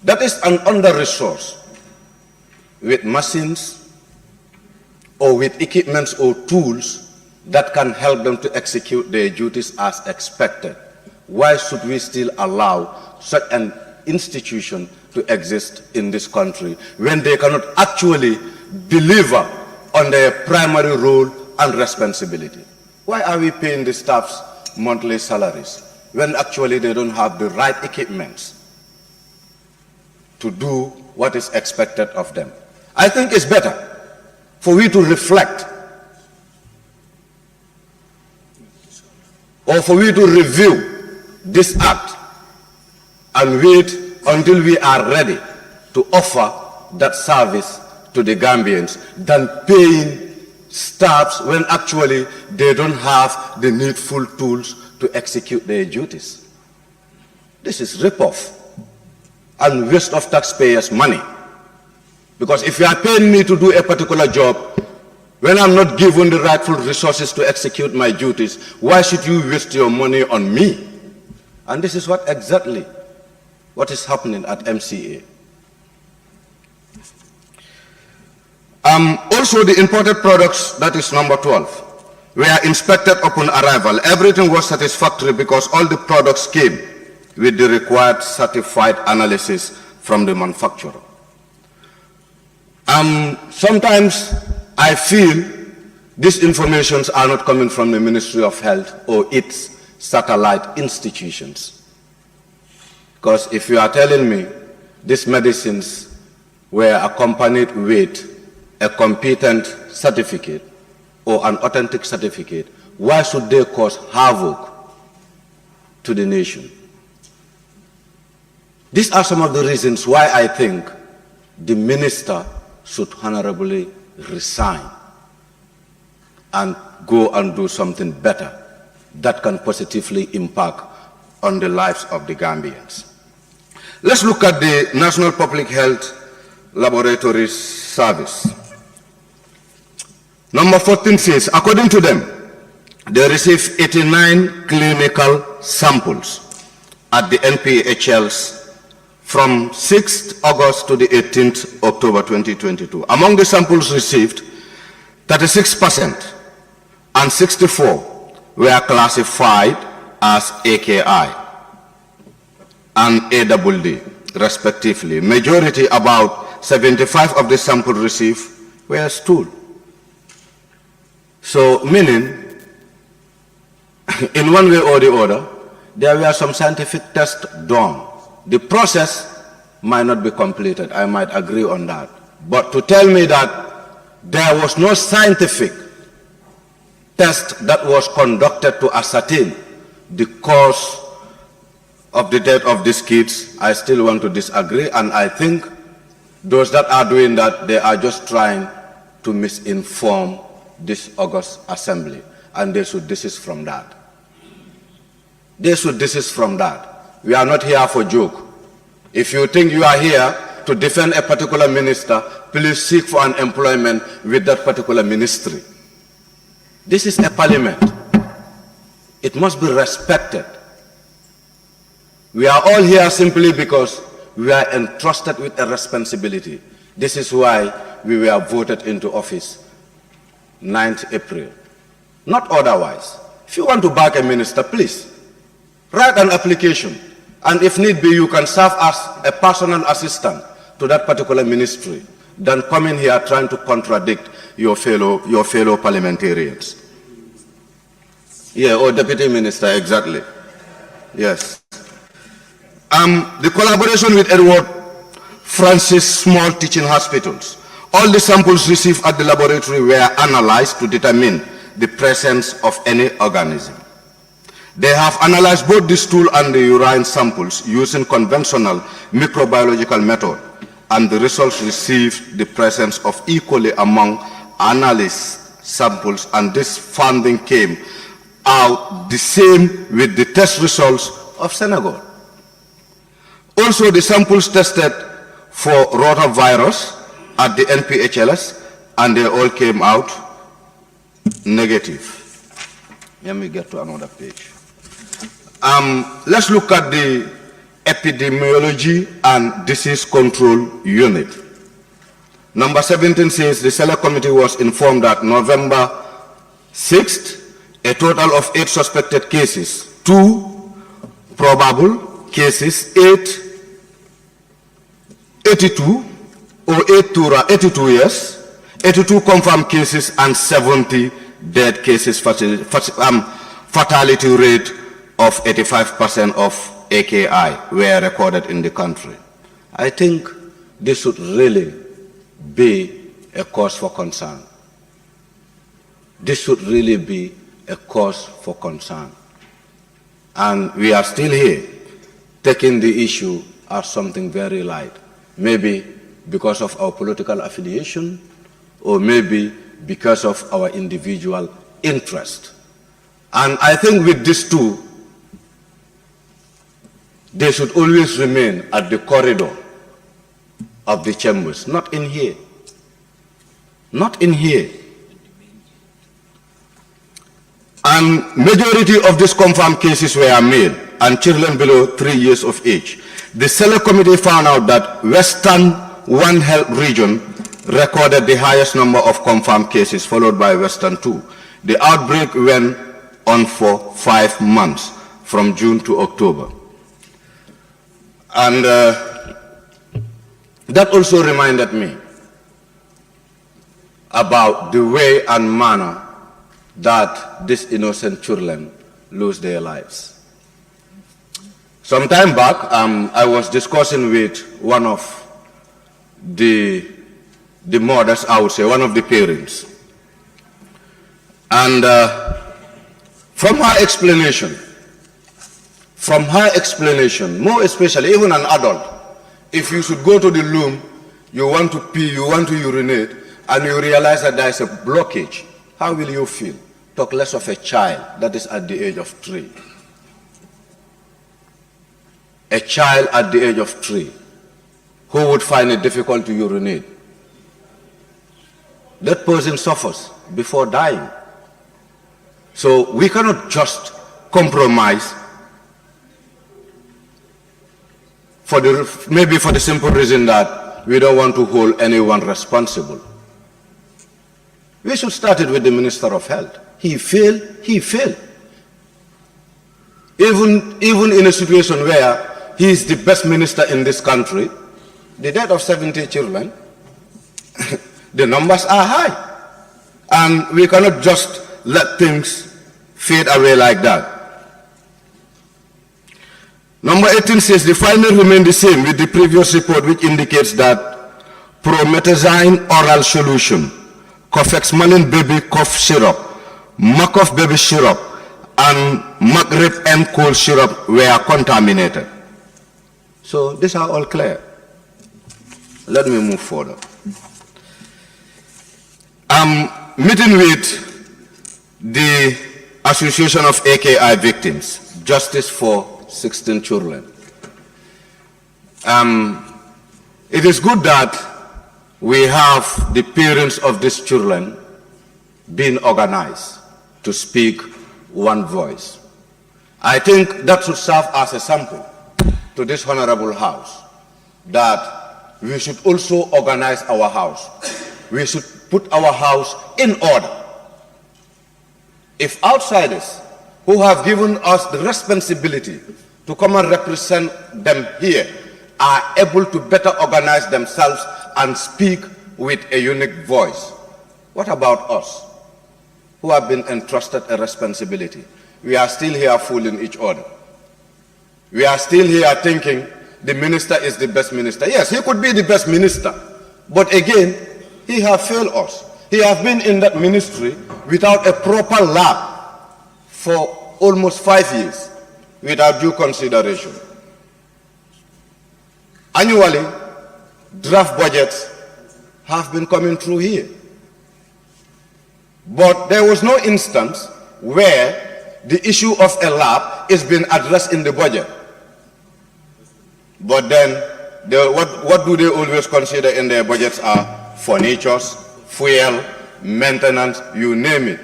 that is an under-resource with machines or with equipments or tools that can help them to execute their duties as expected. Why should we still allow such an institution to exist in this country when they cannot actually deliver on their primary role and responsibility? Why are we paying the staff's monthly salaries when actually they don't have the right equipments to do what is expected of them? I think it's better for we to reflect, or for we to review this act and wait until we are ready to offer that service to the Gambians than paying staffs when actually they don't have the needful tools to execute their duties. This is rip-off and waste of taxpayers' money. Because if you are paying me to do a particular job, when I'm not given the rightful resources to execute my duties, why should you waste your money on me? And this is exactly what is happening at MCA. Also, the imported products, that is number 12, were inspected upon arrival. Everything was satisfactory because all the products came with the required certified analysis from the manufacturer. Sometimes I feel these informations are not coming from the Ministry of Health or its satellite institutions. Because if you are telling me these medicines were accompanied with a competent certificate or an authentic certificate, why should they cause havoc to the nation? These are some of the reasons why I think the minister should honorably resign and go and do something better that can positively impact on the lives of the Gambians. Let's look at the National Public Health Laboratory Service. Number 14 says, according to them, they received 89 clinical samples at the NPHLs from 6th August to the 18th October 2022. Among the samples received, 36% and 64 were classified as AKI and ADD, respectively. Majority, about 75 of the samples received, were stool. So, meaning, in one way or the other, there were some scientific tests done. The process might not be completed, I might agree on that. But to tell me that there was no scientific test that was conducted to ascertain the cause of the death of these kids, I still want to disagree, and I think those that are doing that, they are just trying to misinform this August Assembly, and they should desist from that. They should desist from that. We are not here for joke. If you think you are here to defend a particular minister, please seek for an employment with that particular ministry. This is a parliament. It must be respected. We are all here simply because we are entrusted with a responsibility. This is why we were voted into office 9th April. Not otherwise. If you want to back a minister, please write an application, and if need be, you can serve as a personal assistant to that particular ministry than coming here trying to contradict your fellow parliamentarians. Yeah, or deputy minister, exactly. Yes. The collaboration with Edward Francis Small Teaching Hospitals. All the samples received at the laboratory were analyzed to determine the presence of any organism. They have analyzed both the stool and the urine samples using conventional microbiological method, and the results received the presence of E. coli among analyzed samples, and this finding came out the same with the test results of Senegal. Also, the samples tested for rotavirus at the NPHLS, and they all came out negative. Let me get to another page. Let's look at the Epidemiology and Disease Control Unit. Number 17 says the Select Committee was informed that November 6th, a total of 8 suspected cases, 2 probable cases, 82 confirmed cases, and 70 dead cases, fatality rate of 85% of AKI were recorded in the country. I think this should really be a cause for concern. This should really be a cause for concern. And we are still here taking the issue as something very light, maybe because of our political affiliation, or maybe because of our individual interest. And I think with these two, they should always remain at the corridor of the chambers, not in here. Not in here. And majority of these confirmed cases were male and children below 3 years of age. The Select Committee found out that Western One Health region recorded the highest number of confirmed cases, followed by Western 2. The outbreak went on for 5 months, from June to October. And that also reminded me about the way and manner that these innocent children lose their lives. Some time back, I was discussing with one of the mothers, I would say, one of the parents. And from her explanation, From her explanation, more especially, even an adult, if you should go to the loom, you want to pee, you want to urinate, and you realize that there is a blockage, how will you feel? Talk less of a child that is at the age of 3. A child at the age of 3 who would find it difficult to urinate. That person suffers before dying. So we cannot just compromise maybe for the simple reason that we don't want to hold anyone responsible. We should start it with the Minister of Health. He failed. Even in a situation where he is the best minister in this country, the death of 70 children, the numbers are high. And we cannot just let things fade away like that. Number 18 says the findings remain the same with the previous report, which indicates that promethazine oral solution, cofexmalin baby cough syrup, Macof baby syrup, and Magreb and cold syrup were contaminated. So these are all clear. Let me move further. I'm meeting with the Association of AKI Victims, Justice for 16 Children. It is good that we have the parents of these children being organized to speak one voice. I think that should serve as a sample to this honorable house, that we should also organize our house. We should put our house in order. If outsiders who have given us the responsibility to come and represent them here are able to better organize themselves and speak with a unique voice, what about us who have been entrusted a responsibility? We are still here fooling each other. We are still here thinking the minister is the best minister. Yes, he could be the best minister, but again, he has failed us. He has been in that ministry without a proper lab for almost 5 years, without due consideration. Annually, draft budgets have been coming through here. But there was no instance where the issue of a lab is being addressed in the budget. But then, what do they always consider in their budgets are furnitures, fuel, maintenance, you name it.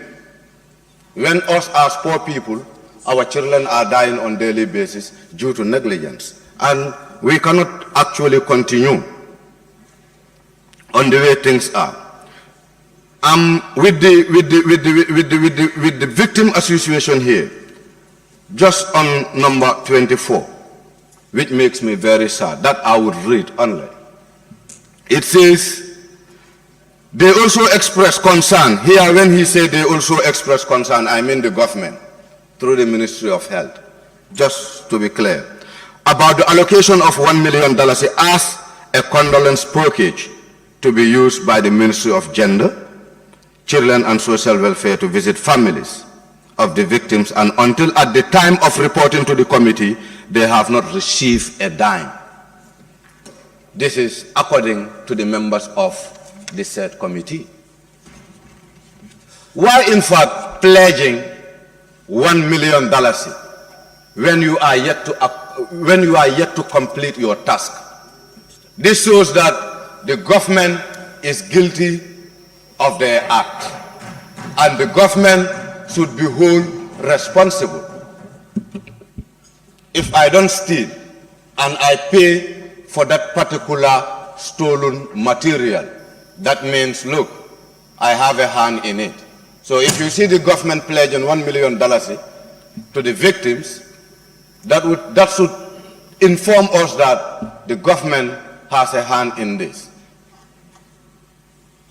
When us as poor people, our children are dying on a daily basis due to negligence. And we cannot actually continue on the way things are. With the victim association here, just on number 24, which makes me very sad, that I would read only. It says, they also express concern. Here, when he said they also express concern, I mean the government, through the Ministry of Health, just to be clear, about the allocation of $1 million as a condolence package to be used by the Ministry of Gender, Children and Social Welfare to visit families of the victims, and until at the time of reporting to the committee, they have not received a dime. This is according to the members of the said committee. Why, in fact, pledging $1 million when you are yet to complete your task? This shows that the government is guilty of their act, and the government should be held responsible. If I don't steal and I pay for that particular stolen material, that means, look, I have a hand in it. So if you see the government pledging $1 million to the victims, that should inform us that the government has a hand in this.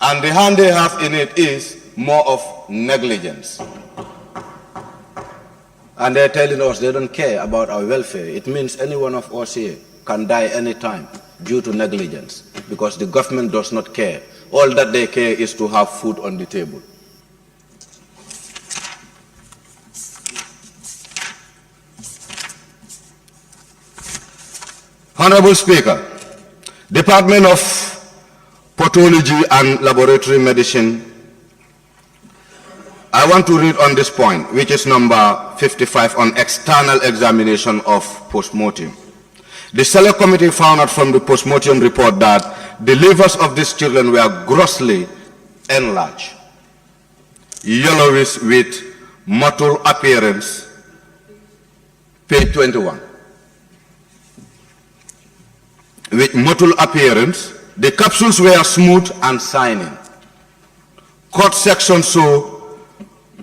And the hand they have in it is more of negligence. And they're telling us they don't care about our welfare. It means any one of us here can die anytime due to negligence, because the government does not care. All that they care is to have food on the table. Honorable Speaker, Department of Pathology and Laboratory Medicine, I want to read on this point, which is number 55 on external examination of postmortem. The Select Committee found out from the postmortem report that the livers of these children were grossly enlarged, yellowish with mottled appearance, page 21. With mottled appearance, the capsules were smooth and shining. Cut sections show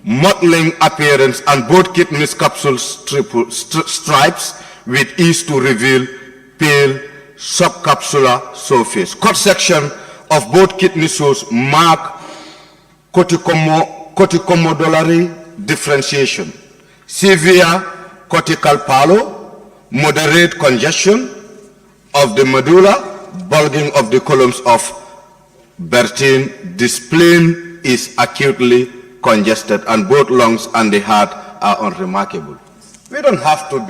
mottling appearance, and both kidneys capsule stripes with ease to reveal pale subcapsular surface. Cut section of both kidney shows mark corticomedullary differentiation, severe cortical pallor, moderate congestion of the medulla, bulging of the columns of Bertin. The spleen is acutely congested, and both lungs and the heart are unremarkable. We don't have to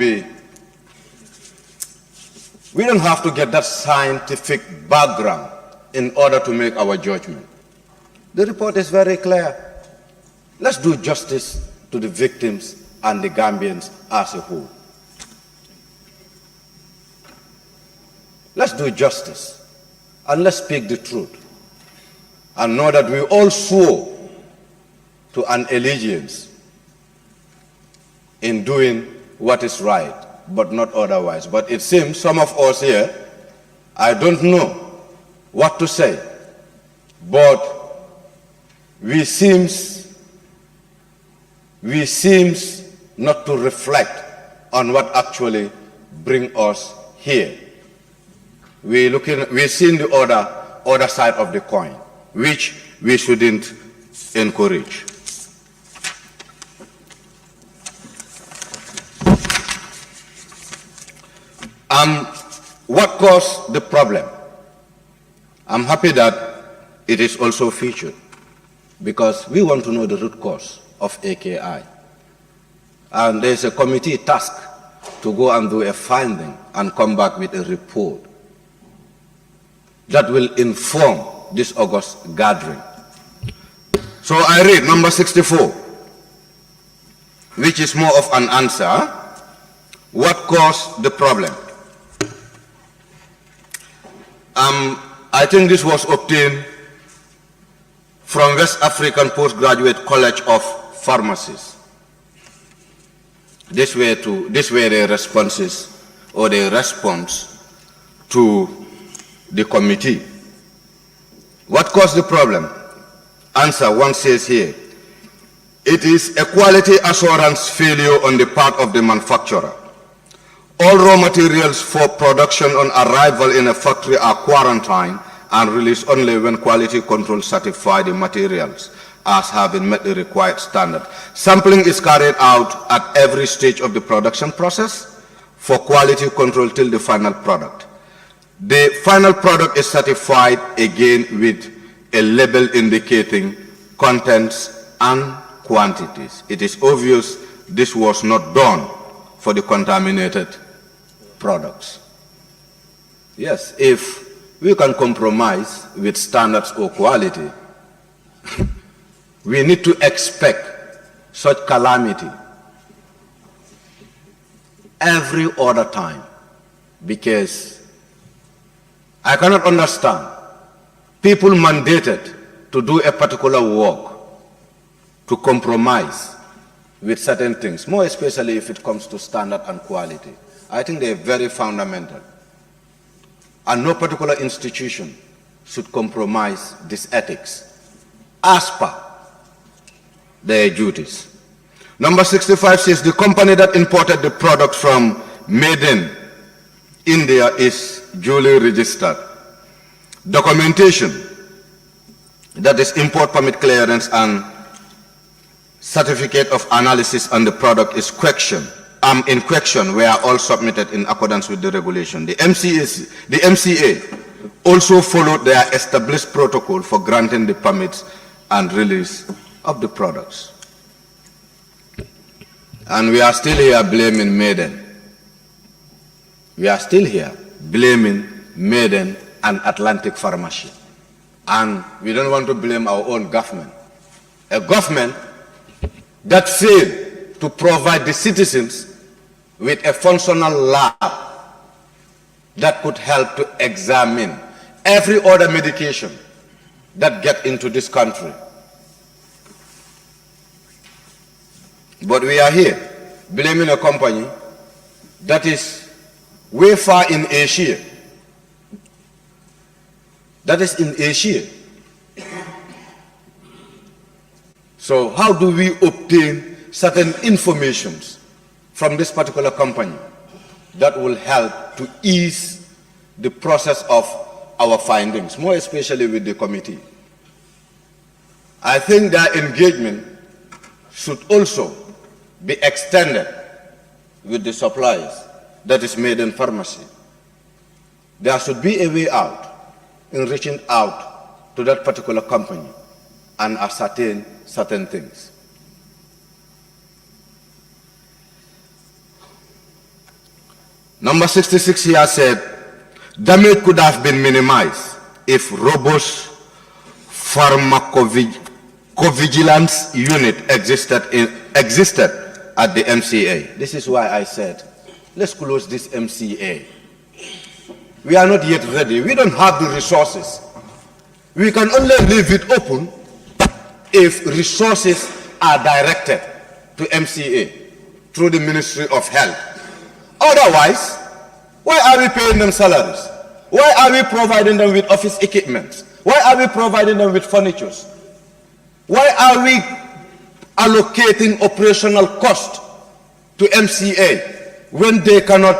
get that scientific background in order to make our judgment. The report is very clear. Let's do justice to the victims and the Gambians as a whole. Let's do justice and let's speak the truth and know that we all swore to an allegiance in doing what is right, but not otherwise. But it seems some of us here, I don't know what to say, but we seems not to reflect on what actually bring us here. We're seeing the other side of the coin, which we shouldn't encourage. What caused the problem? I'm happy that it is also featured, because we want to know the root cause of AKI. And there's a committee tasked to go and do a finding and come back with a report that will inform this August gathering. So I read number 64, which is more of an answer. What caused the problem? I think this was obtained from West African Postgraduate College of Pharmacists. This were their responses, or their response to the committee. What caused the problem? Answer, one says here, it is a quality assurance failure on the part of the manufacturer. All raw materials for production on arrival in a factory are quarantined and released only when quality control certify the materials as having met the required standard. Sampling is carried out at every stage of the production process for quality control till the final product. The final product is certified again with a label indicating contents and quantities. It is obvious this was not done for the contaminated products. Yes, if we can compromise with standards or quality, we need to expect such calamity every other time, because I cannot understand people mandated to do a particular work to compromise with certain things, more especially if it comes to standard and quality. I think they are very fundamental. And no particular institution should compromise these ethics as per their duties. Number 65 says the company that imported the product from Made in India is duly registered. Documentation, that is import permit clearance and certificate of analysis on the product is in question were all submitted in accordance with the regulation. The MCA also followed their established protocol for granting the permits and release of the products. And we are still here blaming Maiden. We are still here blaming Maiden and Atlantic Pharmacy. And we don't want to blame our own government. A government that failed to provide the citizens with a functional lab that could help to examine every other medication that get into this country. But we are here blaming a company that is way far in Asia. That is in Asia. So how do we obtain certain informations from this particular company that will help to ease the process of our findings, more especially with the committee? I think their engagement should also be extended with the suppliers, that is Maiden Pharmacy. There should be a way out in reaching out to that particular company and ascertain certain things. Number 66 here said, damage could have been minimized if robust pharmacovigilance unit existed at the MCA. This is why I said, let's close this MCA. We are not yet ready. We don't have the resources. We can only leave it open if resources are directed to MCA through the Ministry of Health. Otherwise, why are we paying them salaries? Why are we providing them with office equipment? Why are we providing them with furniture? Why are we allocating operational cost to MCA when they cannot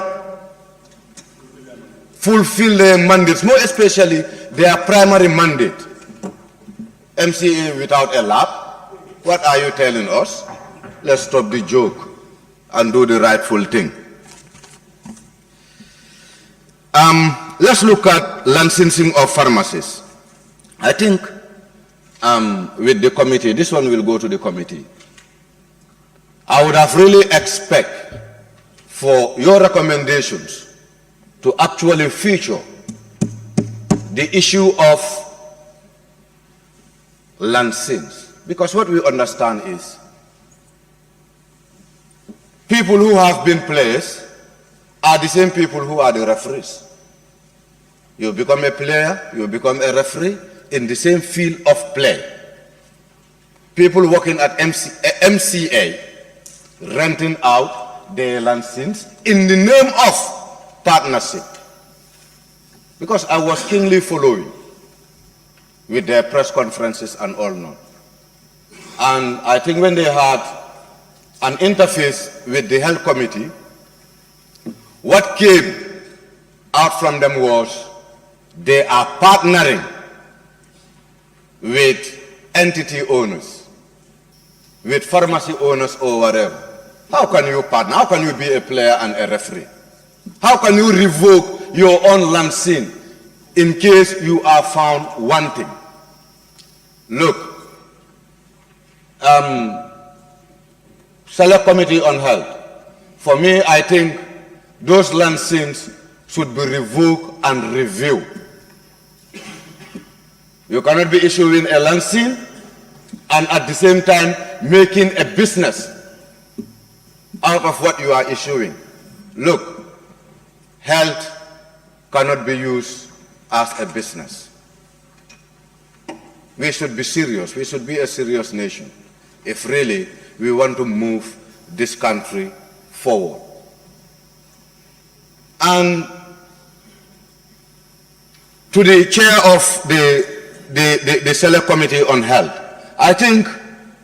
fulfill their mandates, more especially their primary mandate? MCA without a lab? What are you telling us? Let's stop the joke and do the rightful thing. Let's look at licensing of pharmacies. I think with the committee, this one will go to the committee. I would have really expect for your recommendations to actually feature the issue of license. Because what we understand is people who have been players are the same people who are the referees. You become a player, you become a referee in the same field of play. People working at MCA renting out their license in the name of partnership. Because I was keenly following with their press conferences and all that. And I think when they had an interface with the health committee, what came out from them was they are partnering with entity owners, with pharmacy owners or whatever. How can you partner? How can you be a player and a referee? How can you revoke your own license in case you are found wanting? Look, Select Committee on Health, for me, I think those licenses should be revoked and reviewed. You cannot be issuing a license and at the same time making a business out of what you are issuing. Look, health cannot be used as a business. We should be serious. We should be a serious nation if really we want to move this country forward. And to the chair of the Select Committee on Health, I think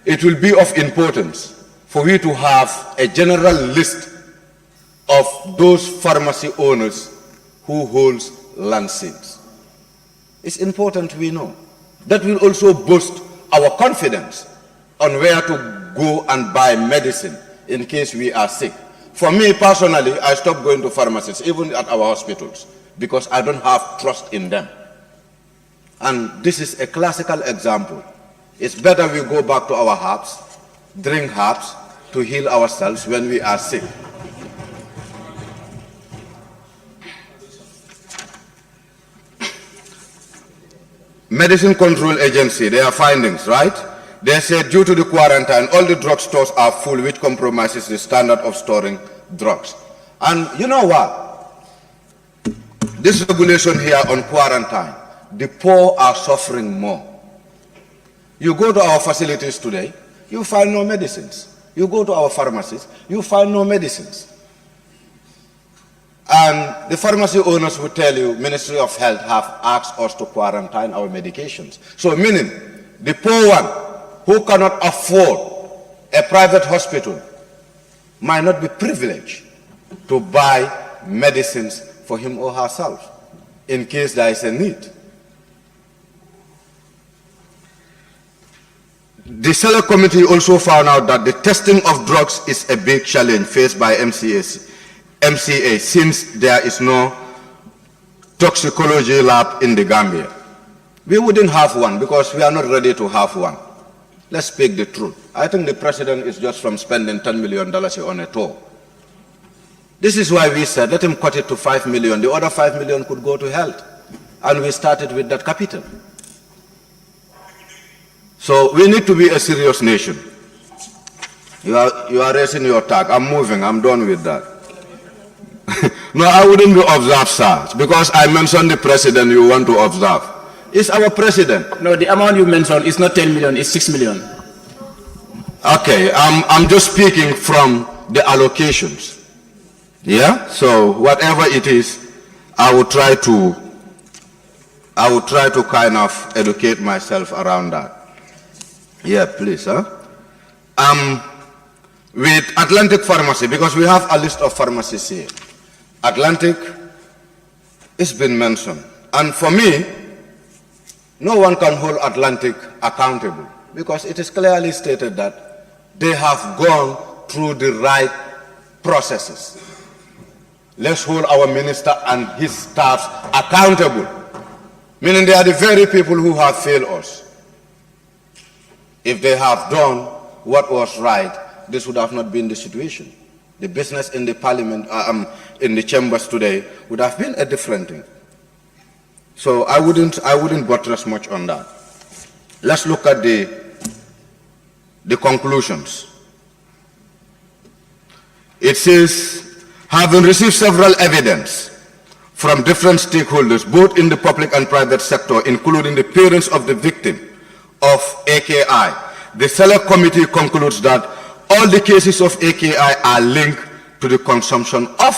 it will be of importance for we to have a general list of those pharmacy owners who holds licenses. It's important we know. That will also boost our confidence on where to go and buy medicine in case we are sick. For me personally, I stopped going to pharmacies, even at our hospitals, because I don't have trust in them. And this is a classical example. It's better we go back to our herbs, drink herbs to heal ourselves when we are sick. Medicine Control Agency, their findings, right? They said due to the quarantine, all the drugstores are full, which compromises the standard of storing drugs. And you know what? This regulation here on quarantine, the poor are suffering more. You go to our facilities today, you find no medicines. You go to our pharmacies, you find no medicines. And the pharmacy owners will tell you, Ministry of Health have asked us to quarantine our medications. So meaning, the poor one who cannot afford a private hospital might not be privileged to buy medicines for him or herself in case there is a need. The Select Committee also found out that the testing of drugs is a big challenge faced by MCA since there is no toxicology lab in the Gambia. We wouldn't have one because we are not ready to have one. Let's speak the truth. I think the president is just from spending $10 million on a tour. This is why we said, let him cut it to $5 million. The other $5 million could go to health. And we started with that capital. So we need to be a serious nation. You are raising your tag. I'm moving. I'm done with that. No, I wouldn't be observed, sir, because I mentioned the president you want to observe. It's our president. No, the amount you mentioned is not 10 million, it's 6 million. Okay, I'm just speaking from the allocations. Yeah, so whatever it is, I will try to kind of educate myself around that. Yeah, please, huh? With Atlantic Pharmacy, because we have a list of pharmacies here. Atlantic, it's been mentioned. And for me, no one can hold Atlantic accountable because it is clearly stated that they have gone through the right processes. Let's hold our minister and his staffs accountable, meaning they are the very people who have failed us. If they have done what was right, this would have not been the situation. The business in the parliament, in the chambers today would have been a different thing. So I wouldn't buttress much on that. Let's look at the conclusions. It says, having received several evidence from different stakeholders, both in the public and private sector, including the parents of the victim of AKI, the Select Committee concludes that all the cases of AKI are linked to the consumption of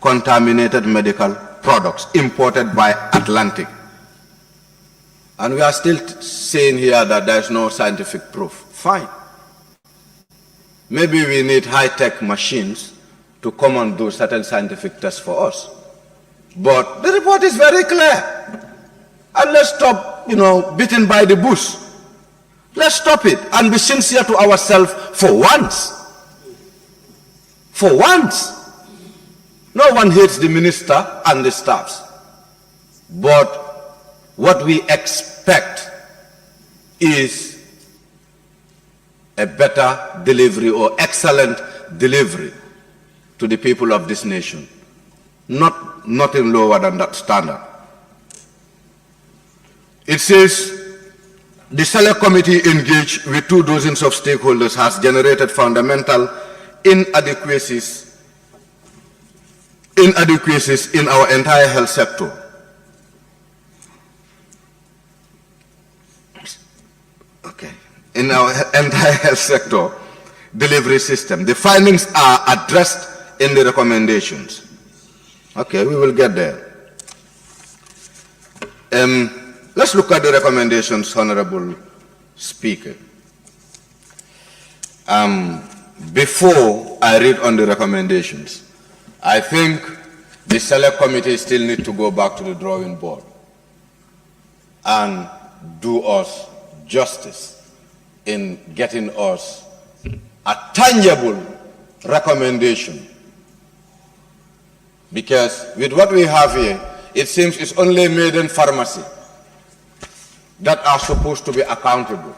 contaminated medical products imported by Atlantic. And we are still saying here that there is no scientific proof. Fine. Maybe we need high-tech machines to come and do certain scientific tests for us. But the report is very clear. And let's stop, beating by the bush. Let's stop it and be sincere to ourselves for once. For once. No one hates the minister and the staffs. But what we expect is a better delivery or excellent delivery to the people of this nation. Nothing lower than that standard. It says, the Select Committee engaged with 2 dozens of stakeholders has generated fundamental inadequacies in our entire health sector. Okay. In our entire health sector delivery system. The findings are addressed in the recommendations. Okay, we will get there. Let's look at the recommendations, Honorable Speaker. Before I read on the recommendations, I think the Select Committee still need to go back to the drawing board and do us justice in getting us a tangible recommendation. Because with what we have here, it seems it's only Maiden Pharmacy that are supposed to be accountable.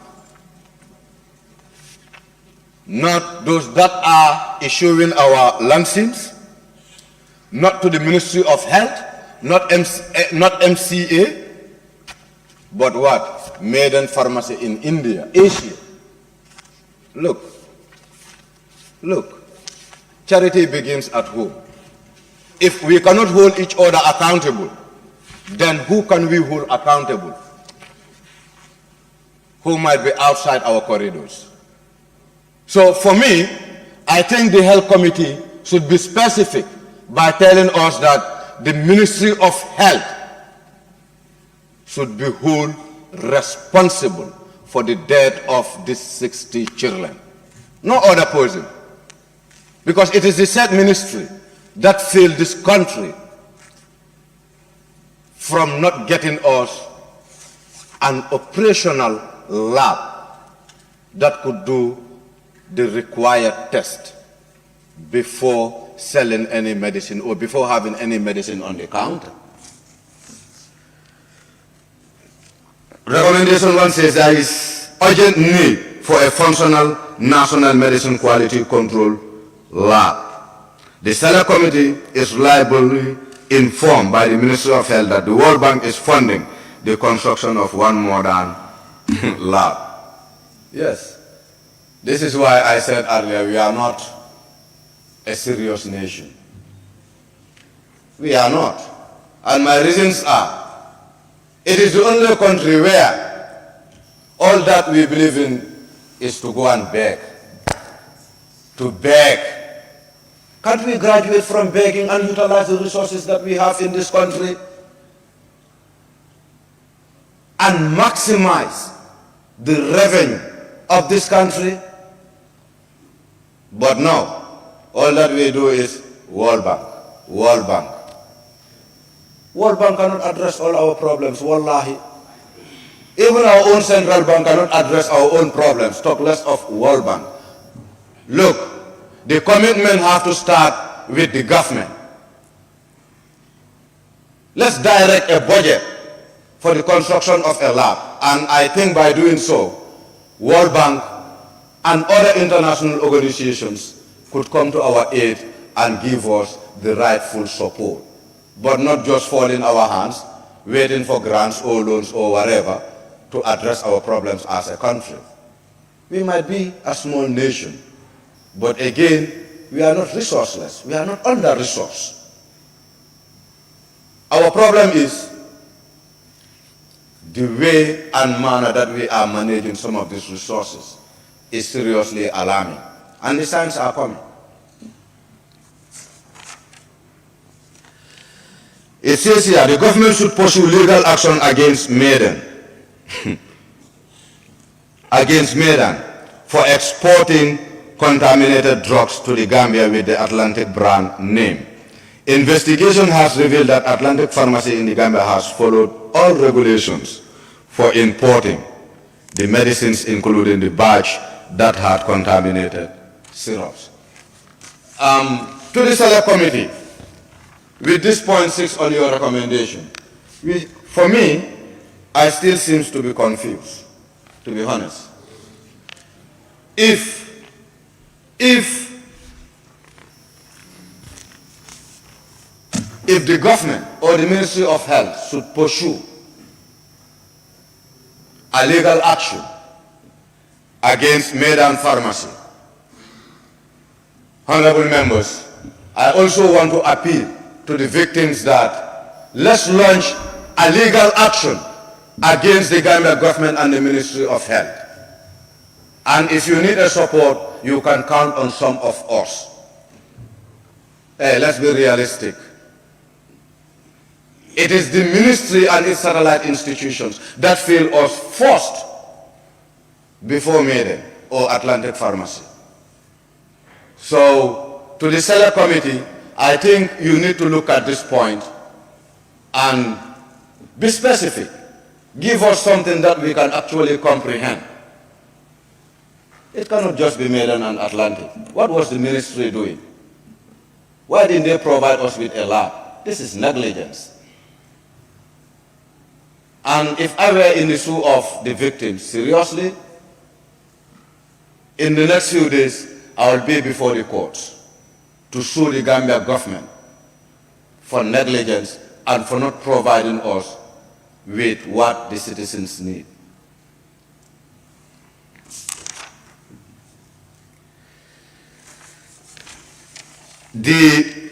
Not those that are issuing our lancings, not to the Ministry of Health, not MCA, but what? Maiden pharmacy in India, Asia. Look, charity begins at home. If we cannot hold each other accountable, then who can we hold accountable? Who might be outside our corridors? So for me, I think the Health Committee should be specific by telling us that the Ministry of Health should be held responsible for the death of these 60 children. No other person. Because it is the said ministry that failed this country from not getting us an operational lab that could do the required test before selling any medicine or before having any medicine on the counter. Recommendation 1 says there is urgent need for a functional national medicine quality control lab. The Select Committee is reliably informed by the Ministry of Health that the World Bank is funding the construction of one modern lab. Yes, this is why I said earlier we are not a serious nation. We are not. And my reasons are, it is the only country where all that we believe in is to go and beg. To beg. Can't we graduate from begging and utilize the resources that we have in this country and maximize the revenue of this country? But no, all that we do is World Bank, World Bank. World Bank cannot address all our problems, wallahi. Even our own central bank cannot address our own problems, talk less of World Bank. Look, the commitment has to start with the government. Let's direct a budget for the construction of a lab. And I think by doing so, World Bank and other international organizations could come to our aid and give us the rightful support. But not just fall in our hands, waiting for grants or loans or whatever to address our problems as a country. We might be a small nation, but again, we are not resourceless. We are not under-resourced. Our problem is the way and manner that we are managing some of these resources is seriously alarming. And the signs are coming. It says here, the government should pursue legal action against Maiden, for exporting contaminated drugs to the Gambia with the Atlantic brand name. Investigation has revealed that Atlantic Pharmacy in the Gambia has followed all regulations for importing the medicines, including the batch that had contaminated syrups. To the Select Committee, with this point 6 on your recommendation, for me, I still seem to be confused, to be honest. If the government or the Ministry of Health should pursue a legal action against Maiden Pharmacy, honorable members, I also want to appeal to the victims that let's launch a legal action against the Gambia government and the Ministry of Health. And if you need a support, you can count on some of us. Hey, let's be realistic. It is the ministry and its satellite institutions that fail us first before Maiden or Atlantic Pharmacy. So, to the Select Committee, I think you need to look at this point and be specific. Give us something that we can actually comprehend. It cannot just be Maiden and Atlantic. What was the ministry doing? Why didn't they provide us with a lab? This is negligence. And if I were in the shoe of the victims, seriously, in the next few days, I will be before the courts to sue the Gambia government for negligence and for not providing us with what the citizens need.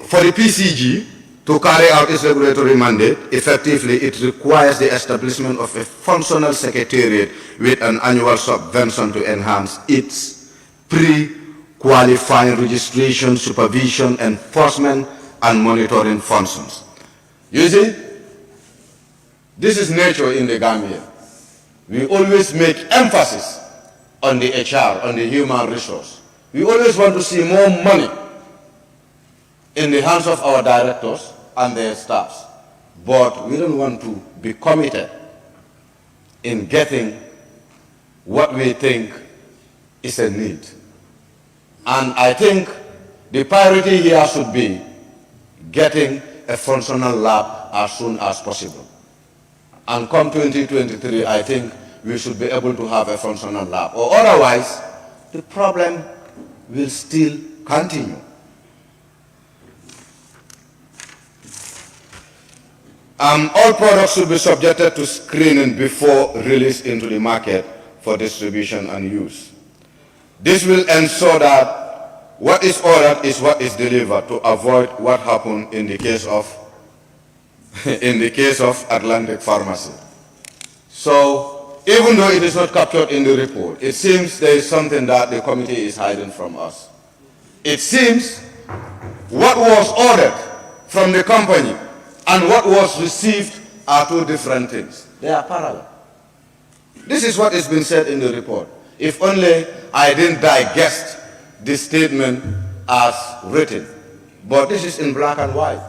For the PCG to carry out its regulatory mandate effectively, it requires the establishment of a functional secretariat with an annual subvention to enhance its pre-qualifying registration, supervision, enforcement, and monitoring functions. You see, this is nature in the Gambia. We always make emphasis on the HR, on the human resource. We always want to see more money in the hands of our directors and their staffs. But we don't want to be committed in getting what we think is a need. And I think the priority here should be getting a functional lab as soon as possible. And come 2023, I think we should be able to have a functional lab. Or otherwise, the problem will still continue. All products should be subjected to screening before release into the market for distribution and use. This will ensure that what is ordered is what is delivered, to avoid what happened in the case of Atlantic Pharmacy. So even though it is not captured in the report, it seems there is something that the committee is hiding from us. It seems what was ordered from the company and what was received are two different things. They are parallel. This is what has been said in the report. If only I didn't digest this statement as written. But this is in black and white.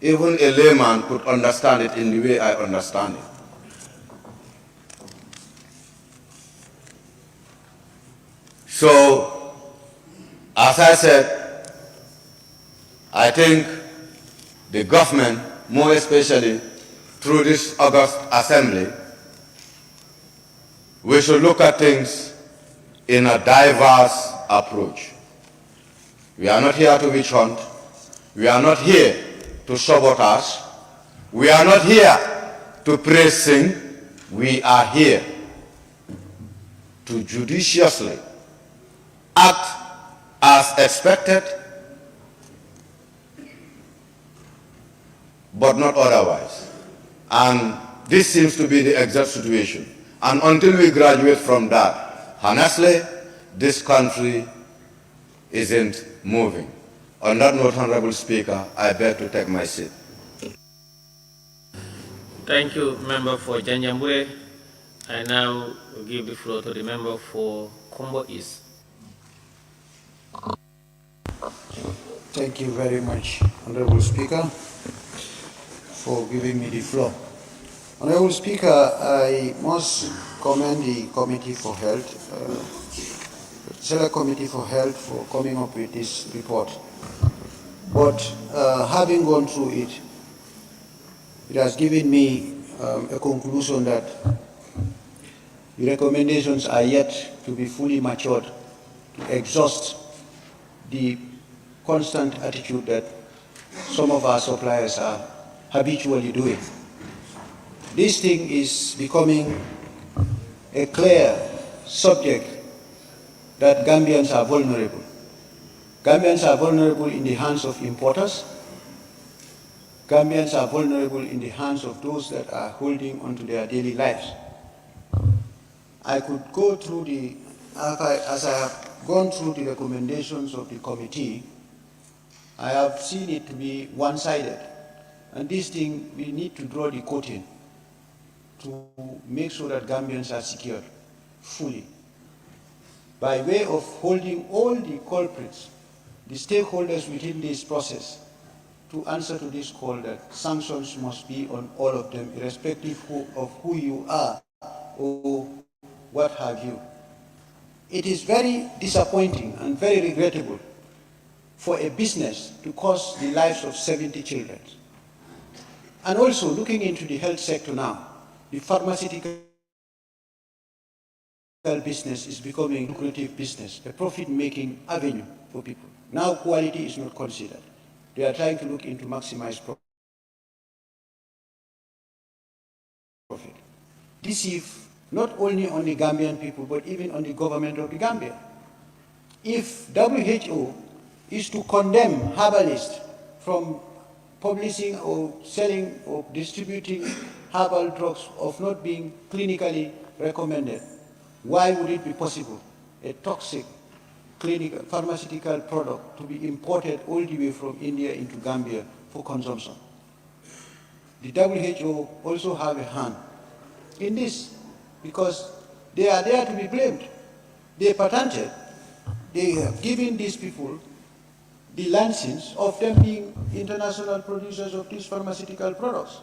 Even a layman could understand it in the way I understand it. So, as I said, I think the government, more especially through this August Assembly, we should look at things in a diverse approach. We are not here to witch hunt. We are not here to sabotage. We are not here to praise sing. We are here to judiciously act as expected, but not otherwise. And this seems to be the exact situation. And until we graduate from that, honestly, this country isn't moving. On that note, Honorable Speaker, I beg to take my seat. Thank you, Member for Janjambure. I now give the floor to the member for Kombo East. Thank you very much, Honorable Speaker, for giving me the floor. Honorable Speaker, I must commend the Committee for Health, Select Committee for Health, for coming up with this report. But having gone through it, it has given me a conclusion that the recommendations are yet to be fully matured to exhaust the constant attitude that some of our suppliers are habitually doing. This thing is becoming a clear subject that Gambians are vulnerable. Gambians are vulnerable in the hands of importers. Gambians are vulnerable in the hands of those that are holding onto their daily lives. I could go through as I have gone through the recommendations of the committee, I have seen it to be one-sided. And this thing, we need to draw the curtain to make sure that Gambians are secured fully, by way of holding all the culprits, the stakeholders within this process, to answer to this call that sanctions must be on all of them, irrespective of who you are or what have you. It is very disappointing and very regrettable for a business to cost the lives of 70 children. And also, looking into the health sector now, the pharmaceutical business is becoming a lucrative business, a profit-making avenue for people. Now quality is not considered. They are trying to look into maximize profit. deceive not only on the Gambian people, but even on the government of the Gambia. If WHO is to condemn herbalists from publishing or selling or distributing herbal drugs of not being clinically recommended, why would it be possible a toxic clinical pharmaceutical product to be imported all the way from India into Gambia for consumption? The WHO also have a hand in this because they are there to be blamed. They patented, they have given these people the license of them being international producers of these pharmaceutical products.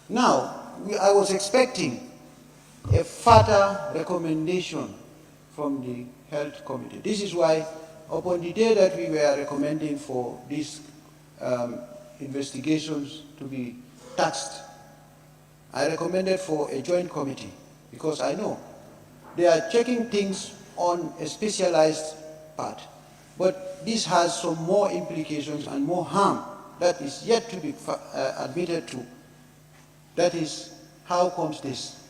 Now, I was expecting a further recommendation from the Health Committee. This is why, upon the day that we were recommending for these investigations to be taxed, I recommended for a joint committee because I know they are checking things on a specialized part. But this has some more implications and more harm that is yet to be admitted to. That is, how comes this?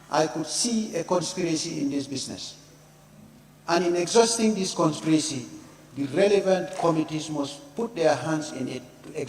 I could see a conspiracy in this business. And in exhausting this conspiracy, the relevant committees must put their hands in it to